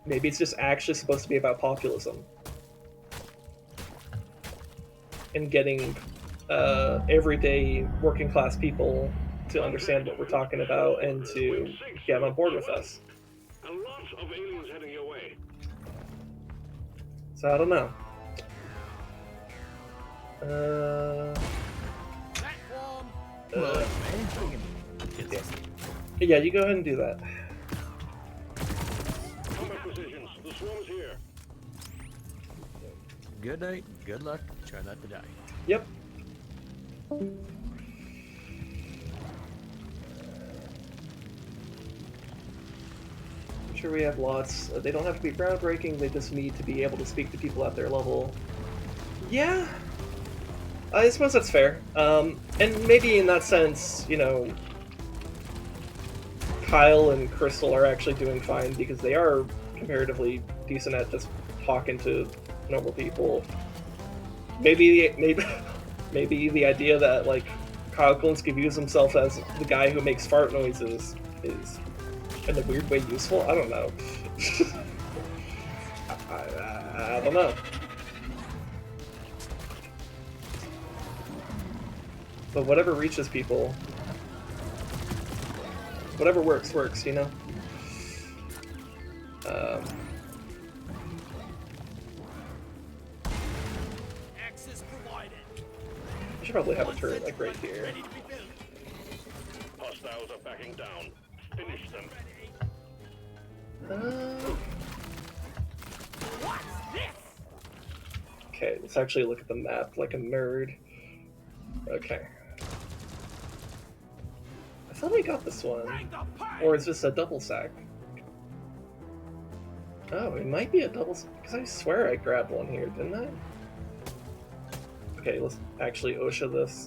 Maybe it's just actually supposed to be about populism and getting everyday working class people to understand what we're talking about and to get on board with us. A lot of aliens heading your way. So I don't know. Yeah, you go ahead and do that. Combat positions. The swarm is here. Good night, good luck, try not to die. Yep. I'm sure we have lots. They don't have to be groundbreaking, they just need to be able to speak to people at their level. Yeah. I suppose that's fair. And maybe in that sense, Kyle and Crystal are actually doing fine because they are comparatively decent at just talking to normal people. Maybe the idea that like Kyle Kalinske views himself as the guy who makes fart noises is in a weird way useful. I don't know. I don't know. But whatever reaches people, whatever works, Access provided. I should probably have a turret like right here. Ready to be built. Hostiles are backing down. Finish them. What's this? Okay, let's actually look at the map like a nerd. Okay. I thought I got this one. Bring the pain. Or is this a double sack? Oh, it might be a double sack, because I swear I grabbed one here, didn't I? Okay, let's actually OSHA this.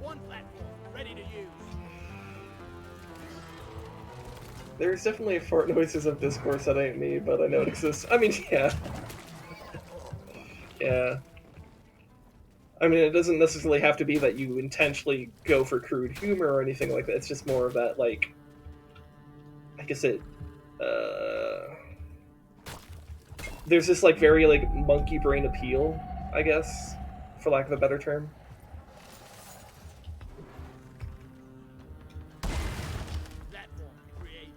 One platform ready to use. There's definitely fart noises of discourse that ain't me, but I know it exists. I mean, yeah. Yeah. I mean, it doesn't necessarily have to be that you intentionally go for crude humor or anything like that. It's just more of that, like, I guess there's this, like, very, like, monkey brain appeal, I guess, for lack of a better term. Platform created.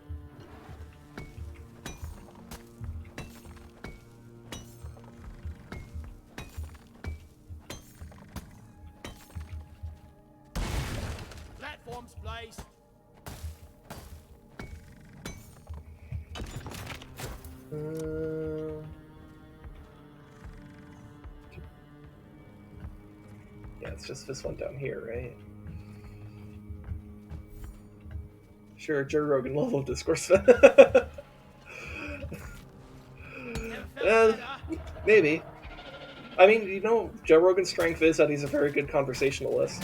Platforms placed. Yeah, it's just this one down here, right? Sure, Joe Rogan level of discourse. Never felt Yeah, better. Maybe. I mean, you know, Joe Rogan's strength is that he's a very good conversationalist.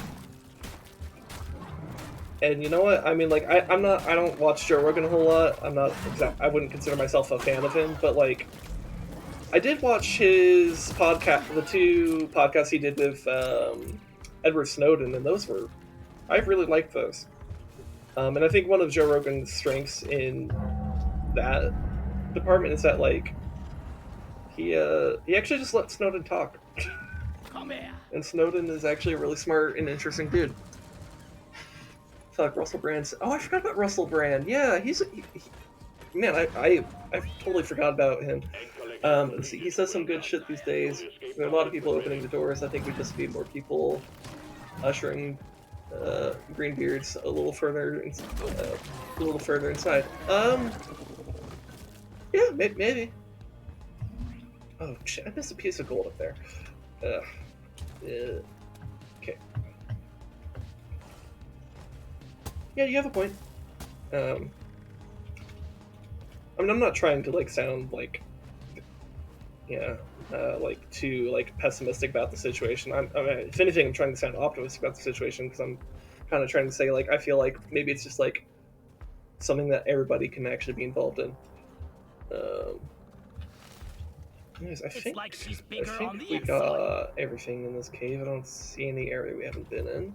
And you know what? I mean, like, I don't watch Joe Rogan a whole lot. I wouldn't consider myself a fan of him, but like, I did watch his podcast, the two podcasts he did with Edward Snowden, and I really liked those. And I think one of Joe Rogan's strengths in that department is that like he actually just let Snowden talk, Come here. and Snowden is actually a really smart and interesting dude. Fuck, Russell Brand. Oh, I forgot about Russell Brand. Yeah, man, I totally forgot about him. Let's see, he says some good shit these days. There are a lot of people opening the doors. I think we just need more people ushering Greenbeards a little further inside. Yeah, maybe. Oh shit, I missed a piece of gold up there. Okay. Yeah, you have a point. I mean, I'm not trying to like sound like, like too like pessimistic about the situation. I mean, if anything, I'm trying to sound optimistic about the situation because I'm kind of trying to say like I feel like maybe it's just like something that everybody can actually be involved in. Anyways, I think we got everything in this cave. I don't see any area we haven't been in.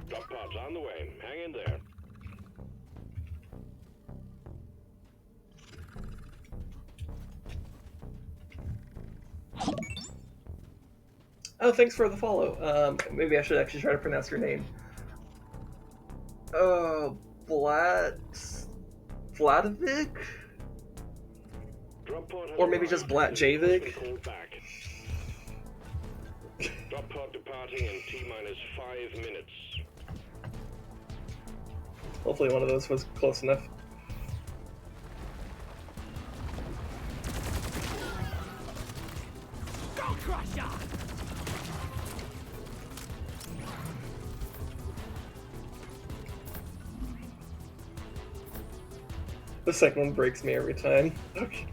Drop pods on the way. Hang in there. Oh, thanks for the follow. Maybe I should actually try to pronounce your name. Vladovic? Or maybe just Blatjavik? Drop pod departing in T-minus 5 minutes. Hopefully one of those was close enough. Go Crusher! The second one breaks me every time. Okay.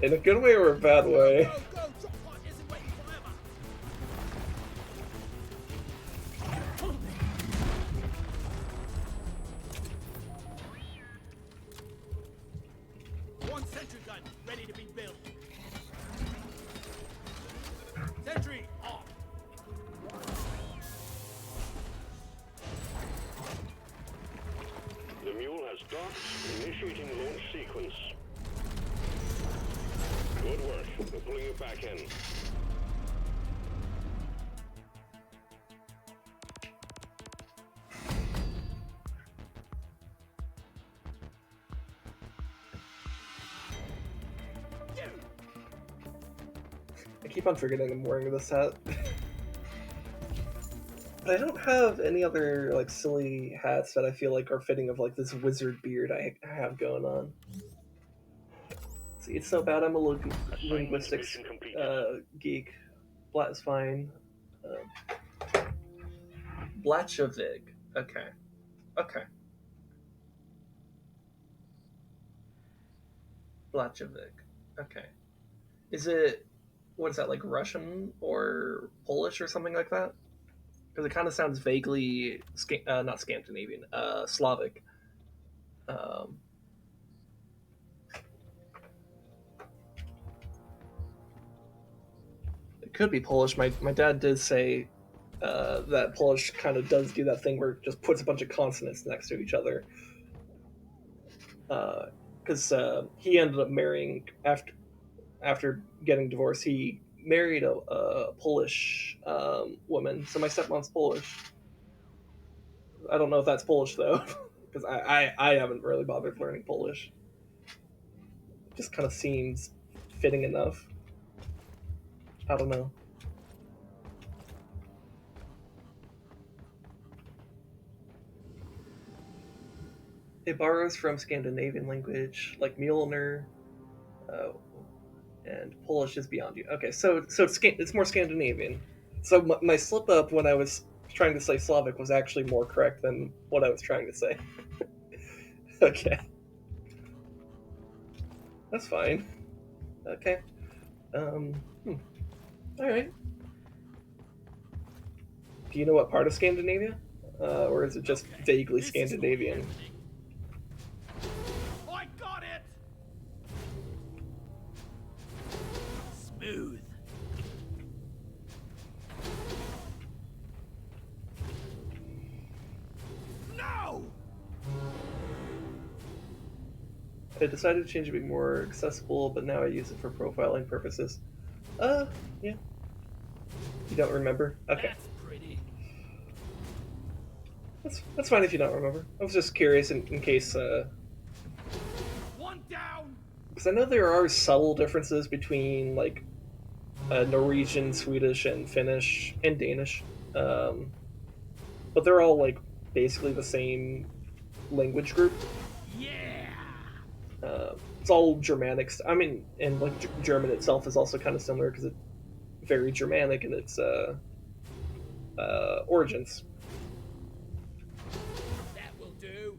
In a good way or a bad way? Go, go! Drop pod isn't waiting forever! One sentry gun ready to be built. Sentry off. The mule has docked. Initiating launch sequence. Good work. We're pulling you back in. I keep on forgetting I'm wearing this hat. But I don't have any other like silly hats that I feel like are fitting of like this wizard beard I have going on. See, it's so bad I'm a linguistics geek. Blat is fine. Blatchavig. Okay. Okay. Blatchavig. Okay. Is it, what is that, like Russian or Polish or something like that? Because it kind of sounds vaguely, not Scandinavian, Slavic. It could be Polish. My dad did say that Polish kind of does do that thing where it just puts a bunch of consonants next to each other. Because he ended up marrying, after getting divorced, he married a Polish woman. So my stepmom's Polish. I don't know if that's Polish though, because I haven't really bothered learning Polish. It just kind of seems fitting enough. I don't know. It borrows from Scandinavian language, like Mjolnir, and Polish is beyond you. Okay, so it's more Scandinavian. So my slip up when I was trying to say Slavic was actually more correct than what I was trying to say. Okay. That's fine. Okay. Um. Hmm. All right. Do you know what part of Scandinavia, or is it just Okay, vaguely this is not Scandinavian? happening. I got it! Smooth. No! I decided to change it to be more accessible, but now I use it for profiling purposes. Yeah. You don't remember? Okay. That's pretty. That's fine if you don't remember. I was just curious in case, One down! because I know there are subtle differences between like Norwegian, Swedish, and Finnish and Danish, um, but they're all like basically the same language group. Yeah! It's all Germanic. I mean, and like German itself is also kind of similar because it's very Germanic in its origins. That will do.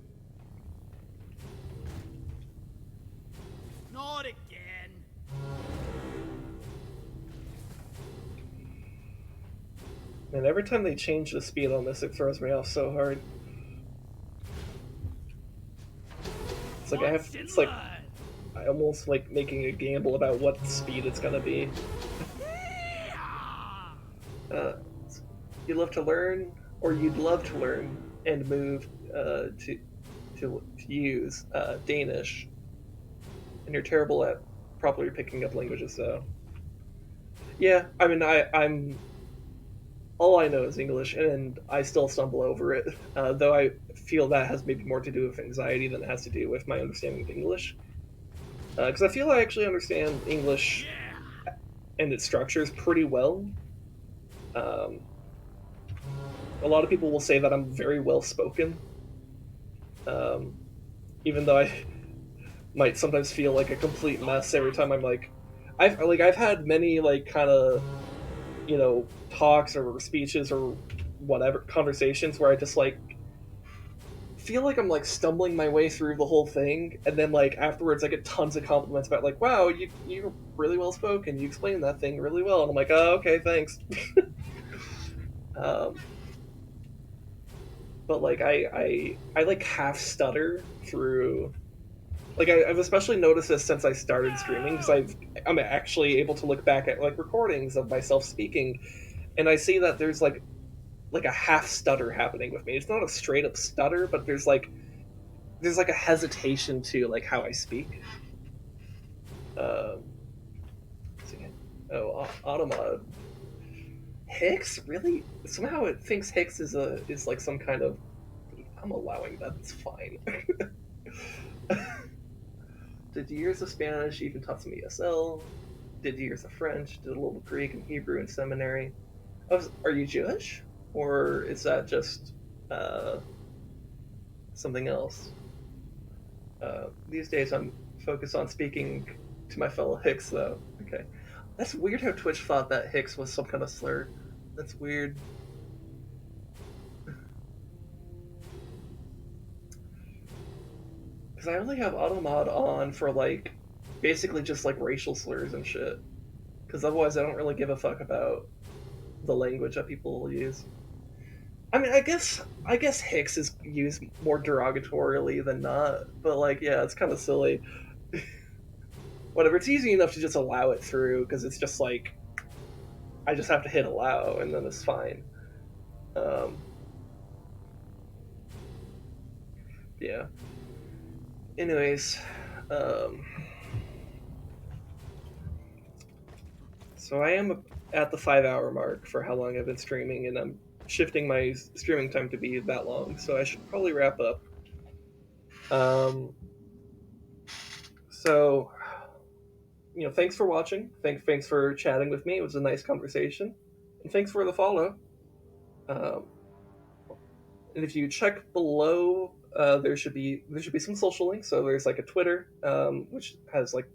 Not again. And every time they change the speed on this, it throws me off so hard. It's like I have. Once in It's like line. I almost like making a gamble about what speed it's gonna be. Yeah! Uh, you love to learn, or you'd love to learn and move to use Danish, and you're terrible at properly picking up languages. So yeah, I mean, I'm all I know is English, and I still stumble over it. Though I feel that has maybe more to do with anxiety than it has to do with my understanding of English. Because I feel I actually understand English Yeah! and its structures pretty well. Um, a lot of people will say that I'm very well spoken, um, even though I might sometimes feel like a complete mess every time I'm like, I've had many like kind of talks or speeches or whatever conversations where I just like feel like I'm like stumbling my way through the whole thing, and then like afterwards I get tons of compliments about like, wow, you're really well spoken, you explained that thing really well, and I'm like, oh, okay, thanks. um, but like I like half stutter through. Like I've especially noticed this since I started streaming because I'm actually able to look back at like recordings of myself speaking, and I see that there's like a half stutter happening with me. It's not a straight up stutter, but there's like a hesitation to like how I speak. Um, oh, Automod Hicks really somehow it thinks Hicks is like some kind of. I'm allowing that. It's fine. Did years of Spanish, even taught some ESL. Did years of French. Did a little Greek and Hebrew in seminary. Are you Jewish, or is that just uh, something else? These days, I'm focused on speaking to my fellow Hicks, though. Okay, that's weird how Twitch thought that Hicks was some kind of slur. That's weird. Because I only have Automod on for like basically just like racial slurs and shit. Because otherwise, I don't really give a fuck about the language that people use. I mean, I guess Hicks is used more derogatorily than not, but like, yeah, it's kind of silly. Whatever, it's easy enough to just allow it through because it's just like I just have to hit allow and then it's fine. Um, yeah. Anyways, um, so I am at the 5 hour mark for how long I've been streaming, and I'm shifting my streaming time to be that long, so I should probably wrap up. Um, so thanks for watching. Thanks for chatting with me. It was a nice conversation, and thanks for the follow. Um, and if you check below, there should be some social links. So there's like a Twitter, which has like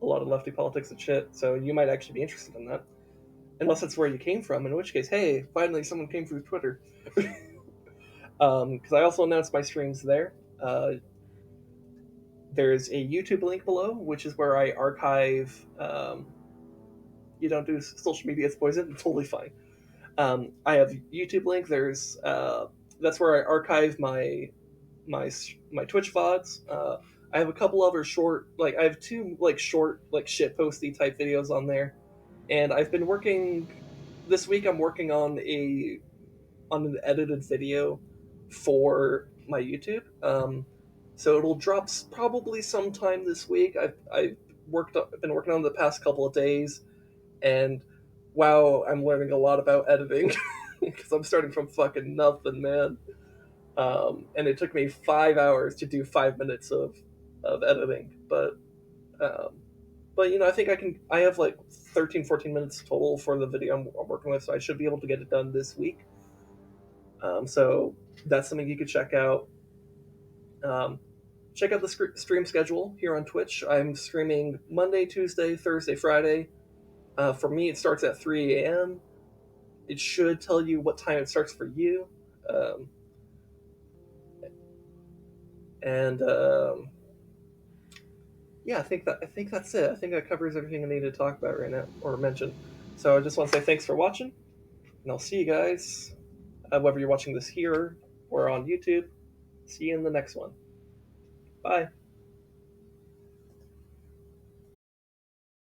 a lot of lefty politics and shit. So you might actually be interested in that, unless that's where you came from. In which case, hey, finally someone came through Twitter. Because I also announced my streams there. There's a YouTube link below, which is where I archive. You don't do social media; it's poison. It's totally fine. I have YouTube link. There's that's where I archive my Twitch VODs. I have a couple other short, like I have two like short like shit posty type videos on there, and I've been working. This week I'm working on an edited video for my YouTube. So it'll drop probably sometime this week. I've been working on it the past couple of days, and wow, I'm learning a lot about editing because I'm starting from fucking nothing, man. And it took me 5 hours to do 5 minutes of editing, um, but you know, I think I have like 13, 14 minutes total for the video I'm working with, so I should be able to get it done this week. So that's something you could check out. Um, check out the stream schedule here on Twitch. I'm streaming Monday, Tuesday, Thursday, Friday. For me, it starts at 3 a.m. It should tell you what time it starts for you. Um, and yeah, I think that's it. I think that covers everything I need to talk about right now or mention. So I just want to say thanks for watching, and I'll see you guys, whether you're watching this here or on YouTube. See you in the next one. Bye.